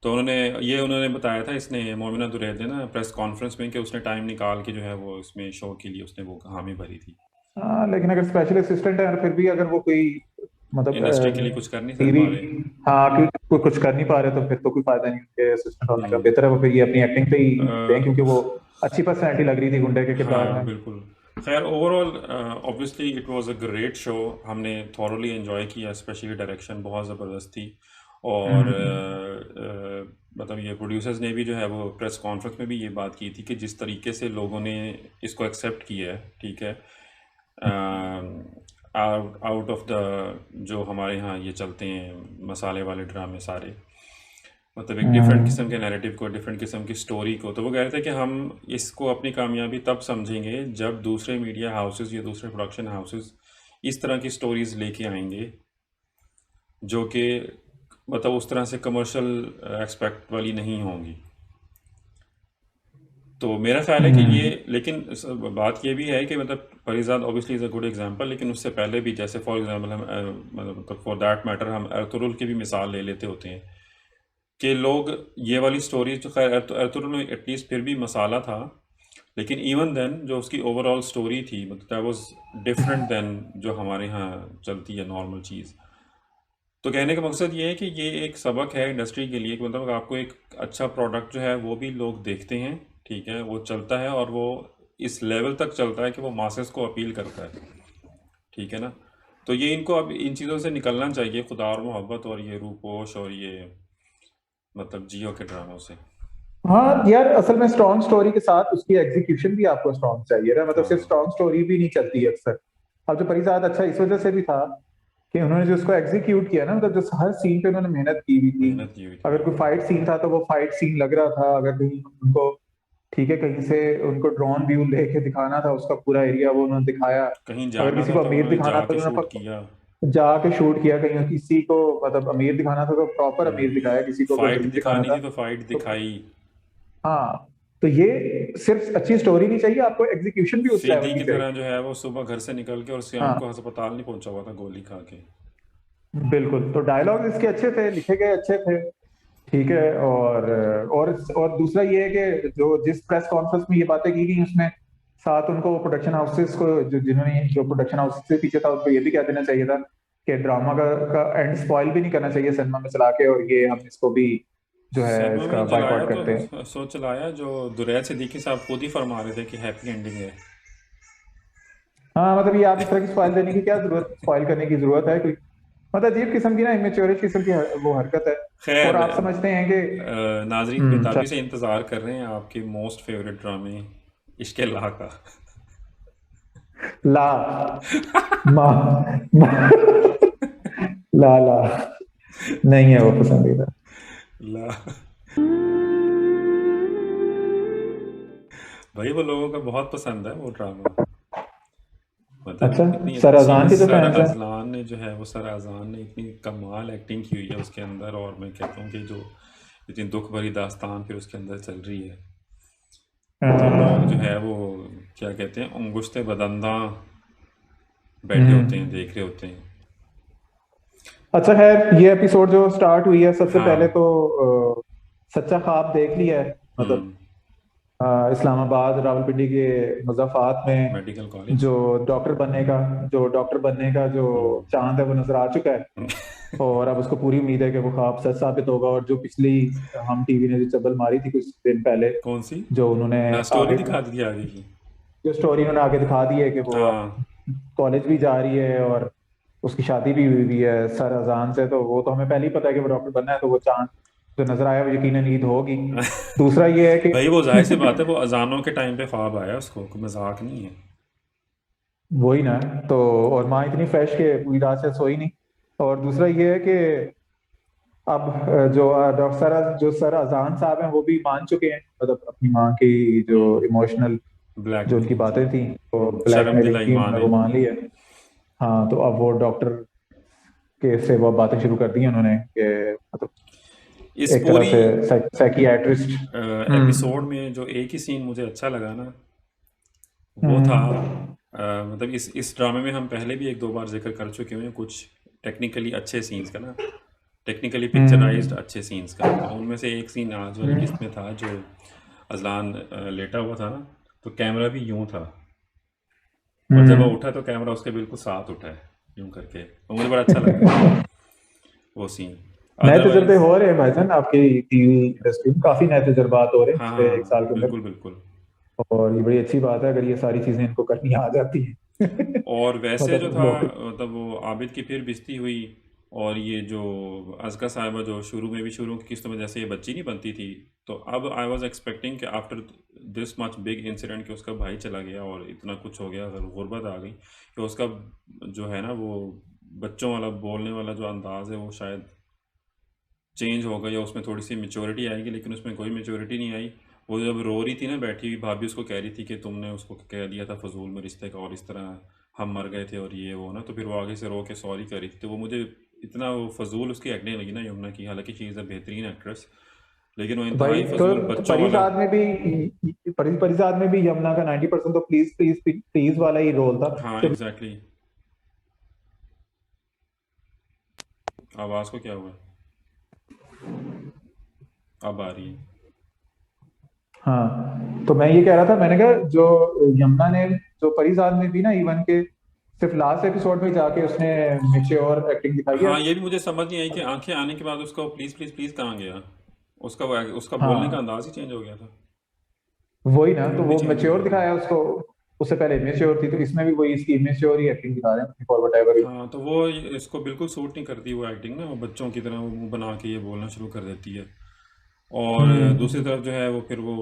Speaker 1: तो उन्होंने बताया था, इसने मोमिना दुरैद ने ना प्रेस कॉन्फ्रेंस में, कि उसने टाइम निकाल के जो है वो इसमें शो के लिए उसने वो हामी भरी थी।
Speaker 2: हाँ, लेकिन अगर स्पेशल असिस्टेंट है फिर भी अगर वो कोई
Speaker 1: इंडस्ट्री के लिए
Speaker 2: मतलब
Speaker 1: कुछ कर नहीं
Speaker 2: टीवी,
Speaker 1: पा रहे।
Speaker 2: हाँ कोई कुछ कर नहीं पा रहे तो फिर तो कोई फायदा नहीं उनके असिस्टेंट होने का, बेहतर है वो फिर ये अपनी एक्टिंग पे ही दें, क्योंकि वो अच्छी पर्सनैलिटी लग रही थी गुंडे के किरदार
Speaker 1: हाँ
Speaker 2: में।
Speaker 1: बिल्कुल। खैर overall obviously it was a great show, हमने थॉरली एंजॉय किया, स्पेशली डायरेक्शन बहुत ज़बरदस्त थी, और मतलब ये प्रोड्यूसर्स ने भी जो है वो प्रेस कॉन्फ्रेंस में भी ये बात की थी कि जिस तरीके से लोगों ने इसको एक्सेप्ट किया है, ठीक है, आउट ऑफ द जो हमारे यहाँ ये चलते हैं मसाले वाले ड्रामे सारे, मतलब एक डिफरेंट किस्म के नैरेटिव को, डिफरेंट किस्म की स्टोरी को, तो वो कह रहे थे कि हम इसको अपनी कामयाबी तब समझेंगे जब दूसरे मीडिया हाउसेस या दूसरे प्रोडक्शन हाउसेस इस तरह की स्टोरीज लेके आएंगे जो कि मतलब उस तरह से कमर्शियल एक्सपेक्ट वाली नहीं होंगी। तो मेरा ख्याल है कि ये, लेकिन बात ये भी है कि मतलब Parijat obviously is a good example, लेकिन उससे पहले भी, जैसे फॉर एग्जांपल हम मतलब फॉर दैट मैटर हम अर्तुगरुल की भी मिसाल ले लेते होते हैं कि लोग ये वाली स्टोरी, तो खैर अर्तुगरुल में एटलीस्ट फिर भी मसाला था, लेकिन इवन देन जो उसकी ओवरऑल स्टोरी थी मतलब दैट वाज डिफरेंट देन जो हमारे यहाँ चलती है नॉर्मल चीज़। तो कहने का मकसद ये है कि ये एक सबक है इंडस्ट्री के लिए कि मतलब आपको एक अच्छा प्रोडक्ट जो है वो भी लोग देखते हैं, ठीक है, वो चलता है और वो इस लेवल तक चलता है कि वो मासेस को अपील करता है, ठीक है ना। तो ये इनको अब इन चीज़ों से निकलना चाहिए, खुदा और मोहब्बत और ये रूपोश और ये मतलब जियो के ड्रामों से।
Speaker 2: हाँ यार, असल में स्ट्रॉन्ग स्टोरी के साथ उसकी एग्जीक्यूशन भी आपको स्ट्रॉन्ग चाहिए ना, मतलब सिर्फ स्ट्रॉन्ग स्टोरी भी नहीं चलती है अक्सर। अब जो परिजात अच्छा इस वजह से भी था कि उन्होंने जो उसको एग्जीक्यूट किया ना, मतलब जो हर सीन पे उन्होंने मेहनत की हुई थी।
Speaker 1: मेहनत की हुई थी।
Speaker 2: अगर कोई फाइट सीन था तो वो फाइट सीन लग रहा था, अगर कहीं उनको, ठीक है, कहीं से उनको ड्रोन व्यू लेके दिखाना था उसका पूरा एरिया, वो उन्होंने दिखाया।
Speaker 1: कहीं
Speaker 2: अगर
Speaker 1: जाना
Speaker 2: किसी
Speaker 1: था
Speaker 2: को
Speaker 1: तो
Speaker 2: अमीर
Speaker 1: उन्होंने
Speaker 2: दिखाना था तो
Speaker 1: जाके शूट
Speaker 2: उन्होंने
Speaker 1: किया।
Speaker 2: जाके शूट किया, कहीं किसी को मतलब अमीर दिखाना था तो प्रॉपर अमीर दिखाया, किसी को
Speaker 1: फाइट
Speaker 2: गरीब दिखाना
Speaker 1: दिखानी
Speaker 2: था
Speaker 1: थी तो फाइट
Speaker 2: तो,
Speaker 1: दिखाई।
Speaker 2: हाँ। तो ये सिर्फ अच्छी स्टोरी नहीं चाहिए, आपको एग्जीक्यूशन भी उस लेवल
Speaker 1: सीधी
Speaker 2: की
Speaker 1: की
Speaker 2: चाहिए।
Speaker 1: तरह जो है वो सुबह घर से निकल के और शाम
Speaker 2: हाँ
Speaker 1: को अस्पताल नहीं पहुंचा हुआ था गोली खा के।
Speaker 2: बिल्कुल, तो डायलॉग इसके अच्छे थे, लिखे गए अच्छे थे, ठीक है। और दूसरा ये है कि जो जिस प्रेस कॉन्फ्रेंस में ये बातें की गई उसमें साथ उनको प्रोडक्शन हाउसेस को, जिन्होंने जो प्रोडक्शन हाउस से पीछे था, उनको ये भी कह देना चाहिए था कि ड्रामा का एंड स्पॉइल भी नहीं करना चाहिए सिनेमा में चला के, और ये हम इसको भी जो है
Speaker 1: सिनेमा
Speaker 2: इसका
Speaker 1: में जलाया
Speaker 2: बायकॉट करते हैं।
Speaker 1: तो सोच चलाया जो दुरैद सिद्दीकी साहब खुद ही फरमा रहे थे कि हैप्पी एंडिंग है।
Speaker 2: हाँ मतलब ये आप इस तरह की स्पॉइल देने की क्या जरूरत, स्पॉइल करने की जरूरत है कोई? मतलब अजीब किस्म की ना इमेच्योरिटी किस्म की वो हरकत है। और
Speaker 1: खैर
Speaker 2: आप समझते हैं कि
Speaker 1: नाजरीन बेताबी
Speaker 2: चल
Speaker 1: से इंतज़ार कर रहे हैं आपके मोस्ट फेवरेट ड्रामे इश्क ला का।
Speaker 2: ला मा, मा ला ला नहीं है वो पसंदीदा।
Speaker 1: ला भाई वो लोगों का बहुत पसंद है वो ड्रामा। मतलब
Speaker 2: अच्छा,
Speaker 1: इतनी
Speaker 2: सर
Speaker 1: अच्छी
Speaker 2: अजान के जो
Speaker 1: सर
Speaker 2: फैंस हैं।
Speaker 1: अजलान ने जो है वो सर अजान ने इतनी कमाल एक्टिंग की हुई है उसके अंदर। और मैं कहता हूँ कि जो इतनी दुख भरी दास्तान फिर उसके अंदर चल रही है, तो लोग जो है वो क्या कहते हैं अंगुश्ते बदंदा बैठे होते हैं, देख रहे होते हैं।
Speaker 2: अच्छा खैर, ये एपिसोड जो स्टार्ट हुई है, सबसे पहले
Speaker 1: हाँ।
Speaker 2: तो सच्चा ख्वाब देख लिया है। मतलब इस्लामाबाद रावलपिंडी के मुज़फ्फरात में
Speaker 1: मेडिकल कॉलेज।
Speaker 2: जो डॉक्टर बनने का जो चांद है वो नजर आ चुका है। और अब उसको पूरी उम्मीद है कि वो ख्वाब सच साबित होगा। और जो पिछली हम टीवी ने जो चबल मारी थी कुछ दिन पहले,
Speaker 1: कौन सी?
Speaker 2: जो उन्होंने
Speaker 1: ना स्टोरी
Speaker 2: आगे
Speaker 1: दिखा दी थी आगे की।
Speaker 2: जो स्टोरी उन्होंने आगे दिखा दी है कि वो
Speaker 1: हाँ।
Speaker 2: अब कॉलेज भी जा रही है और उसकी शादी भी हुई हुई है सर अजान से। तो वो तो हमें पहले ही पता है कि वो डॉक्टर बनना है, तो वो चांद जो नजर आया वो यकीनन ईद होगी। दूसरा ये है
Speaker 1: भाई वो जाहिर सी
Speaker 2: कि
Speaker 1: बात है, वो अजानों के टाइम पे ख्वाब आया उसको, कोई मजाक नहीं है।
Speaker 2: वही ना। तो और माँ इतनी फ्रेश के पूरी रात से सोई नहीं। और दूसरा ये है कि अब जो डॉक्टर जो सर अजान साहब हैं वो भी मान चुके हैं, मतलब अपनी माँ की जो इमोशनल जो उनकी
Speaker 1: ब्लैकमेलिंग
Speaker 2: बातें
Speaker 1: की,
Speaker 2: थी वो
Speaker 1: शर्म
Speaker 2: ब्लैकमेलिंग
Speaker 1: दिलाई
Speaker 2: की,
Speaker 1: माँ
Speaker 2: उन्होंने
Speaker 1: ने।
Speaker 2: वो मान लिया। हाँ तो अब वो डॉक्टर के से वो बातें शुरू कर दी हैं उन्होंने कि मतलब
Speaker 1: इस
Speaker 2: एक तरह
Speaker 1: पूरी
Speaker 2: से साइकियाट्रिस्ट।
Speaker 1: एपिसोड में जो एक ही सीन मुझे अच्छा लगा ना, वो था
Speaker 2: हम्म
Speaker 1: मतलब इस ड्रामे में हम पहले भी एक दो बार जिक्र कर चुके हैं कुछ टेक्निकली अच्छे सीन्स का ना, टेक्निकली पिक्चराइज्ड
Speaker 2: हम्म
Speaker 1: अच्छे सीन्स का। तो उनमें से एक सीन आज वाली किस्त में था जो अजलान लेटा हुआ था ना, तो कैमरा भी यूं था, और जब वो उठा तो कैमरा उसके बिल्कुल साथ उठा है यूं करके, तो मुझे बड़ा अच्छा लगा वो सीन।
Speaker 2: नए तजुर्बे
Speaker 1: अदरवाइज
Speaker 2: हो रहे हैं भाईजान आपकी टीवी इंडस्ट्री में, काफी नए तजुर्बात हो रहे हैं
Speaker 1: हाँ
Speaker 2: पिछले एक
Speaker 1: हाँ
Speaker 2: साल के अंदर।
Speaker 1: बिल्कुल बिल्कुल।
Speaker 2: और ये बड़ी अच्छी बात है अगर ये सारी चीजें इनको करनी आ जाती है।
Speaker 1: और वैसे जो
Speaker 2: मतलब
Speaker 1: था
Speaker 2: लोग
Speaker 1: मतलब वो आबिद की फिर बिस्ती हुई, और ये जो अज़का साहिबा जो शुरू की किस्तों में जैसे ये बच्ची नहीं बनती थी, तो अब आई वाज एक्सपेक्टिंग कि after this much big incident कि उसका भाई चला गया और इतना कुछ हो गया, अगर गुर्बत आ गई, कि उसका जो है ना वो बच्चों वाला बोलने वाला जो अंदाज़ है वो शायद चेंज होगा या उसमें थोड़ी सी मेच्योरिटी आएगी, लेकिन उसमें कोई मेच्योरिटी नहीं आई। वो जब रो रही थी ना बैठी हुई, भाभी उसको कह रही थी कि तुमने उसको कह दिया था फजूल में रिश्ते का, और इस तरह हम मर गए थे और ये वो ना, तो फिर वो आगे से रो के सॉरी कर रही थी। तो वो मुझे इतना वो फजूल उसकी एक्टिंग लगी ना यमुना की, हालांकि शी इज़ अ बेहतरीन एक्ट्रेस, लेकिन वो
Speaker 2: भाई
Speaker 1: इंतहाई
Speaker 2: तो
Speaker 1: फजूल बच्चों वाला।
Speaker 2: परिजाद में भी परिजाद में भी यमुना का 90% तो प्लीज प्लीज प्लीज वाला ही रोल था
Speaker 1: हाँ
Speaker 2: सिर्फ।
Speaker 1: एग्जैक्टली। आवाज़ को क्या हुआ? अब आ रही है।
Speaker 2: हाँ तो मैं ये कह रहा था, मैंने कहा जो यमुना ने जो परिजाद में भी ना इवन के सिर्फ लास्ट एपिसोड में जाके उसने मेच्योर एक्टिंग दिखाई है।
Speaker 1: हाँ ये भी मुझे समझ नहीं आई कि आंखें आने के बाद उसका प्लीज़ प्लीज़ प्लीज़ कहाँ गया, उसका बोलने का
Speaker 2: हाँ
Speaker 1: अंदाज ही चेंज हो गया था,
Speaker 2: वही ना, तो
Speaker 1: मूड भी
Speaker 2: वो
Speaker 1: चेंज हो
Speaker 2: मेच्योर
Speaker 1: गया था।
Speaker 2: दिखाया उसको। उससे पहले इमेच्योर थी, तो इसमें भी वही इसकी इमेच्योर ही एक्टिंग दिखा रहे हैं फॉर वट एवर।
Speaker 1: हाँ तो वो इसको बिल्कुल सूट नहीं करती वो एक्टिंग ना, वो बच्चों की तरह वो मुंह बना के ये बोलना शुरू कर देती है। और दूसरी तरफ जो है वो फिर वो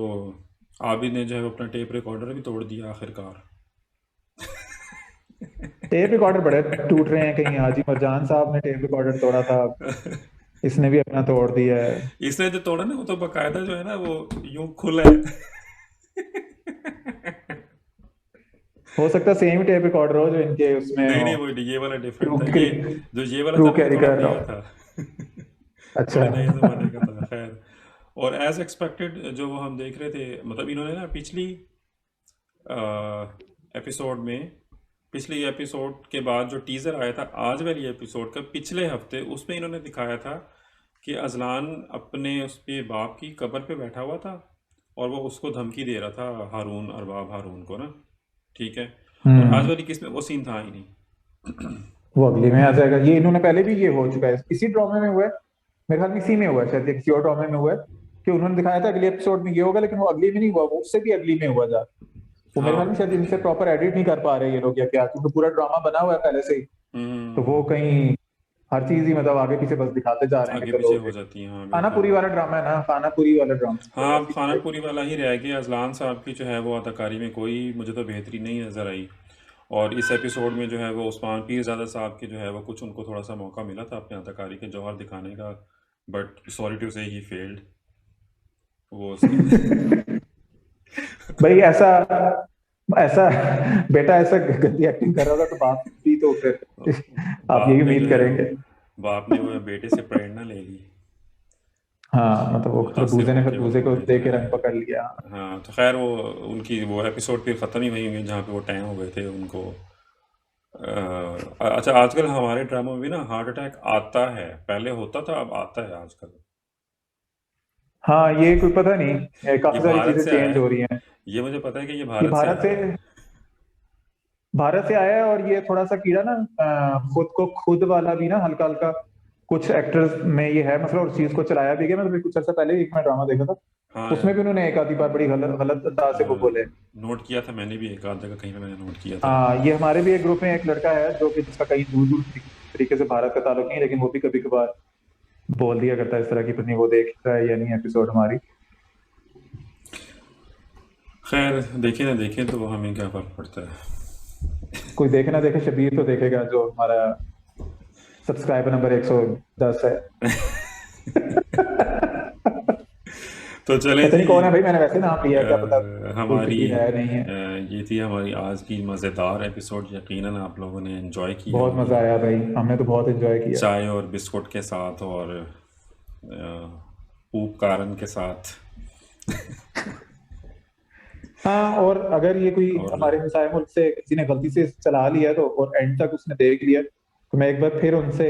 Speaker 1: आबिद ने जो है वो अपना टेप रिकॉर्डर भी तोड़ दिया आखिरकार।
Speaker 2: टेप रिकॉर्डर बड़े टूट रहे हैं, कहीं हाजी मरजान साहब ने टेप रिकॉर्डर तोड़ा था, इसने भी अपना तोड़ दिया है।
Speaker 1: इसने जो तोड़ा ना वो तो बकायदा जो है ना वो यूं खुला है।
Speaker 2: हो सकता है सेम टेप रिकॉर्डर हो जो इनके उसमें
Speaker 1: नहीं
Speaker 2: हो।
Speaker 1: नहीं वो ये वाला डिफरेंट
Speaker 2: ट्रू
Speaker 1: था, ये
Speaker 2: कैरी
Speaker 1: जो ये वाला
Speaker 2: ट्रू
Speaker 1: था ना ये
Speaker 2: कैरी
Speaker 1: थोड़ा
Speaker 2: कर रहा
Speaker 1: नया
Speaker 2: हूँ।
Speaker 1: था।
Speaker 2: अच्छा
Speaker 1: थोड़े नए ज़माने का था। खैर, और एज एक्सपेक्टेड जो वो हम देख रहे थे, मतलब इन्होंने ना पिछली एपिसोड में, पिछले एपिसोड के बाद जो टीज़र आया था आज वाली एपिसोड का पिछले हफ्ते, उसमें इन्होंने दिखाया था कि अजलान अपने उसके बाप की कब्र पे बैठा हुआ था और वो उसको धमकी दे रहा था हारून, अरबाब हारून को ना, ठीक है। और आज वाली किस में वो सीन था ही नहीं।
Speaker 2: वो अगले में आ जाएगा। ये इन्होंने पहले भी ये हो चुका है, इसी ड्रामे में हुआ है मेरे ख्याल में इसी में हुआ है, शायद या किसी और ड्रामे में हुआ है कि उन्होंने दिखाया था अगले एपिसोड में ये होगा, लेकिन वो अगली में नहीं हुआ, वो उससे भी अगली में हुआ जा। वो मेरे ख्याल में शायद इनसे प्रॉपर एडिट नहीं कर पा रहे ये लोग या क्या, क्योंकि पूरा ड्रामा बना हुआ है पहले से ही, तो वो कहीं हर चीज ही मतलब आगे पीछे बस दिखाते जा रहे हैं
Speaker 1: आगे
Speaker 2: कि
Speaker 1: पीछे
Speaker 2: चलो
Speaker 1: हो जाती है। हाँ
Speaker 2: खानापुरी
Speaker 1: बिल्कुल।
Speaker 2: वाला ड्रामा है ना, खानापुरी वाला ड्रामा।
Speaker 1: हाँ अब खानापुरी वाला ही रह गया। अजलान साहब की जो है वो अदाकारी में कोई मुझे तो बेहतरी नहीं नज़र आई। और इस एपिसोड में जो है वो उस्मान पीरज़ादा साहब की जो है वो कुछ उनको थोड़ा सा मौका मिला था अपने अदाकारी के जौहर दिखाने का, बट सॉरी टू से ही फेल्ड वो उसकी
Speaker 2: भाई ऐसा ऐसा बेटा ऐसा गंदी एक्टिंग कर रहा था तो बाप भी तो फिर आप यही
Speaker 1: बाप ने जो
Speaker 2: उम्मीद
Speaker 1: है
Speaker 2: करेंगे।
Speaker 1: बाप ने वो बेटे से प्रेरणा ले ली,
Speaker 2: हाँ मतलब वो
Speaker 1: मुतासिर
Speaker 2: खरबूजे ने
Speaker 1: होके
Speaker 2: खरबूजे को
Speaker 1: उन्होंने
Speaker 2: दे
Speaker 1: जो
Speaker 2: के
Speaker 1: है।
Speaker 2: रंग पकड़ लिया।
Speaker 1: हाँ तो खैर वो उनकी वो एपिसोड फिर ख़त्म ही वही हुई जहाँ पे वो टैं हो गए थे उनको। अच्छा आजकल हमारे ड्रामों में भी ना हार्ट अटैक आता है, पहले होता था अब आता है आजकल।
Speaker 2: हाँ ये कोई पता नहीं,
Speaker 1: ये
Speaker 2: काफी सारी
Speaker 1: भारत
Speaker 2: चीजें
Speaker 1: से आया
Speaker 2: चेंज हो
Speaker 1: है,
Speaker 2: रही हैं।
Speaker 1: ये मुझे पता है कि ये
Speaker 2: ये
Speaker 1: भारत से आया है।
Speaker 2: भारत से आया है, और ये थोड़ा सा कीड़ा ना खुद को खुद वाला भी ना हल्का हल्का कुछ एक्टर्स में ये है मतलब, उस चीज को चलाया भी गया। मतलब कुछ अर्सा पहले एक मैं ड्रामा देखा था,
Speaker 1: हाँ
Speaker 2: उसमें भी उन्होंने एक आधी बार बड़ी गलत गलत अंदाज से वो बोले।
Speaker 1: नोट किया था मैंने भी, एक आध जगह कहीं पे मैंने नोट किया था।
Speaker 2: हाँ ये हमारे भी एक ग्रुप में एक लड़का है जो कि जिसका कहीं दूर दूर तरीके से भारत का ताल्लुक नहीं है, लेकिन वो भी कभी कभार बोल दिया करता है इस तरह की, पत्नी वो देख रहा है या नहीं एपिसोड हमारी।
Speaker 1: खैर देखें ना देखें तो हमें क्या फ़र्क पड़ता है।
Speaker 2: कोई देखे ना देखे, शबीर तो देखेगा जो हमारा सब्सक्राइबर नंबर 110 है।
Speaker 1: तो चलें
Speaker 2: पता
Speaker 1: जी।
Speaker 2: नहीं कौन है भाई, मैंने वैसे नाम लिया है, क्या पता कोई
Speaker 1: हमारी
Speaker 2: शबीर है नहीं है।
Speaker 1: ये थी हमारी आज की मज़ेदार एपिसोड। यकीनन आप लोगों ने एंजॉय की
Speaker 2: बहुत
Speaker 1: होगी,
Speaker 2: मजा आया भाई, हमने तो बहुत एंजॉय किया।
Speaker 1: चाय और बिस्कुट के साथ और ऊप कारण के साथ।
Speaker 2: हाँ और अगर ये कोई
Speaker 1: और
Speaker 2: हमारे हमसाय मुल्क से किसी ने गलती से चला लिया है तो और एंड तक उसने देख लिया, तो मैं एक बार फिर उनसे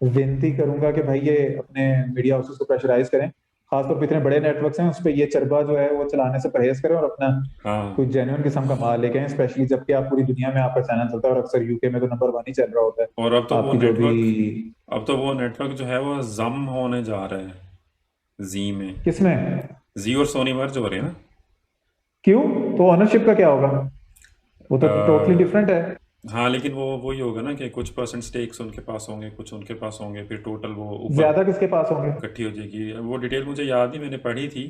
Speaker 2: विनती करूंगा कि भाई ये अपने मीडिया हाउसेस को प्रेशराइज करें, खासतौर पर इतने बड़े नेटवर्क्स हैं उस पर ये चरबा जो है वो चलाने से परहेज करें और अपना
Speaker 1: हाँ
Speaker 2: कोई जेन्युइन किस्म का माल लेके आए, स्पेशली जबकि आप पूरी दुनिया में आपका चैनल चलता है और अक्सर यूके में तो नंबर 1 ही चल रहा होता है।
Speaker 1: और
Speaker 2: आपकी जो भी
Speaker 1: अब तो वो नेटवर्क जो है वो जम होने जा रहा है जी में।
Speaker 2: किसमें,
Speaker 1: जी और सोनी मर्ज हो रहे हैं ना।
Speaker 2: क्यों, तो ओनरशिप का क्या होगा, वो तो टोटली
Speaker 1: अ,
Speaker 2: डिफरेंट है।
Speaker 1: हाँ लेकिन वो वही होगा ना कि कुछ परसेंट स्टेक्स उनके पास होंगे, कुछ उनके पास होंगे, फिर टोटल वो ऊपर
Speaker 2: ज्यादा किसके पास होंगे।
Speaker 1: इकट्ठी हो जाएगी। वो डिटेल मुझे याद नहीं, मैंने पढ़ी थी,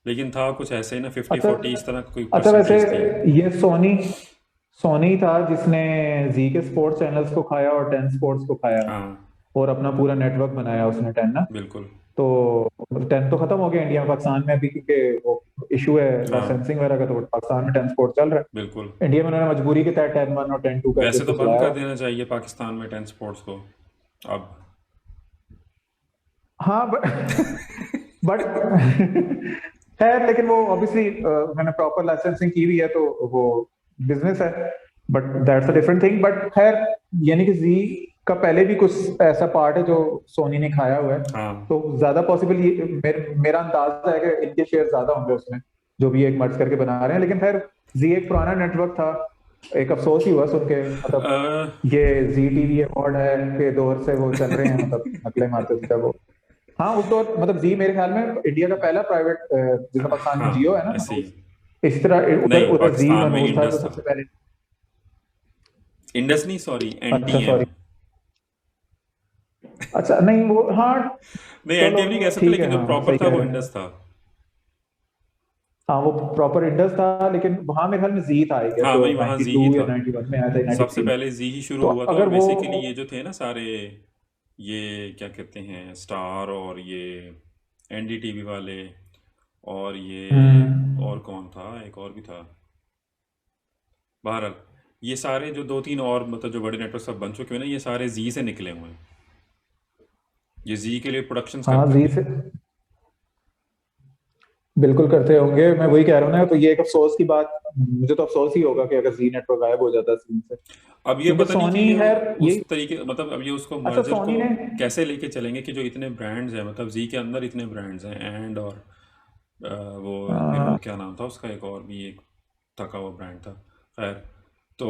Speaker 1: लेकिन था कुछ ऐसे ही ना 50-40 इस तरह कोई
Speaker 2: अच्छा वैसे
Speaker 1: परसेंटेज थी।
Speaker 2: ये सोनी सोनी था जिसने जी के स्पोर्ट्स चैनल्स को खाया और 10 स्पोर्ट्स को खाया
Speaker 1: हाँ
Speaker 2: और अपना पूरा नेटवर्क बनाया उसने 10 ना।
Speaker 1: बिल्कुल।
Speaker 2: तो 10 तो खत्म हो गया इंडिया में, पाकिस्तान में अभी क्योंकि वो इशू है
Speaker 1: हाँ
Speaker 2: लाइसेंसिंग वगैरह का, तो पाकिस्तान में 10 स्पोर्ट्स चल रहा है।
Speaker 1: बिल्कुल।
Speaker 2: इंडिया में उन्होंने मजबूरी के तहत 10 1 और 10 2 करके
Speaker 1: वैसे तो
Speaker 2: उसको
Speaker 1: बंद
Speaker 2: चलाया।
Speaker 1: कर देना चाहिए पाकिस्तान में 10 स्पोर्ट्स को अब।
Speaker 2: हाँ बट खैर लेकिन वो ऑब्वियसली उन्होंने प्रॉपर लाइसेंसिंग की हुई है तो वो बिजनेस है, but that's a different thing. But खैर यानी कि जी का पहले भी कुछ ऐसा पार्ट है जो सोनी ने खाया हुआ है,
Speaker 1: हाँ
Speaker 2: तो ज्यादा पॉसिबल ये मेरा अंदाजा है कि इनके शेयर ज्यादा होंगे उसमें जो भी एक मर्ज करके बना रहे हैं। लेकिन खैर जी एक पुराना नेटवर्क था, एक अफसोस ही हुआ सुन के, मतलब
Speaker 1: अ,
Speaker 2: ये जी टीवी अवार्ड है के दौर से वो चल रहे हैं, मतलब नकलें मारते थे वो। हाँ उस दौर मतलब जी मेरे ख्याल में इंडिया का पहला प्राइवेट, जिसमें पाकिस्तान में
Speaker 1: हाँ
Speaker 2: जियो है ना,
Speaker 1: ऐसे ही।
Speaker 2: इस तरह उधर
Speaker 1: नहीं
Speaker 2: उधर जी
Speaker 1: पाकिस्तान
Speaker 2: और
Speaker 1: में
Speaker 2: न्यूज था जो
Speaker 1: इंडस था,
Speaker 2: सबसे पहले।
Speaker 1: इंडस नहीं सॉरी
Speaker 2: अच्छा
Speaker 1: एनटीएम।
Speaker 2: सॉरी, अच्छा नहीं वो हाँ
Speaker 1: नहीं
Speaker 2: चलो
Speaker 1: एनटीएम नहीं कह सकते,
Speaker 2: ठीक है,
Speaker 1: लेकिन जो
Speaker 2: हाँ
Speaker 1: प्रॉपर
Speaker 2: सही
Speaker 1: था
Speaker 2: कह
Speaker 1: वो
Speaker 2: रहे हैं।
Speaker 1: इंडस था।
Speaker 2: हाँ वो प्रॉपर इंडस था, लेकिन वहां मेरे ख्याल में जी था आई गेस,
Speaker 1: हाँ
Speaker 2: जो
Speaker 1: वही वहाँ जी
Speaker 2: 92
Speaker 1: ही
Speaker 2: या
Speaker 1: था,
Speaker 2: 91 में आया था,
Speaker 1: सबसे
Speaker 2: 93 में।
Speaker 1: पहले जी ही शुरू
Speaker 2: तो
Speaker 1: हुआ था।
Speaker 2: अगर
Speaker 1: और
Speaker 2: वो
Speaker 1: बेसिकली ये जो थे ना सारे, ये क्या कहते हैं स्टार और ये एनडीटीवी वाले और ये और कौन था, एक और भी था, बहरहाल ये सारे जो 2-3 और मतलब जो बड़े नेटवर्क सब बन चुके हैं ना, ये सारे जी से निकले हुए हैं। ये जी के लिए प्रोडक्शंस
Speaker 2: हाँ
Speaker 1: करते
Speaker 2: जी
Speaker 1: थे।
Speaker 2: से बिल्कुल करते होंगे, मैं वही कह रहा हूँ ना। तो ये एक अफसोस की बात, मुझे तो अफसोस ही होगा कि अगर जी नेटवर्क गायब हो जाता सीन से,
Speaker 1: अब ये
Speaker 2: क्योंकि
Speaker 1: पता नहीं कि
Speaker 2: सोनी
Speaker 1: ये
Speaker 2: है
Speaker 1: उस
Speaker 2: ये।
Speaker 1: तरीके मतलब अब ये उसको
Speaker 2: अच्छा
Speaker 1: मर्जर
Speaker 2: सोनी
Speaker 1: को
Speaker 2: ने,
Speaker 1: कैसे लेके चलेंगे कि जो इतने ब्रांड्स हैं, मतलब जी के अंदर इतने ब्रांड्स हैं एंड और वो फिर वो क्या नाम था उसका, एक और भी एक थका हुआ ब्रांड था। खैर तो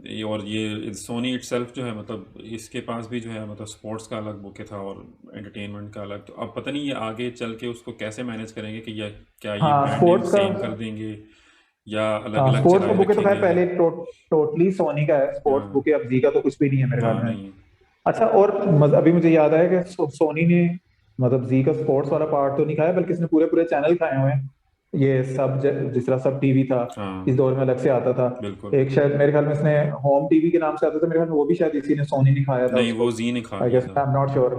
Speaker 1: ये सोनी इटसेल्फ जो है, मतलब इसके पास भी जो है, मतलब स्पोर्ट्स का अलग बुके था और एंटरटेनमेंट का अलग। तो अब पता नहीं ये आगे चल के उसको कैसे मैनेज करेंगे कि ये क्या ये
Speaker 2: हाँ
Speaker 1: ब्रांड नेम
Speaker 2: स्पोर्ट्स का,
Speaker 1: सेम कर देंगे या अलग
Speaker 2: हाँ
Speaker 1: अलग
Speaker 2: स्पोर्ट्स का
Speaker 1: चलाए
Speaker 2: बुके तो खैर
Speaker 1: रखेंगे।
Speaker 2: पहले टोटली सोनी का है स्पोर्ट्स
Speaker 1: हाँ
Speaker 2: बुके, अब जी का तो कुछ भी नहीं है मेरे ख्याल
Speaker 1: हाँ
Speaker 2: में।
Speaker 1: नहीं
Speaker 2: अच्छा, और अभी मुझे याद आया कि सोनी ने मतलब जी का स्पोर्ट्स वाला पार्ट तो नहीं खाया, बल्कि इसने पूरे पूरे चैनल खाए हुए हैं। ये सब जिस तरह सब टीवी था
Speaker 1: हाँ
Speaker 2: इस दौर में अलग से आता था,
Speaker 1: बिल्कुल।
Speaker 2: एक शायद मेरे ख्याल में इसने होम टीवी के नाम से आता था मेरे ख्याल में, वो भी शायद इसी ने सोनी ने खाया था
Speaker 1: नहीं
Speaker 2: उसको।
Speaker 1: वो जी ने खा
Speaker 2: आई
Speaker 1: लिया
Speaker 2: गेस
Speaker 1: था।
Speaker 2: I am not sure.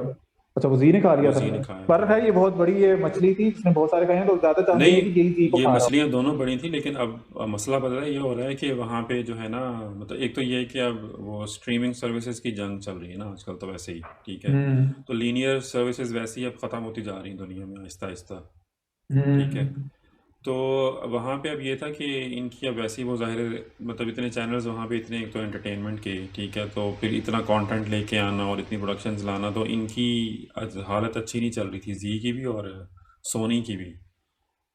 Speaker 2: अच्छा वो जी ने खा लिया
Speaker 1: वो
Speaker 2: था।
Speaker 1: जी ने खाया
Speaker 2: पर
Speaker 1: था।
Speaker 2: है ये बहुत बड़ी ये मछली थी, इसने बहुत सारे खाए हैं, तो ज्यादा चांस
Speaker 1: नहीं
Speaker 2: है कि यही जी को
Speaker 1: ये
Speaker 2: खा रहा
Speaker 1: मछलियाँ दोनों बड़ी थी, लेकिन अब मसला बदला है, ये हो रहा है कि वहाँ पे जो है ना, मतलब एक तो ये है कि अब वो स्ट्रीमिंग सर्विसेज की जंग चल रही है ना आजकल, तो वैसे ही ठीक
Speaker 2: हो।
Speaker 1: है। तो लीनियर सर्विसेज वैसे ही अब ख़त्म होती जा रही हैं दुनिया में आहिस्ता आहिस्ता, ठीक है।
Speaker 2: हम्म
Speaker 1: तो वहाँ पे अब ये था कि इनकी अब वैसे ही वो ज़ाहिर है, मतलब इतने चैनल्स वहाँ पे इतने, एक तो एंटरटेनमेंट के, ठीक है, तो फिर इतना कंटेंट लेके आना और इतनी प्रोडक्शंस लाना, तो इनकी हालत अच्छी नहीं चल रही थी, जी की भी और सोनी की भी,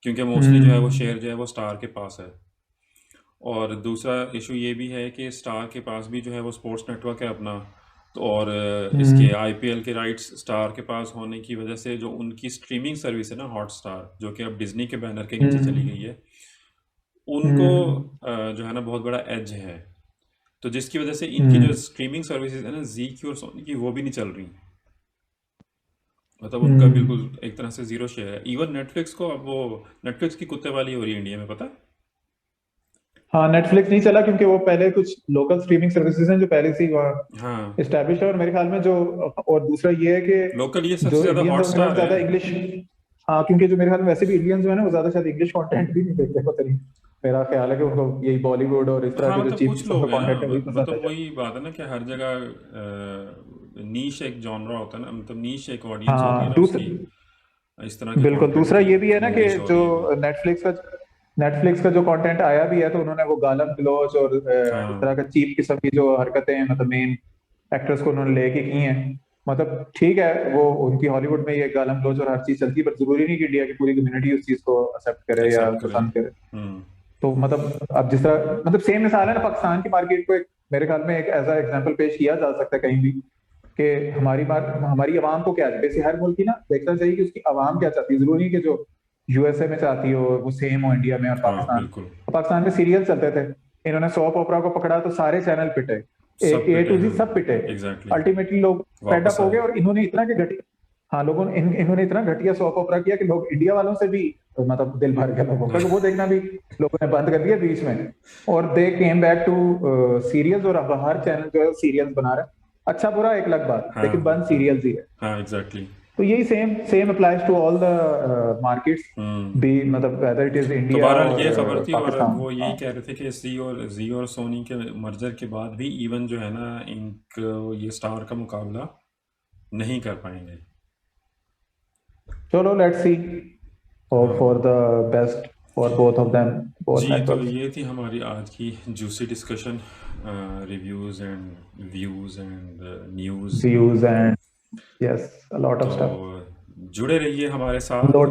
Speaker 1: क्योंकि मोस्टली जो है वो शेयर जो है वो स्टार के पास है। और दूसरा इशू ये भी है कि स्टार के पास भी जो है वो स्पोर्ट्स नेटवर्क है अपना, तो और इसके आईपीएल के राइट्स स्टार के पास होने की वजह से जो उनकी स्ट्रीमिंग सर्विस है ना हॉटस्टार, जो कि अब डिज्नी के बैनर के नीचे चली गई है, उनको जो है ना बहुत बड़ा एज है। तो जिसकी वजह से इनकी जो स्ट्रीमिंग सर्विसेज है ना जी की और सोनी की, वो भी नहीं चल रही, मतलब उनका बिल्कुल एक तरह से जीरो शेयर है। इवन नेटफ्लिक्स को अब वो नेटफ्लिक्स की कुत्ते वाली हो रही है इंडिया में, पता है?
Speaker 2: हाँ नेटफ्लिक्स नहीं चला क्योंकि वो पहले कुछ लोकल स्ट्रीमिंग सर्विसेज हैं जो पहले से ही वहाँ
Speaker 1: हाँ
Speaker 2: एस्टेब्लिश है, और मेरे ख्याल में जो, और दूसरा ये है कि
Speaker 1: लोकल ये सबसे
Speaker 2: जो
Speaker 1: ज़्यादा
Speaker 2: इंडियंस है
Speaker 1: हॉटस्टार
Speaker 2: ज्यादा
Speaker 1: है।
Speaker 2: इंग्लिश, हाँ क्योंकि जो मेरे ख्याल में वैसे भी इंडियंस जो है ना वो ज्यादा शायद इंग्लिश कंटेंट भी नहीं देखते, पता नहीं, मेरा ख्याल है कि उनको यही बॉलीवुड और इस तरह
Speaker 1: हाँ
Speaker 2: के जो
Speaker 1: मतलब
Speaker 2: चीप
Speaker 1: कुछ
Speaker 2: किस्म का
Speaker 1: लोग हैं ना,
Speaker 2: कंटेंट है वही पसंद
Speaker 1: मतलब
Speaker 2: है।
Speaker 1: वही बात है ना कि हर जगह नीश एक जॉनरा होता है ना, मतलब नीश एक ऑडियंस होती है
Speaker 2: हाँ
Speaker 1: ना उसकी, इस तरह के
Speaker 2: बिल्कुल,
Speaker 1: कंटेंट
Speaker 2: दूसरा
Speaker 1: की
Speaker 2: ये भी है ना कि
Speaker 1: मूवीज हो
Speaker 2: जो
Speaker 1: रही हैं।
Speaker 2: नेटफ्लिक्स का जो कंटेंट आया भी है तो उन्होंने वो गालम गलौज और इस
Speaker 1: हाँ
Speaker 2: तरह का चीप किस्म की जो हरकतें हैं मतलब मेन एक्टर्स को उन्होंने लेके की हैं, मतलब ठीक है वो उनकी हॉलीवुड में ये गालम गलौज और हर चीज चलती है, पर जरूरी नहीं कि इंडिया की पूरी कम्युनिटी उस चीज को एक्सेप्ट करे या
Speaker 1: एक्सेप्ट करें।
Speaker 2: पसंद करे।
Speaker 1: हम्म
Speaker 2: तो मतलब अब जिस तरह मतलब सेम मिसाल है ना, पाकिस्तान की मार्केट को एक मेरे ख्याल में एक ऐसा एग्जांपल पेश किया जा सकता है कहीं भी कि हमारी बात, हमारी आवाम को क्या है, वैसे हर मुल्क की ना देखना चाहिए कि उसकी आवाम क्या चाहती है, जरूरी नहीं कि जो यूएसए में चाहती हो वो सेम हो इंडिया में और
Speaker 1: हाँ
Speaker 2: पाकिस्तान।
Speaker 1: बिल्कुल।
Speaker 2: पाकिस्तान में सीरियल चलते थे, इन्होंने सॉप ओपरा को पकड़ा तो सारे चैनल पिटे,
Speaker 1: सब
Speaker 2: ए
Speaker 1: पिटे
Speaker 2: टू जी
Speaker 1: हैं।
Speaker 2: सब पिटे।
Speaker 1: एग्जैक्टली।
Speaker 2: अल्टीमेटली लोग फेड
Speaker 1: वापस
Speaker 2: अप हो
Speaker 1: आए।
Speaker 2: गए और इन्होंने इतना कि घटिया, हाँ लोगों ने इन्होंने इतना घटिया सॉप ओपरा किया कि लोग इंडिया वालों से भी मतलब दिल भर गया लोगों का, तो वो देखना भी लोगों ने बंद कर दिया बीच में, और दे केम बैक टू सीरियल्स, और अब हर चैनल जो है सीरियल्स बना रहा है। अच्छा बुरा एक अलग बात,
Speaker 1: हाँ
Speaker 2: लेकिन बंद सीरियल्स ही है।
Speaker 1: हाँ एग्जैक्टली।
Speaker 2: तो यही same applies to all the markets, भी मतलब वेदर इट इज
Speaker 1: तो
Speaker 2: इंडिया
Speaker 1: बहरहाल
Speaker 2: और
Speaker 1: ये खबर थी, और
Speaker 2: पाकिस्तान।
Speaker 1: वो यही
Speaker 2: हाँ
Speaker 1: कह रहे थे कि जी और सोनी के मर्जर के बाद भी इवन जो है ना इनको ये स्टार का मुकाबला नहीं कर पाएंगे।
Speaker 2: चलो let's see, hope for the best for both of them, both
Speaker 1: जी तो
Speaker 2: नेटवर्क्स।
Speaker 1: ये थी हमारी आज की juicy discussion, reviews and views and news.
Speaker 2: Views and yes a lot of stuff,
Speaker 1: तो जुड़े रहिए हमारे साथ, और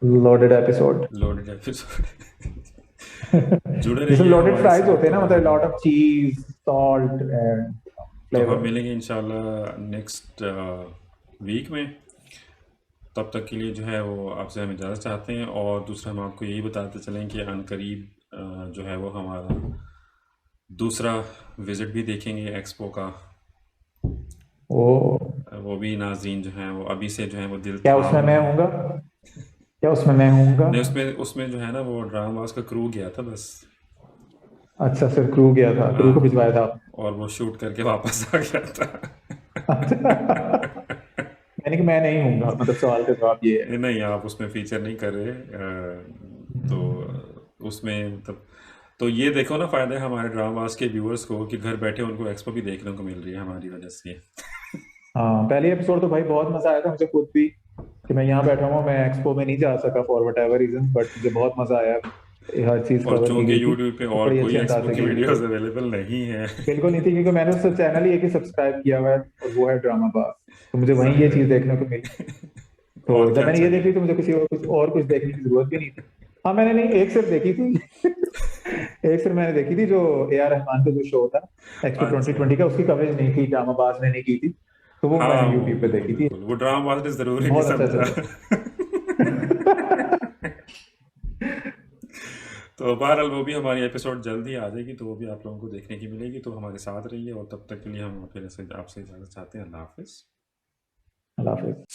Speaker 2: लोडेड एपिसोड
Speaker 1: लोडेड एपिसोड जुड़े
Speaker 2: जिसमें
Speaker 1: रहिए
Speaker 2: लोडेड
Speaker 1: हमारे
Speaker 2: फ्राइज
Speaker 1: साथ।
Speaker 2: होते हैं ना, मतलब लॉट ऑफ चीज सॉल्ट एंड
Speaker 1: तो हम
Speaker 2: फ्लेवर।
Speaker 1: मिलेंगे इंशाल्लाह नेक्स्ट वीक में। तब तक के लिए जो है वो आपसे हम इजाज़त चाहते हैं, और दूसरा हम आपको यही बताते चलें कि अनकरीब जो है वो हमारा दूसरा विज़िट भी देखेंगे एक्सपो का।
Speaker 2: ओ
Speaker 1: वो भी नाज़रीन जो हैं वो अभी से जो है वो दिल
Speaker 2: क्या उसमें मैं हूँगा, क्या उसमें मैं हूँगा?
Speaker 1: नहीं, उसमें जो है ना वो ड्रामाबाज का क्रू गया था बस,
Speaker 2: अच्छा सिर्फ क्रू गया था, क्रू को
Speaker 1: हाँ,
Speaker 2: भिजवाया था आपने?
Speaker 1: और वो शूट करके वापस आ गया था
Speaker 2: यानी कि मैं नहीं हूँगा, मतलब सवाल का जवाब ये है।
Speaker 1: नहीं आप उसमें फीचर नहीं कर रहे, तो उसमें मतलब तो ये देखो ना, फ़ायदा है हमारे ड्रामाबाज के व्यूअर्स को कि घर बैठे उनको एक्सपो भी देखने को मिल रही है हमारी वजह से।
Speaker 2: हाँ पहले एपिसोड तो भाई बहुत मजा आया था मुझे खुद भी, कि मैं यहाँ बैठा हूँ, मैं एक्सपो में नहीं जा सका for whatever reason, but मुझे बहुत मजा आया, हर चीज
Speaker 1: और
Speaker 2: कवर की
Speaker 1: चूंकि
Speaker 2: गई थी
Speaker 1: यूट्यूब पे
Speaker 2: और
Speaker 1: और
Speaker 2: बड़ी
Speaker 1: कोई
Speaker 2: अच्छे
Speaker 1: एक्सपो
Speaker 2: अंदाज से
Speaker 1: की
Speaker 2: की गई थी।
Speaker 1: वीडियोस अवेलेबल नहीं है।
Speaker 2: बिल्कुल नहीं थी, क्योंकि मैंने उससे चैनल ही एक ही सब्सक्राइब किया हुआ है और वो है ड्रामा बाज, तो मुझे वहीं ये चीज देखने को मिली। तो
Speaker 1: और
Speaker 2: जब
Speaker 1: क्या
Speaker 2: मैंने ये
Speaker 1: चाहिए।
Speaker 2: देखी तो मुझे किसी और कुछ देखने की जरूरत भी नहीं थी। हाँ मैंने नहीं एक सिर्फ देखी थी एक फिर मैंने देखी थी जो ए आर रहमान का जो शो था एक्सपो
Speaker 1: अच्छा
Speaker 2: 2020 का, उसकी कवरेज नहीं थी, ड्रामाबाज ने नहीं की थी, तो वो
Speaker 1: हाँ
Speaker 2: मैंने
Speaker 1: वो
Speaker 2: यूट्यूब पे
Speaker 1: बिल्कुल
Speaker 2: देखी थी।
Speaker 1: बिल्कुल वो ड्रामा बाज जरूरी नहीं
Speaker 2: बहुत अच्छा
Speaker 1: समझा
Speaker 2: चला।
Speaker 1: तो बहरहाल वो भी हमारी एपिसोड जल्द ही आ जाएगी, तो वो भी आप लोगों को देखने की मिलेगी, तो हमारे साथ रहिए और तब तक के लिए हम फिर से आपसे इजाज़त चाहते हैं। अल्लाह हाफिज़।
Speaker 2: अल्लाह हाफिज।